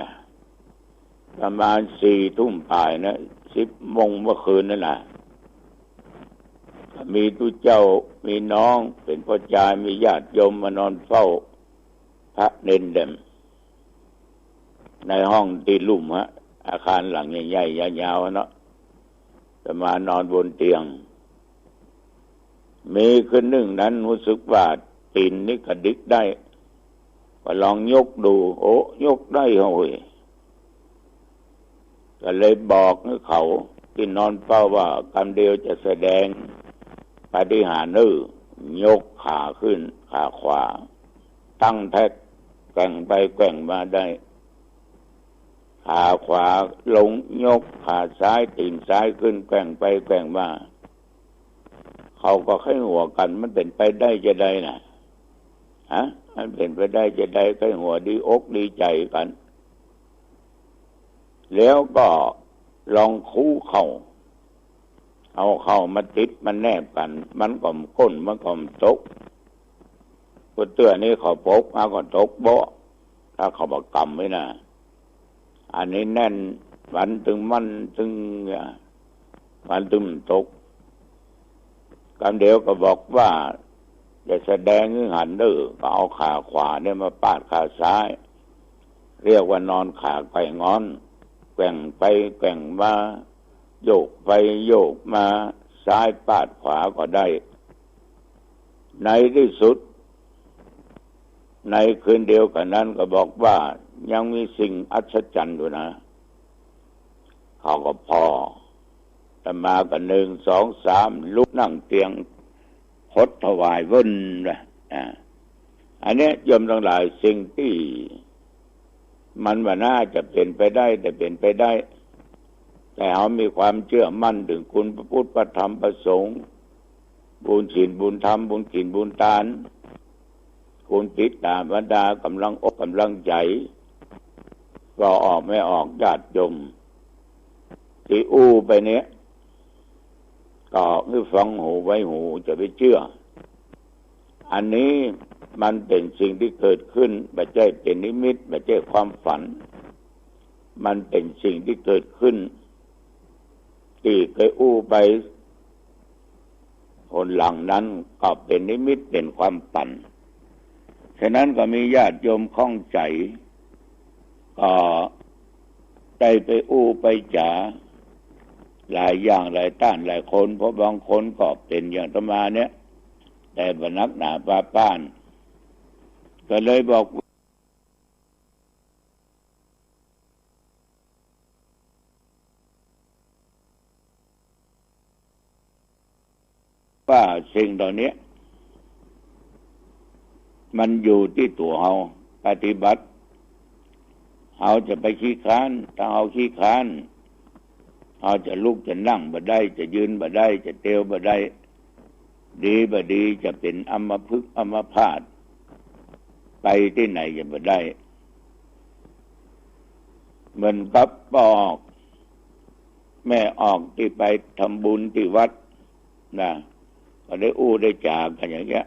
[SPEAKER 10] ประมาณ4 ทุ่มป่ายนะ10 โมงเมื่อคืนนั่นแหละมีตุเจ้ามีน้องเป็นพ่อจายมีญาติโยมมานอนเฝ้าพระเนนเด่มในห้องตีลุ่มอาคารหลังใหญ่ๆยาวๆเนาะจะมานอนบนเตียงมีคืนหนึ่งนั้นรู้สึกว่าตีนนี่กระดิกได้ก็ลองยกดูโอ้ยกได้โอ้ยก็เลยบอกให้เขาที่นอนเฝ้าว่าคำเดียวจะแสดงปาฏิหาริย์ยกขาขึ้นขาขวาตั้งแท็กแกว่งไปแกว่งมาได้ขาขวาลงยกขาซ้ายตีนซ้ายขึ้นแกว่งไปแกว่งมาเขาก็ให้หัวกันมันเป็นไปได้จะได้นะมันเป็นไปได้จะได้ให้หัวดีอกดีใจกันแล้วก็ลองคู่เข่าเอาเข่ามาติดมันแนบกันมันก็ก้นมันก็ตกตัวเตื้อนี้เขาปกมาก็ตกโบถ้าเขาบอกกำไว้นะอันนี้แน่น วันถึงมันถึงมันถึงตกกันเดี๋ยวก็บอกว่าจะแสดงหันก็เอาขาขวาเนี่ยมาปาดขาซ้ายเรียกว่านอนขาไก่งอนแกว่งไปแกว่งมาโยกไปโยกมาซ้ายปาดขวาก็ได้ในที่สุดในคืนเดียวกันนั้นก็บอกว่ายังมีสิ่งอัศจรรย์อยู่นะเขาก็พอแต่มากัน1 2 3ลุกนั่งเตียงพดถวายวุ่นเลยอันนี้โยมทั้งหลายสิ่งที่มันว่าน่าจะเป็นไปได้แต่เป็นไปได้แต่เขามีความเชื่อมั่นถึงคุณพระพุทธพระธรรมพระสงฆ์บุญศีลบุญธรรมบุญศีลบุญทานคุณปิตาบรรดากำลังอกกำลังใจก็ออกไม่ออกญาติโยมที่อู้ไปเนี้ยก็คือฟังหูไว้หูจะไปเชื่ออันนี้มันเป็นสิ่งที่เกิดขึ้นไม่ใช่เป็นนิมิตไม่ใช่ความฝันมันเป็นสิ่งที่เกิดขึ้นที่เคยอู้ไปคนหลังนั้นก็เป็นนิมิตเป็นความฝันฉะนั้นก็มีญาติโยมข้องใจก็ใจไปอู้ไปจ๋าหลายอย่างหลายต้านหลายคนเพราะบางคนก็เป็นอย่างอาตมาเนี่ยแต่บรรนักหนาป้านก็เลยบอกว่าสิ่งเหล่านี้มันอยู่ที่ตัวเราปฏิบัติเราจะไปขี้ค้านถ้าเราขี้ค้านเราจะลุกจะนั่งบ่ได้จะยืนบ่ได้จะเตียวบ่ได้ดีบ่ดีจะเป็นอัมพฤกษ์อัมพาตไปที่ไหนจะบ่ได้เหมือนกับบอกแม่ออกที่ไปทำบุญที่วัดนะก็ได้อู้ได้จากันอย่างเงี้ย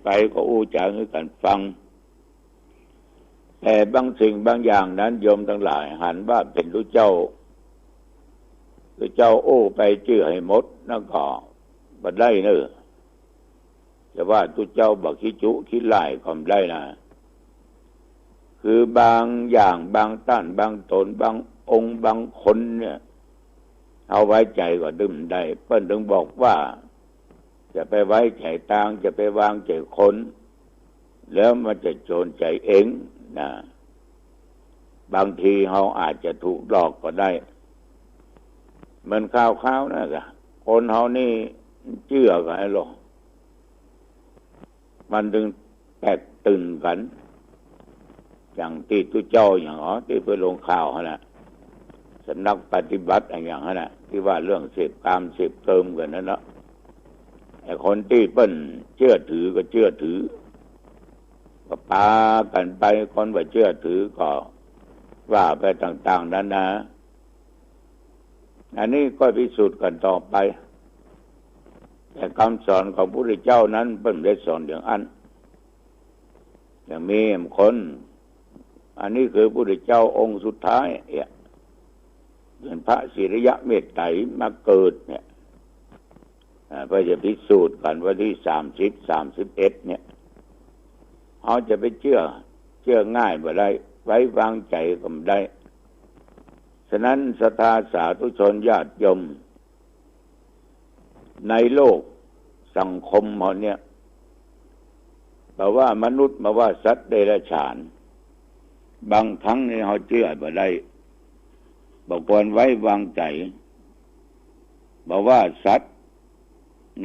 [SPEAKER 10] ไปก็อู้จาให้กันฟังแต่บางสิ่งบางอย่างนั้นโยมทั้งหลายหันว่าเป็นรู้เจ้าโอ้ไปชื่อให้หมดนั่นก็บ่ได้เนอะแต่ว่าตุเจ้าบักขี้จุขี้ไล่ก็ไม่ได้นะคือบางอย่างบางต้านบางตนบางองค์บางคนเนี่ยเอาไว้ใจก็ดื่มได้เพิ่นถึงบอกว่าจะไปไว้ใจต่างจะไปวางใจคนแล้วมันจะโจรใจเองนะบางทีเราอาจจะถูกหลอกก็ได้เหมือนข้าวๆนะคนเรานี่เชื่อกันไอ้หรอกมันถึงแตกตื่นกันอย่างที่ตุเจ้าอย่างที่ไปลงข่าวนะสำนักปฏิบัติอย่างนั้นนะที่ว่าเรื่องเสพกามเสพเติมกันนั่นนะไอ้คนที่เปิ้นเชื่อถือก็เชื่อถือก็ปากันไปคนว่าเชื่อถือก็ว่าไปต่างๆนั้นนะอันนี้ก็พิสูจน์กันต่อไปแต่คำสอนของพระพุทธเจ้านั้นเพิ่นได้สอนอย่างอันอย่างมีคนอันนี้คือพระพุทธเจ้าองค์สุดท้ายเป็นพระศิริยะเมตไตรมาเกิดเนี่ยเพื่อจะพิสูจน์กันว่าที่30-31เนี่ยเขาจะไปเชื่อง่ายบ่ได้ไว้วางใจก็ไม่ได้ฉะนั้นศรัทธาสาธุชนญาติโยมในโลกสังคมเราเนี่ยบอกว่ามนุษย์มาว่าสัตว์เดรัจฉานบางครั้งเนี่ยเขาเชื่อบ่ได้บอกควรไว้วางใจบอกว่าสัตว์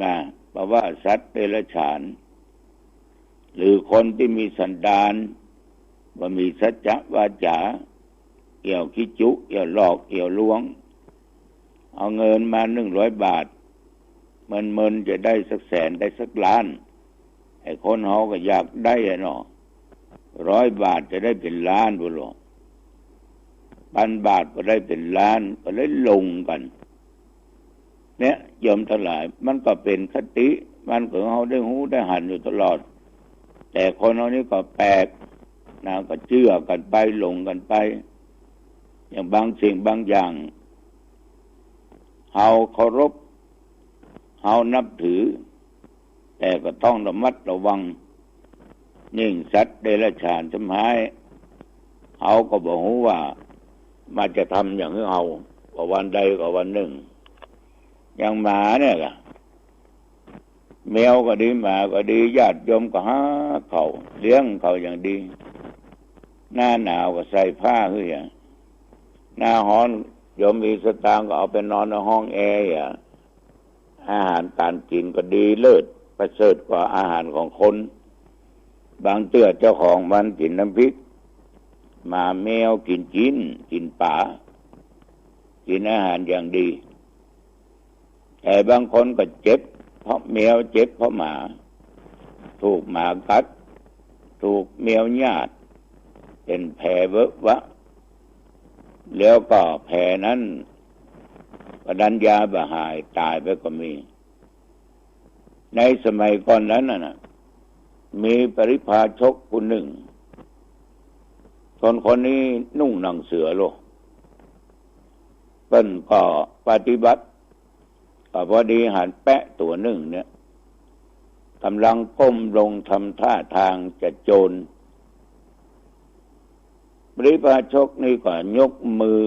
[SPEAKER 10] นะบอกว่าสัตว์เดรัจฉานหรือคนที่มีสันดานว่ามีสัจจะวาจาเอี่ยวขี้จุเอี่ยวหลอกเอี่ยวลวงเอาเงินมา100 บาทมันจะได้สัก100,000ได้สักล้านไอ้คนเขาก็อยากได้เนาะ100 บาทจะได้เป็นล้านบุหรี่1,000 บาทก็ได้เป็นล้านก็เลยลงกันเนี่ยโยมทั้งหลายมันก็เป็นคติมันของเขาได้หูได้หันอยู่ตลอดแต่คนเขานี่ก็แปลกนะก็เชื่อกันไปลงกันไป อย่างบางสิ่งบางอย่างเฮาเคารพเฮานับถือแต่ก็ต้องระมัดระวังยิ่งสัตว์เดรัจฉานสมหายเฮาก็บอกว่ามาจะทำอย่างเฮาว่าวันใดก็วันหนึ่งอย่างหมาเนี่ยล่ะแมวก็ดีหมาก็ดีญาติโยมก็หาเขาเลี้ยงเขาอย่างดีหน้าหนาวก็ใส่ผ้าเฮ้ยหน้าร้อนโยมมีสตางค์ก็เอาไปนอนในห้องแอร์อาหารการกินก็ดีเลิศประเสริฐกว่าอาหารของคนบางเตื้อเจ้าของมันกินน้ำพริกหมาแมวกินป่ากินอาหารอย่างดีแต่บางคนก็เจ็บเพราะแมวเจ็บเพราะหมาถูกหมากัดถูกแมวญาติเป็นแผลเวอะวะแล้วก็แผลนั้นก็ดันยาบะหายตายไปก็มีในสมัยก่อนนั้นน่ะมีปริพาชกคนหนึ่งคนนี้นุ่งหนังเสือโลเปิ้นก็ปฏิบัติก็พอดีหันแปะตัวหนึ่งเนี่ยกำลังก้มลงทำท่าทางจะโจรปริพาชกนี่ก็ยกมือ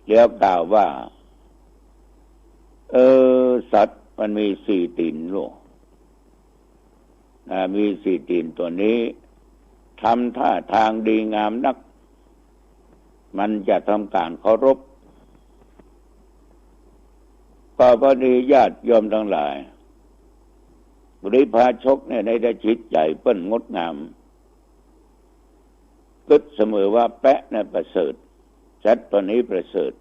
[SPEAKER 10] แล้วกล่าวว่าสัตว์มันมีสี่ตีนโลมีสี่ตีนตัวนี้ทำท่าทางดีงามนักมันจะทำการเคารพก็พอดีญาติโยมทั้งหลายปริพาชกเนี่ยได้จิตใจเปิ้นงดงามกึศเสมอว่าแปะเนี่ยประเสริฐสัตว์ตัวนี้ประเสริฐ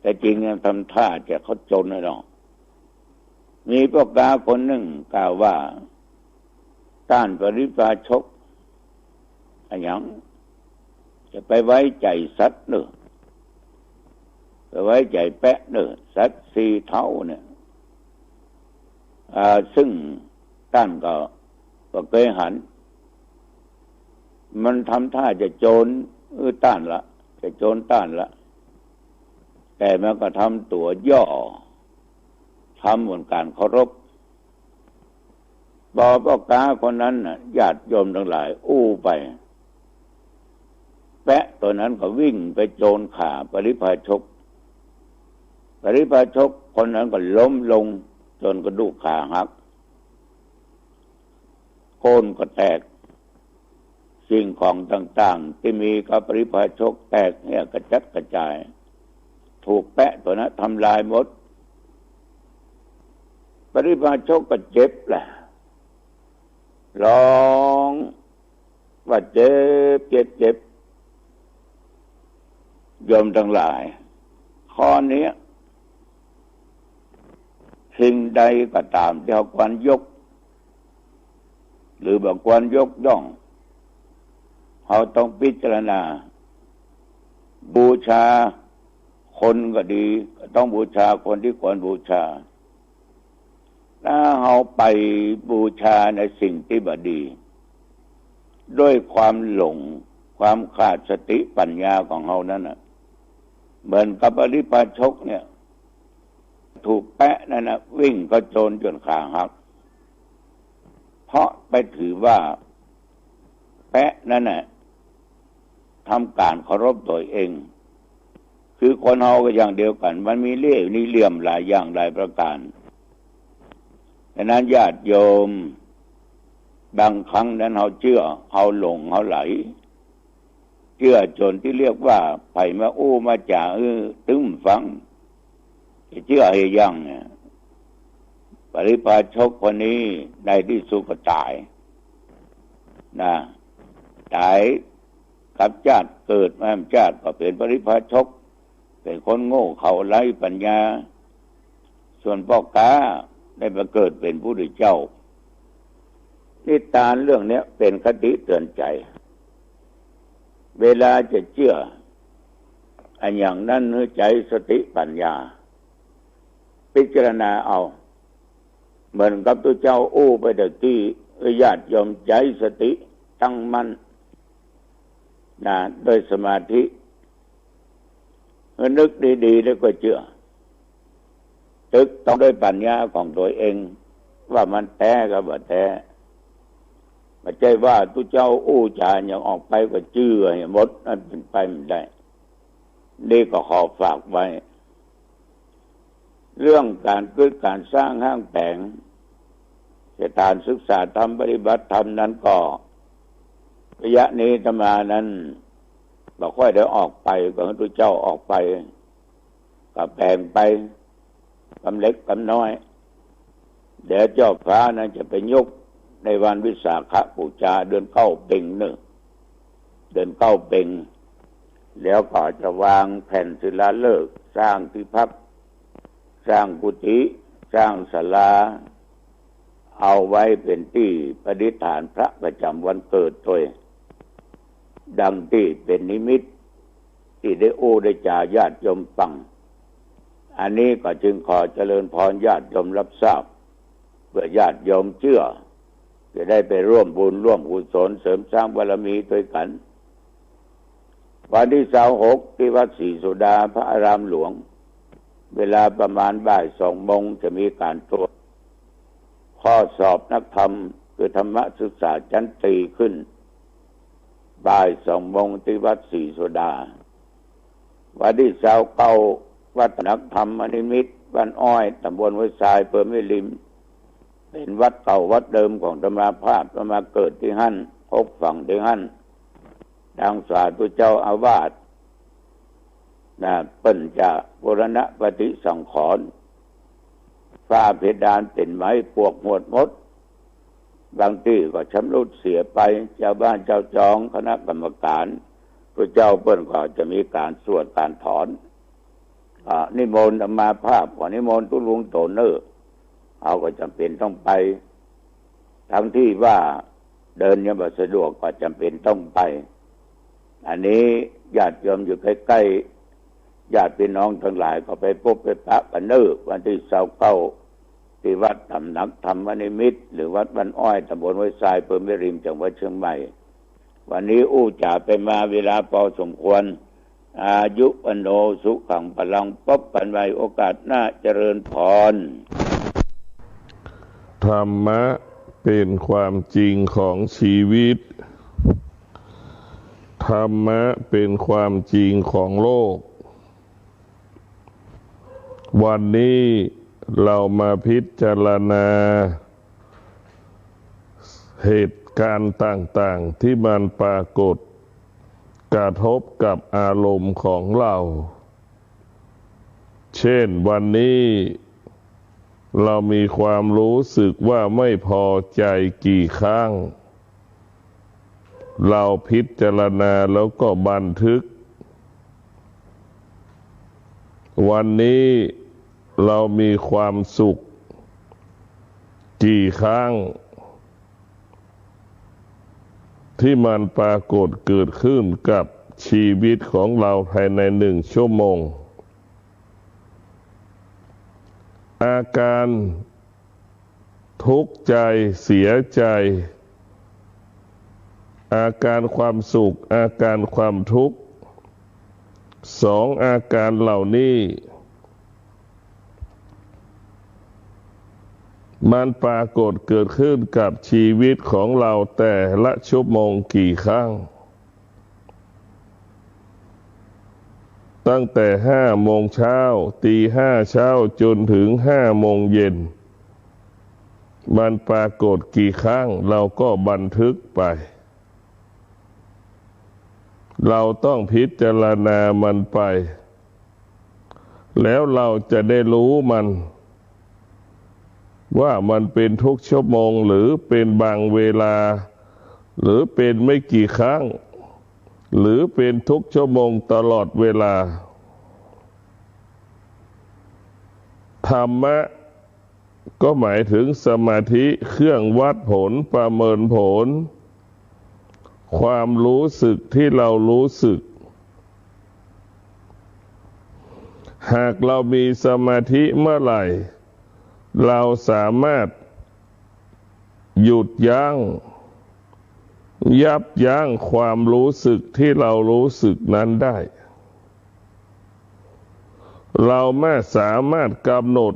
[SPEAKER 10] แต่จริงทำท่าจะเขาจนนะเนาะมีพวกกาคนหนึ่งกล่าวว่าต้านปริพาชกอย่างจะไปไว้ใจสัตว์เนอะไปไว้ใจแปะเนอะสัตว์สี่เท่าเนี่ยซึ่งต้านก็เคยหันมันทำท่าจะโจรต้านละจะโจรต้านละแต่มันก็ทำตัวย่อทำเหมือนการเคารพพ่อกาคนนั้นน่ะญาติโยมทั้งหลายอู้ไปแปะตัวนั้นก็วิ่งไปโจรข่าปริพาชกคนนั้นก็ล้มลงจนกระดูกขาหักโคนก็แตกสิ่งของต่างๆที่มีกับปริพาชกแตกเนี่ยกระจัดกระจายถูกแปะตัวนั้นทำลายหมดปริพาชกก็เจ็บแหละร้องว่าเจ็บโยมทั้งหลายข้อนี้สิ่งใดก็ตามที่เขาควรยกหรือบอกควรยกย่องเขาต้องพิจารณาบูชาคนก็ดีก็ต้องบูชาคนที่ควรบูชาถ้าเขาไปบูชาในสิ่งที่บดีด้วยความหลงความขาดสติปัญญาของเขานั้นน่ะเหมือนกับปริพาชกเนี่ยถูกแปะนั่นนะวิ่งก็โจรจนขาหักเพราะไปถือว่าแปะนั่นน่ะทำการเคารพตัวเองคือคนเฮาก็อย่างเดียวกันมันมีเล่ห์นี่เหลี่ยมหลายอย่างหลายประการดังนั้นญาติโยมบางครั้งนั้นเฮาเชื่อเฮาหลงเฮาไหลเชื่อจนที่เรียกว่าไผมาอู้มาจ่าตึ้มฟังเชื่อให้ยังเนี่ยปริพาชกคนนี้ในที่สุดก็ตายนะตายกับชาติเกิดมาชาติก็เป็นปริพาชกเป็นคนโง่เขาไร้ปัญญาส่วนพ่อกาได้มาเกิดเป็นผู้ได้เจ้านิทานเรื่องนี้เป็นคติเตือนใจเวลาจะเชื่ออันอย่างนั้นเนื้อใจสติปัญญาพิจารณาเอาเหมือนกับตัวเจ้าอู้ไปตะกี้ญาติโยมใจสติตั้งมั่นโดยสมาธิ นึกดีๆแล้วก็เชื่อตึกต้องด้วยปัญญาของตัวเองว่ามันแท้กับว่าแท้ไม่ใช่ว่าตุเจ้าอู้จาอย่างออกไปก็เชื่อหมดนั่นเป็นไปไม่ได้นี่ก็ขอฝากไว้เรื่องการเกิดการสร้างห้างแผงสถานศึกษาธรรมปฏิบัติธรรมนั้นก็ระยะนี้ธรรมานั้นบ่ค่อยได้ออกไปก็ให้ตุเจ้าออกไปก็แบ่งไปกำเล็กกำน้อยเดี๋ยวเจ้าฟ้านั้นจะไปยกในวันวิสาขบูชาเดือนเก้าเพ็งเพ็งแล้วก็จะวางแผ่นศิลาฤกษ์สร้างที่พักสร้างกุฏิสร้างศาลาเอาไว้เป็นที่ประดิษฐานพระประจำวันเกิดตัวดังที่เป็นนิมิตที่ได้โอ้ได้จ่าญาติโยมฟังอันนี้ก็จึงขอเจริญพรญาติโยมรับทราบเพื่อญาติโยมเชื่อจะได้ไปร่วมบุญร่วมกุศลเสริมสร้างบารมีด้วยกันวันที่26ที่วัดศรีสุดาพระอารามหลวงเวลาประมาณบ่าย2 โมงจะมีการตรวจข้อสอบนักธรรมคือธรรมศึกษาชั้นตรีขึ้นบ่าย2 โมงที่วัดศรีสุดาวันที่29วัดนักธรรมนิมิตรบ้านอ้อยตำบลห้วยทรายอำเภอแม่ริมเป็นวัดเก่าวัดเดิมของธรรมาภาพมาเกิดที่หั่นพบฝั่งที่หั่นดังสาธุเจ้าอาวาสเปิ้นจะบูรณะปฏิสังขรณ์ฝ้าเพดานเป็นไม้ปวกหมดมดบางที่ก็ชำรุดเสียไปเจ้าบ้านเจ้าจองคณะกรรมการพระเจ้าเปิ้นก็จะมีการสวดการถอนนิมนต์มาภาพของนิมนต์ตุลุงโตเนอร์เขาก็จำเป็นต้องไปทั้งที่ว่าเดินยังบ่สะดวกก็จำเป็นต้องไปอันนี้ญาติโยมอยู่ใกล้ๆญาติพี่น้องทั้งหลายก็ไปพบไปปะกันเนอวันที่29ที่วัดตำหนักธรรมนิมิตรหรือวัดบ้านอ้อยตำบลห้วยทรายอำเภอแม่ริมจังหวัดเชียงใหม่วันนี้อู้จ่าไปมาเวลาพอสมควรอายุวันโนสุขังพลังพบกันไว้โอกาสหน้าเจริญพร
[SPEAKER 11] ธรรมะเป็นความจริงของชีวิตธรรมะเป็นความจริงของโลกวันนี้เรามาพิจารณาเหตุการณ์ต่างๆที่มันปรากฏกระทบกับอารมณ์ของเราเช่นวันนี้เรามีความรู้สึกว่าไม่พอใจกี่ครั้งเราพิจารณาแล้วก็บันทึกวันนี้เรามีความสุขกี่ครั้งที่มันปรากฏเกิดขึ้นกับชีวิตของเราภายใน1 ชั่วโมงอาการทุกข์ใจเสียใจอาการความสุขอาการความทุกข์2 อาการเหล่านี้มันปรากฏเกิดขึ้นกับชีวิตของเราแต่ละชั่วโมงกี่ครั้งตั้งแต่5 โมงเช้าตี 5เช้าจนถึง5 โมงเย็นมันปรากฏกี่ครั้งเราก็บันทึกไปเราต้องพิจารณามันไปแล้วเราจะได้รู้มันว่ามันเป็นทุกชั่วโมงหรือเป็นบางเวลาหรือเป็นไม่กี่ครั้งหรือเป็นทุกชั่วโมงตลอดเวลาธรรมะก็หมายถึงสมาธิเครื่องวัดผลประเมินผลความรู้สึกที่เรารู้สึกหากเรามีสมาธิเมื่อไหร่เราสามารถหยุดยับยั้งความรู้สึกที่เรารู้สึกนั้นได้ เราไม่สามารถกำหนด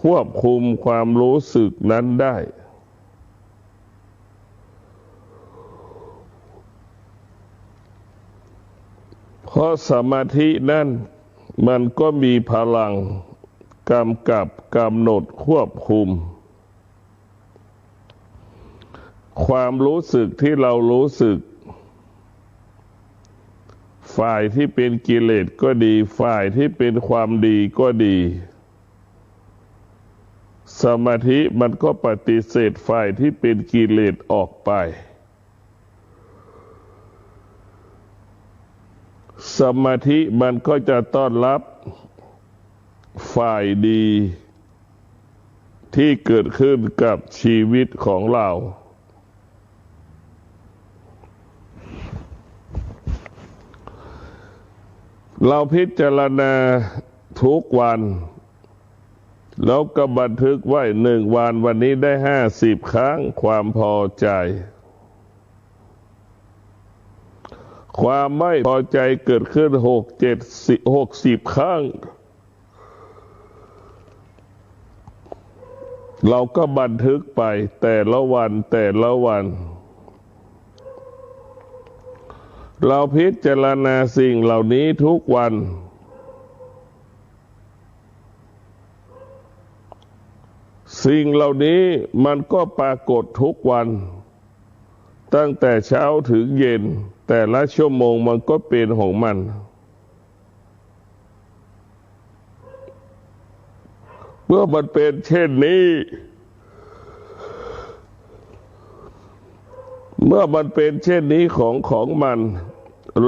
[SPEAKER 11] ควบคุมความรู้สึกนั้นได้เพราะสมาธินั้นมันก็มีพลังกำกับกำหนดควบคุมความรู้สึกที่เรารู้สึกฝ่ายที่เป็นกิเลสก็ดีฝ่ายที่เป็นความดีก็ดีสมาธิมันก็ปฏิเสธฝ่ายที่เป็นกิเลสออกไปสมาธิมันก็จะต้อนรับฝ่ายดีที่เกิดขึ้นกับชีวิตของเราเราพิจารณาทุกวันแล้วก็บันทึกไว้1 วันนี้ได้50 ครั้งความพอใจความไม่พอใจเกิดขึ้น60 ครั้งเราก็บันทึกไปแต่ละวันเราพิจารณาสิ่งเหล่านี้ทุกวันสิ่งเหล่านี้มันก็ปรากฏทุกวันตั้งแต่เช้าถึงเย็นแต่ละชั่วโมงมันก็เป็นของมันเมื่อมันเป็นเช่นนี้ของมัน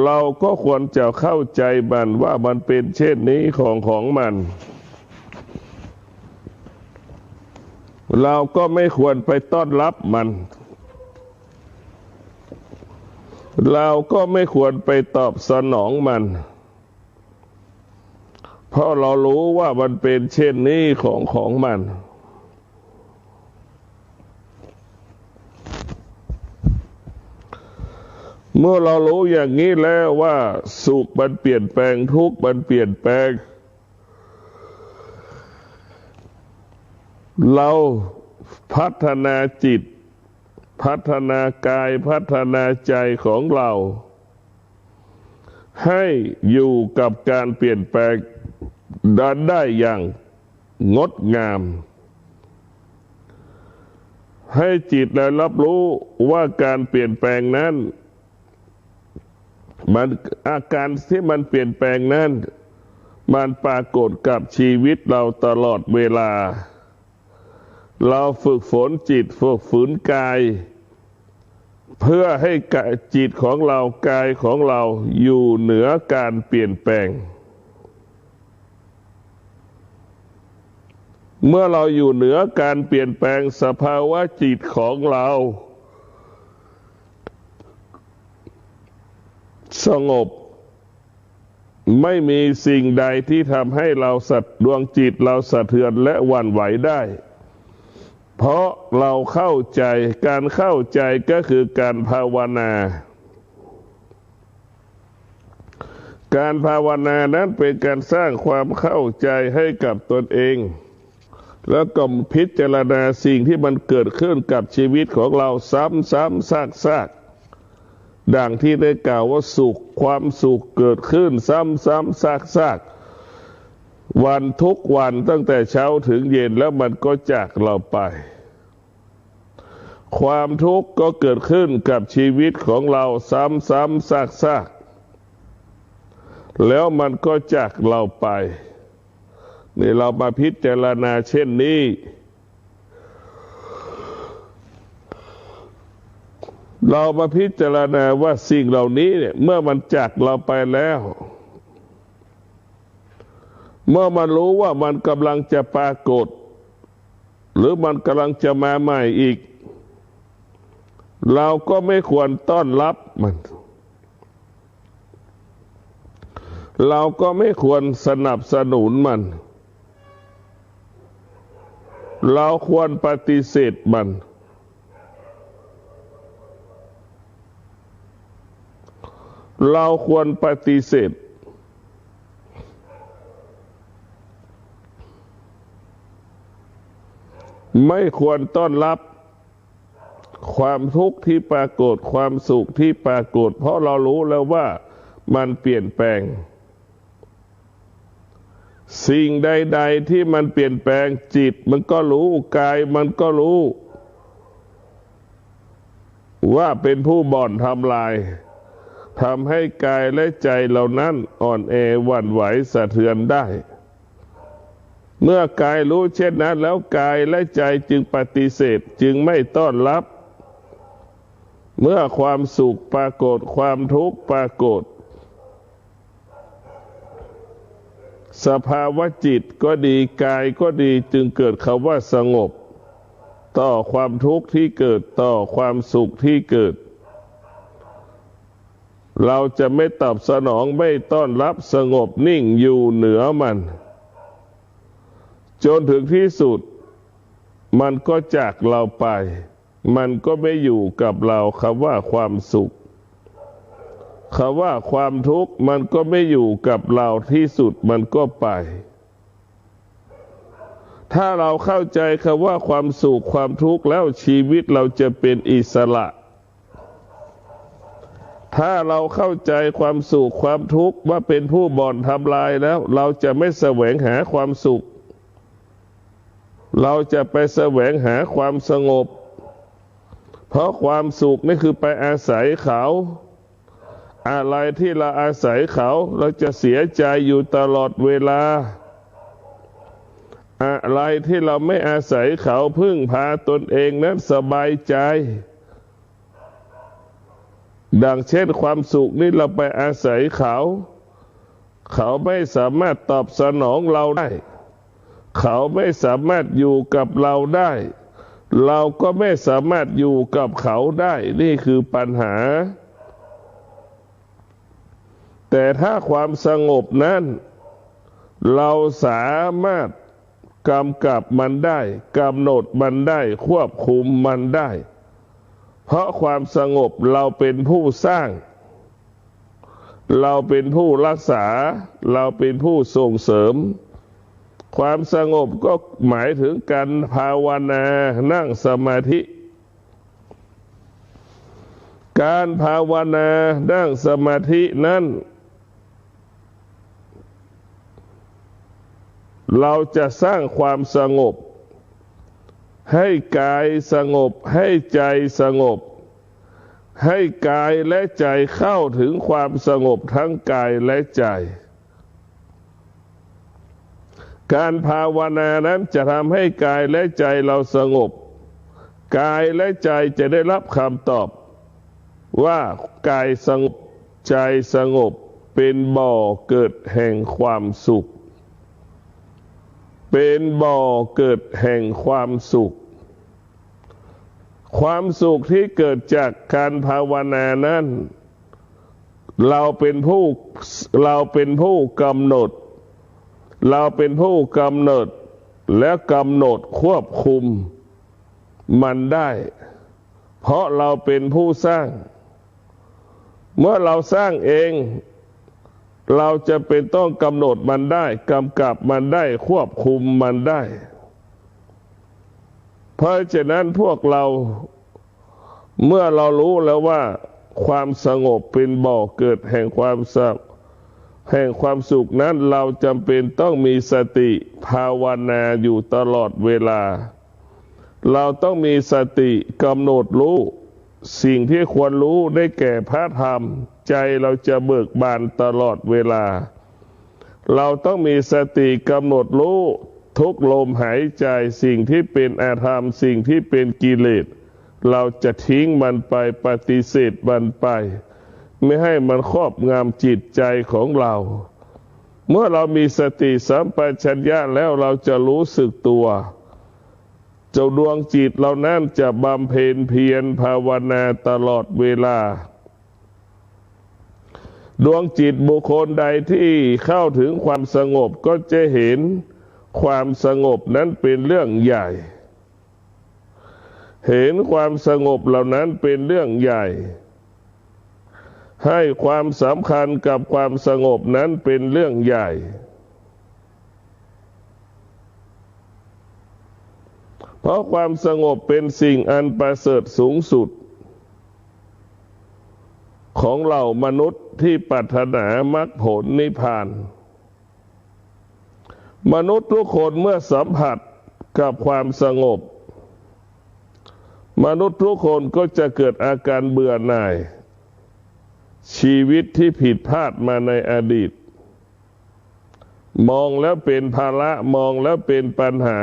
[SPEAKER 11] เราก็ควรจะเข้าใจมันว่ามันเป็นเช่นนี้ของมันเราก็ไม่ควรไปต้อนรับมันเราก็ไม่ควรไปตอบสนองมันเพราะเรารู้ว่ามันเป็นเช่นนี้ของมันเมื่อเรารู้อย่างนี้แล้วว่าสุขมันเปลี่ยนแปลงทุกข์มันเปลี่ยนแปลงเราพัฒนาจิตพัฒนากายพัฒนาใจของเราให้อยู่กับการเปลี่ยนแปลงได้อย่างงดงามให้จิตได้รับรู้ว่าการเปลี่ยนแปลงนั้นมันอาการที่มันเปลี่ยนแปลงนั้นมันปรากฏกับชีวิตเราตลอดเวลาเราฝึกฝนจิตฝึกฝืนกายเพื่อให้จิตของเรากายของเราอยู่เหนือการเปลี่ยนแปลงเมื่อเราอยู่เหนือการเปลี่ยนแปลงสภาวะจิตของเราสงบไม่มีสิ่งใดที่ทำให้เราดวงจิตเราสะเทือนและหวั่นไหวได้เพราะเราเข้าใจการเข้าใจก็คือการภาวนาการภาวนานั้นเป็นการสร้างความเข้าใจให้กับตนเองแล้วก็พิจารณาสิ่งที่มันเกิดขึ้นกับชีวิตของเราซ้ำซากดังที่ได้กล่าวว่าสุขความสุขเกิดขึ้นซ้ำซากวันทุกวันตั้งแต่เช้าถึงเย็นแล้วมันก็จากเราไปความทุกข์ก็เกิดขึ้นกับชีวิตของเราซ้ำซากแล้วมันก็จากเราไปนี่เรามาพิจารณาเช่นนี้เรามาพิจารณาว่าสิ่งเหล่านี้เนี่ยเมื่อมันจากเราไปแล้วเมื่อมันรู้ว่ามันกำลังจะปรากฏหรือมันกำลังจะมาใหม่อีกเราก็ไม่ควรต้อนรับมันเราก็ไม่ควรสนับสนุนมันเราควรปฏิเสธมันเราควรปฏิเสธ ไม่ควรต้อนรับความทุกข์ที่ปรากฏความสุขที่ปรากฏเพราะเรารู้แล้วว่ามันเปลี่ยนแปลงสิ่งใดๆที่มันเปลี่ยนแปลงจิตมันก็รู้กายมันก็รู้ว่าเป็นผู้บ่อนทำลายทำให้กายและใจเหล่านั้นอ่อนแอหวั่นไหวสะเทือนได้เมื่อกายรู้เช่นนั้นแล้วกายและใจจึงปฏิเสธจึงไม่ต้อนรับเมื่อความสุขปรากฏความทุกข์ปรากฏสภาวะจิตก็ดีกายก็ดีจึงเกิดคำว่าสงบต่อความทุกข์ที่เกิดต่อความสุขที่เกิดเราจะไม่ตอบสนองไม่ต้อนรับสงบนิ่งอยู่เหนือมันจนถึงที่สุดมันก็จากเราไปมันก็ไม่อยู่กับเราคำว่าความสุขคำว่าความทุกข์มันก็ไม่อยู่กับเราที่สุดมันก็ไปถ้าเราเข้าใจคำว่าความสุขความทุกข์แล้วชีวิตเราจะเป็นอิสระถ้าเราเข้าใจความสุขความทุกข์ว่าเป็นผู้บ่อนทำลายแล้วเราจะไม่แสวงหาความสุขเราจะไปแสวงหาความสงบเพราะความสุขนี่คือไปอาศัยเขาอะไรที่เราอาศัยเขาเราจะเสียใจอยู่ตลอดเวลาอะไรที่เราไม่อาศัยเขาพึ่งพาตนเองนั้นสบายใจดังเช่นความสุขนี่เราไปอาศัยเขาไม่สามารถตอบสนองเราได้เขาไม่สามารถอยู่กับเราได้เราก็ไม่สามารถอยู่กับเขาได้นี่คือปัญหาแต่ถ้าความสงบนั้นเราสามารถกำกับมันได้กำหนดมันได้ควบคุมมันได้เพราะความสงบเราเป็นผู้สร้างเราเป็นผู้รักษาเราเป็นผู้ส่งเสริมความสงบก็หมายถึงการภาวนานั่งสมาธิการภาวนานั่งสมาธินั้นเราจะสร้างความสงบให้กายสงบให้ใจสงบให้กายและใจเข้าถึงความสงบทั้งกายและใจการภาวนานั้นจะทำให้กายและใจเราสงบกายและใจจะได้รับคำตอบว่ากายสงบใจสงบเป็นบ่อเกิดแห่งความสุขเป็นบ่อเกิดแห่งความสุขความสุขที่เกิดจากการภาวนานั้นเราเป็นผู้กำหนดเราเป็นผู้กำหนดและกำหนดควบคุมมันได้เพราะเราเป็นผู้สร้างเมื่อเราสร้างเองเราจะเป็นต้องกำหนดมันได้กำกับมันได้ควบคุมมันได้เพราะฉะนั้นพวกเราเมื่อเรารู้แล้วว่าความสงบเป็นบ่อเกิดแห่งความสุขนั้นเราจำเป็นต้องมีสติภาวนาอยู่ตลอดเวลาเราต้องมีสติกำหนดรู้สิ่งที่ควรรู้ได้แก่พระธรรมใจเราจะเบิกบานตลอดเวลาเราต้องมีสติกำหนดรู้ทุกลมหายใจสิ่งที่เป็นอธรรมสิ่งที่เป็นกิเลสเราจะทิ้งมันไปปฏิเสธมันไปไม่ให้มันครอบงำจิตใจของเราเมื่อเรามีสติสัมปชัญญะแล้วเราจะรู้สึกตัวเจ้าดวงจิตเรานั้นจะบำเพ็ญเพียรภาวนาตลอดเวลาดวงจิตบุคคลใดที่เข้าถึงความสงบก็จะเห็นความสงบนั้นเป็นเรื่องใหญ่เห็นความสงบเหล่านั้นเป็นเรื่องใหญ่ให้ความสำคัญกับความสงบนั้นเป็นเรื่องใหญ่เพ ราะความสงบเป็นสิ่งอันประเสริฐสูงสุดของเหล่ามนุษย์ที่ปรารถนามรรคผลนิพพานมนุษย์ทุกคนเมื่อสัมผัสกับความสงบมนุษย์ทุกคนก็จะเกิดอาการเบื่อหน่ายชีวิตที่ผิดพลาดมาในอดีตมองแล้วเป็นภาระมองแล้วเป็นปัญหา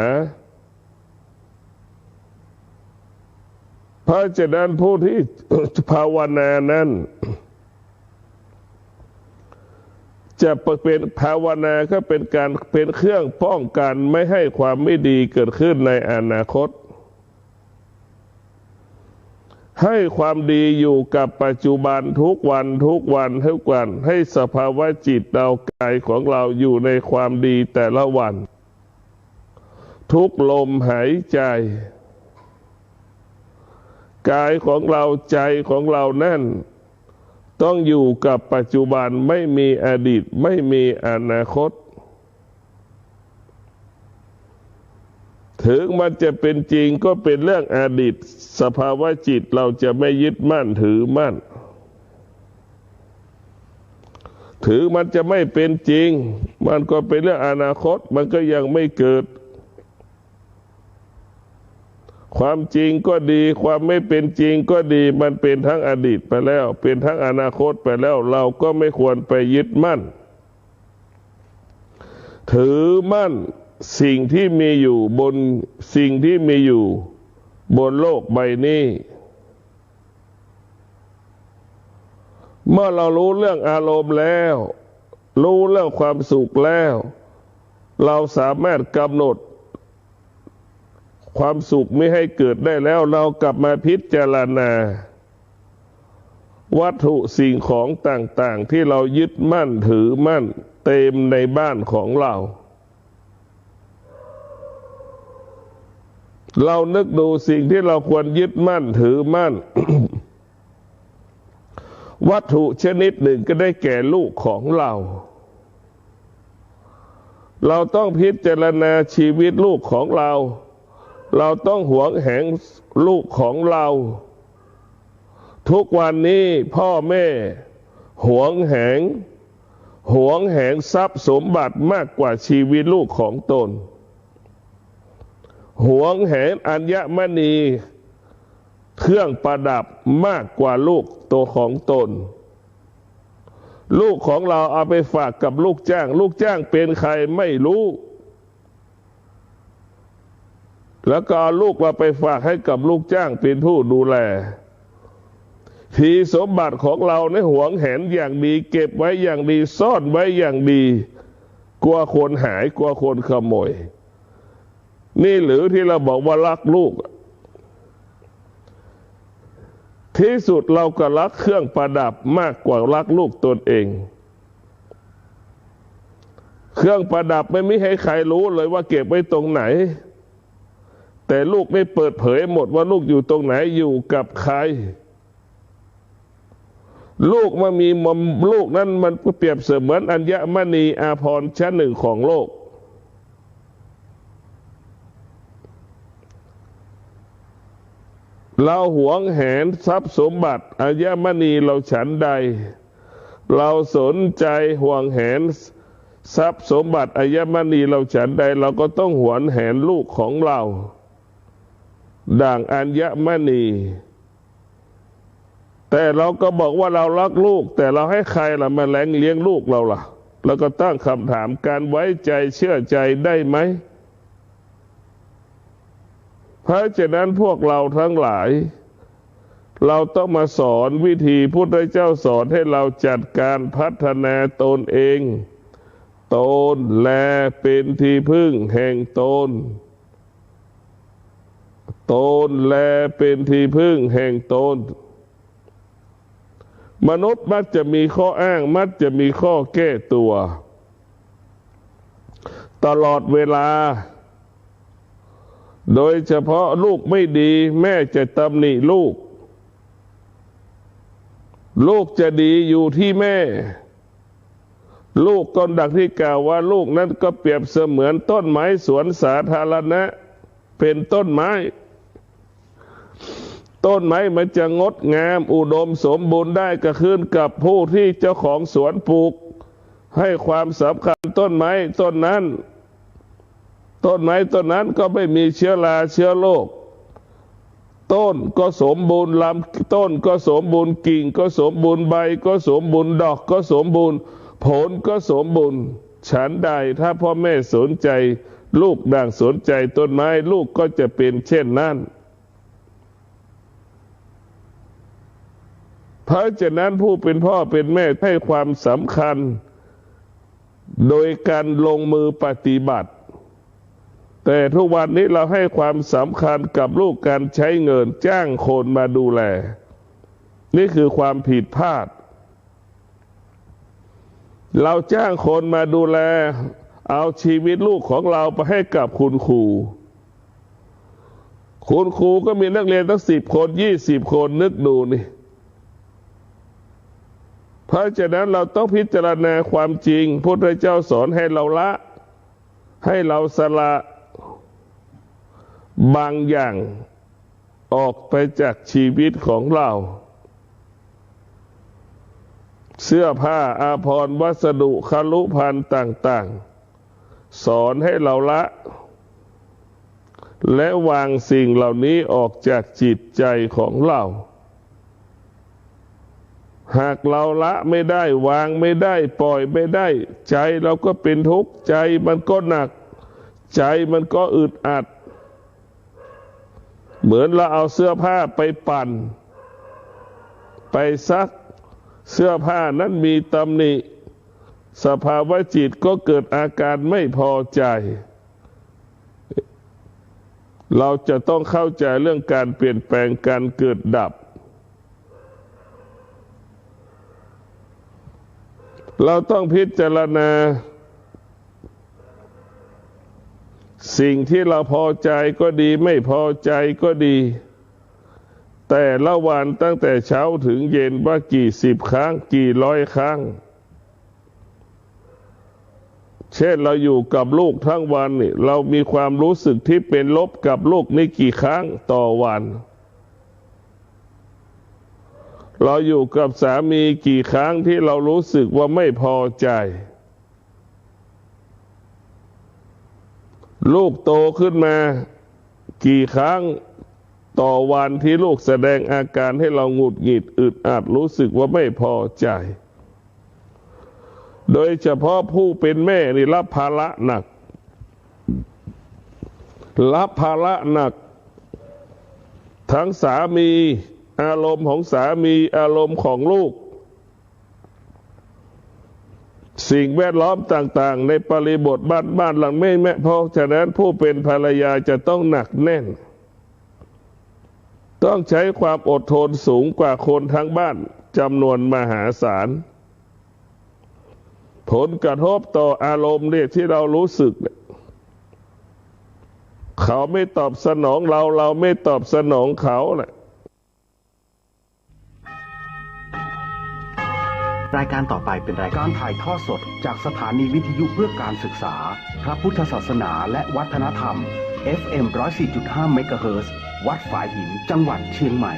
[SPEAKER 11] เพราะฉะนั้นผู้ที่ภาวนานั้นจะเป็นภาวนาก็เป็นการเป็นเครื่องป้องกันไม่ให้ความไม่ดีเกิดขึ้นในอนาคตให้ความดีอยู่กับปัจจุบันทุกวันทุกวันทุกวันให้สภาวะจิตเรากายของเราอยู่ในความดีแต่ละวันทุกลมหายใจกายของเราใจของเรานั่นต้องอยู่กับปัจจุบันไม่มีอดีตไม่มีอนาคตถึงมันจะเป็นจริงก็เป็นเรื่องอดีตสภาวะจิตเราจะไม่ยึดมั่นถือมั่นถึงมันจะไม่เป็นจริงมันก็เป็นเรื่องอนาคตมันก็ยังไม่เกิดความจริงก็ดีความไม่เป็นจริงก็ดีมันเป็นทั้งอดีตไปแล้วเป็นทั้งอนาคตไปแล้วเราก็ไม่ควรไปยึดมั่นถือมั่นสิ่งที่มีอยู่บนสิ่งที่มีอยู่บนโลกใบนี้เมื่อเรารู้เรื่องอารมณ์แล้วรู้เรื่องความสุขแล้วเราสามารถกำหนดความสุขไม่ให้เกิดได้แล้วเรากลับมาพิจารณาวัตถุสิ่งของต่างๆที่เรายึดมั่นถือมั่นเต็มในบ้านของเราเรานึกดูสิ่งที่เราควรยึดมั่นถือมั่น วัตถุชนิดหนึ่งก็ได้แก่ลูกของเราเราต้องพิจารณาชีวิตลูกของเราเราต้องหวงแหนลูกของเราทุกวันนี้พ่อแม่หวงแหนทรัพย์สมบัติมากกว่าชีวิตลูกของตนหวงแหนอัญมณีเครื่องประดับมากกว่าลูกตัวของตนลูกของเราเอาไปฝากกับลูกจ้างลูกจ้างเป็นใครไม่รู้แล้วก็เอาลูกมาไปฝากให้กับลูกจ้างเป็นผู้ดูแลทีสมบัติของเราในหวงแหนอย่างดีเก็บไว้อย่างดีซ่อนไว้อย่างดีกลัวคนหายกลัวคนขโมยนี่หรือที่เราบอกว่ารักลูกที่สุดเราก็รักเครื่องประดับมากกว่ารักลูกตนเองเครื่องประดับไม่มีให้ใครรู้เลยว่าเก็บไว้ตรงไหนแต่ลูกไม่เปิดเผยหมดว่าลูกอยู่ตรงไหนอยู่กับใครลูกมันมีลูกนั้นมันเปรียบเสมือนอัญมณีอาภรณ์ชั้นหนึ่งของโลกเราหวงแหนทรัพย์สมบัติอัญมณีเราฉันใดเราสนใจหวงแหนทรัพย์สมบัติอัญมณีเราฉันใดเราก็ต้องหวงแหนลูกของเราด่างอัญมณีแต่เราก็บอกว่าเรารักลูกแต่เราให้ใครล่ะมาเลี้ยงลูกเราล่ะแล้วก็ตั้งคำถามการไว้ใจเชื่อใจได้ไหมเพราะฉะนั้นพวกเราทั้งหลายเราต้องมาสอนวิธีพุทธเจ้าสอนให้เราจัดการพัฒนาตนเองตนแลเป็นที่พึ่งแห่งตนแลเป็นที่พึ่งแห่งตนมนุษย์มักจะมีข้ออ้างมักจะมีข้อแก้ตัวตลอดเวลาโดยเฉพาะลูกไม่ดีแม่จะตำหนิลูกจะดีอยู่ที่แม่ลูกก็ดังที่กล่าวว่าลูกนั้นก็เปรียบเสมือนต้นไม้สวนสาธารณะ เป็นต้นไม้มันจะงดงามอุดมสมบูรณ์ได้ก็ขึ้นกับผู้ที่เจ้าของสวนปลูกให้ความสำคัญต้นไม้ต้นนั้นก็ไม่มีเชื้อราเชื้อโรคต้นก็สมบูรณ์ลำต้นก็สมบูรณ์กิ่งก็สมบูรณ์ใบก็สมบูรณ์ดอกก็สมบูรณ์ผลก็สมบูรณ์ฉันใดถ้าพ่อแม่สนใจลูกดังสนใจต้นไม้ลูกก็จะเป็นเช่นนั้นเพราะฉะนั้นผู้เป็นพ่อเป็นแม่ให้ความสำคัญโดยการลงมือปฏิบัติแต่ทุกวันนี้เราให้ความสำคัญกับลูกการใช้เงินจ้างคนมาดูแลนี่คือความผิดพลาดเราจ้างคนมาดูแลเอาชีวิตลูกของเราไปให้กับคุณครูก็มีนักเรียนตั้ง10 คน20 คนนึกดูนี่เพราะฉะนั้นเราต้องพิจารณาความจริงพระพุทธเจ้าสอนให้เราละให้เราสละบางอย่างออกไปจากชีวิตของเราเสื้อผ้าอาภรณ์วัสดุคฤภัณฑ์ต่างๆสอนให้เราละและวางสิ่งเหล่านี้ออกจากจิตใจของเราหากเราละไม่ได้วางไม่ได้ปล่อยไม่ได้ใจเราก็เป็นทุกข์ใจมันก็หนักใจมันก็อึดอัดเหมือนเราเอาเสื้อผ้าไปปั่นไปซักเสื้อผ้านั้นมีตำหนิสภาวะจิตก็เกิดอาการไม่พอใจเราจะต้องเข้าใจเรื่องการเปลี่ยนแปลงการเกิดดับเราต้องพิจารณาสิ่งที่เราพอใจก็ดีไม่พอใจก็ดีแต่ละวันตั้งแต่เช้าถึงเย็นว่ากี่10 ครั้งกี่100 ครั้งเช่นเราอยู่กับลูกทั้งวันนี่เรามีความรู้สึกที่เป็นลบกับลูกนี่กี่ครั้งต่อวันเราอยู่กับสามีกี่ครั้งที่เรารู้สึกว่าไม่พอใจลูกโตขึ้นมากี่ครั้งต่อวันที่ลูกแสดงอาการให้เราหงุดหงิดอึดอัดรู้สึกว่าไม่พอใจโดยเฉพาะผู้เป็นแม่นี่รับภาระหนักทั้งสามีอารมณ์ของสามีอารมณ์ของลูกสิ่งแวดล้อมต่างๆในบริบทบ้านหลังแม่เพราะฉะนั้นผู้เป็นภรรยาจะต้องหนักแน่นต้องใช้ความอดทนสูงกว่าคนทั้งบ้านจำนวนมหาศาลผลกระทบต่ออารมณ์เนี่ยที่เรารู้สึกเขาไม่ตอบสนองเราไม่ตอบสนองเขาแหละ
[SPEAKER 3] รายการต่อไปเป็นรายการถ่ายทอดสดจากสถานีวิทยุเพื่อการศึกษาพระพุทธศาสนาและวัฒนธรรม FM 104.5 เมกะเฮิรตซ์วัดฝายหินจังหวัดเชียงใหม่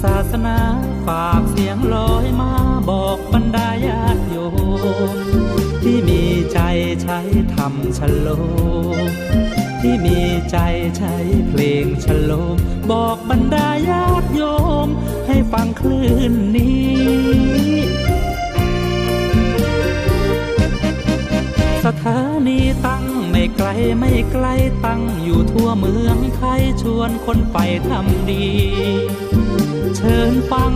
[SPEAKER 4] ศาสนาฝากเสียงลอยมาบอกบรรดาญาติโยมที่มีใจใช้ธรรมชโลมที่มีใจใช้เพลงชโลมบอกบรรดาญาติโยมให้ฟังคลื่นนี้สถานีตั้งไม่ไกลไม่ไกลตั้งอยู่ทั่วเมืองไทยชวนคนไปทำดีเชิญฟัง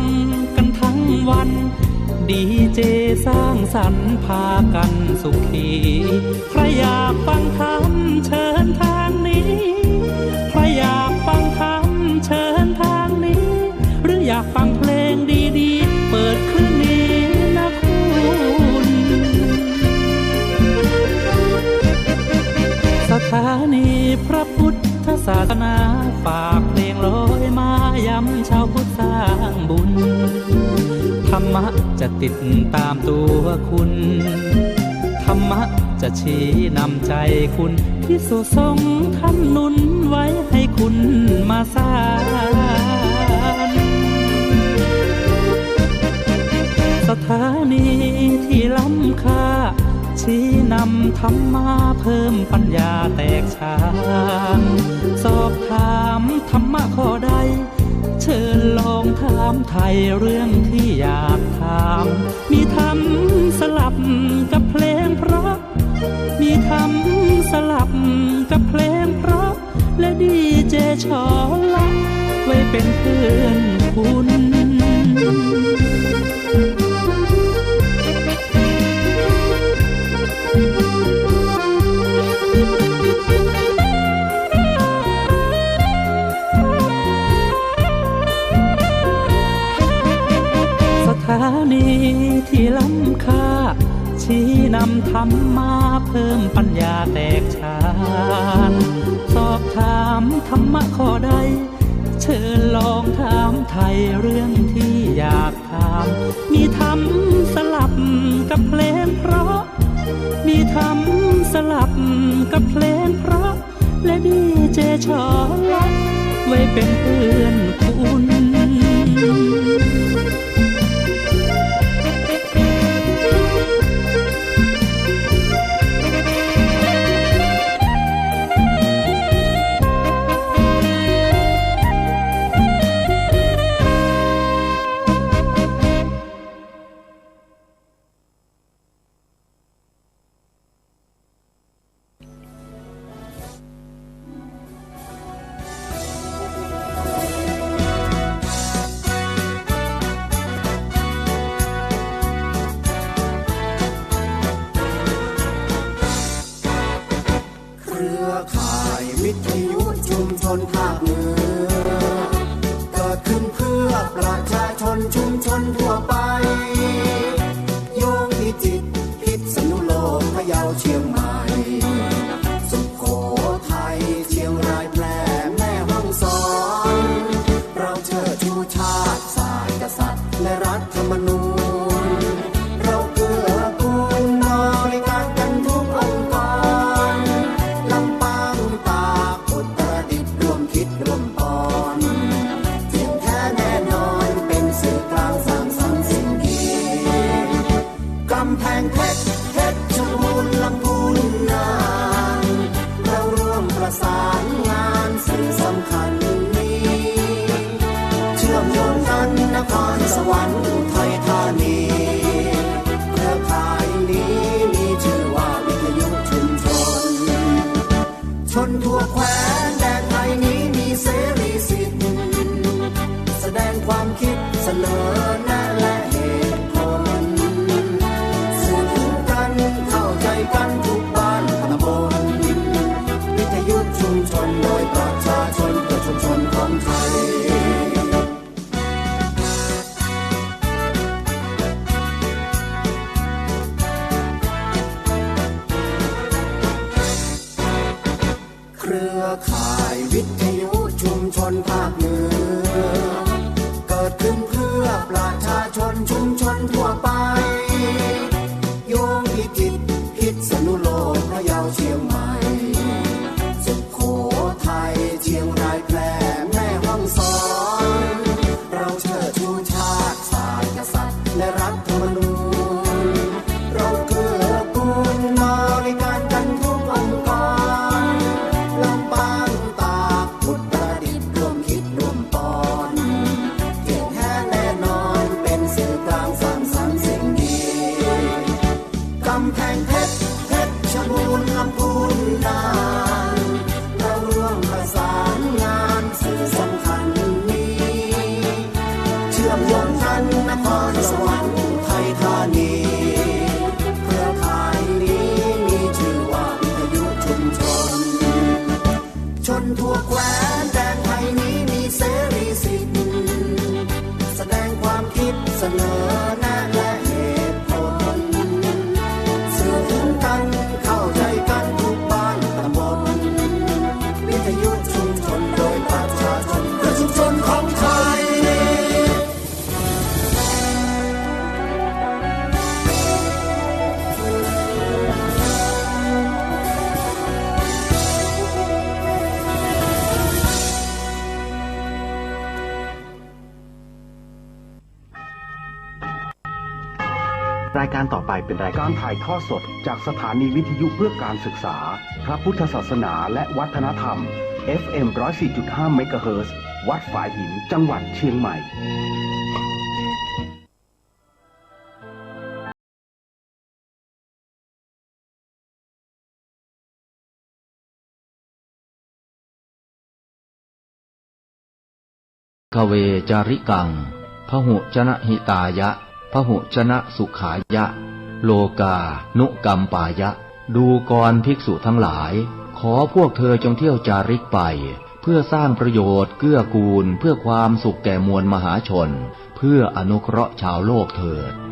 [SPEAKER 4] กันทั้งวันดีเจสร้างสรรค์พากันสุขีใครอยากฟังธรรมเชิญทางนี้ใครอยากฟังธรรมเชิญทางนี้หรืออยากฟังเพลงดีๆเปิดคลื่นนี้นะคุณสถานีพระพุทธศาสนาฝากเพลงลอยมาย้ำชาวพุทธสร้างบุญธรรมะจะติดตามตัวคุณธรรมะจะชี้นำใจคุณที่สุทรงท่านหนุนไว้ให้คุณมาสร้างสถานีที่ล้ำค่าชี้นำธรรมะเพิ่มปัญญาแตกฉานสอบถามธรรมะข้อใดเชิญลองถามไทยเรื่องที่อยากถามมีธรรมสลับกับเพลงเพราะมีธรรมสลับกับเพลงเพราะและดีเจชอละไว้เป็นเพื่อนคุณสถานีที่ล้ำค่าชี้นำธรรมะเพิ่มปัญญาแตกฉานสอบถามธรรมะข้อใดเชิญลองถามไทยเรื่องที่อยากถามมีธรรมสลับกับเพลงเพราะมีธรรมสลับกับเพลงเพราะและดีเจชอละไว้เป็นเพื่อนคุณ
[SPEAKER 12] เราเชิ
[SPEAKER 3] การต่อไปเป็นรายการถ่ายทอดสดจากสถานีวิทยุเพื่อการศึกษาพระพุทธศาสนาและวัฒนธรรม FM 104.5 เมกะเฮิรตซ์วัดฝายหินจังหวัดเชียงใหม่
[SPEAKER 12] กเวจาริกังพหุชนะหิตายะพหุชนะสุขายะโลกานุกัมปายะดูกรภิกษุทั้งหลายขอพวกเธอจงเที่ยวจาริกไปเพื่อสร้างประโยชน์เกื้อกูลเพื่อความสุขแก่มวลมหาชนเพื่ออนุเคราะห์ชาวโลกเถิด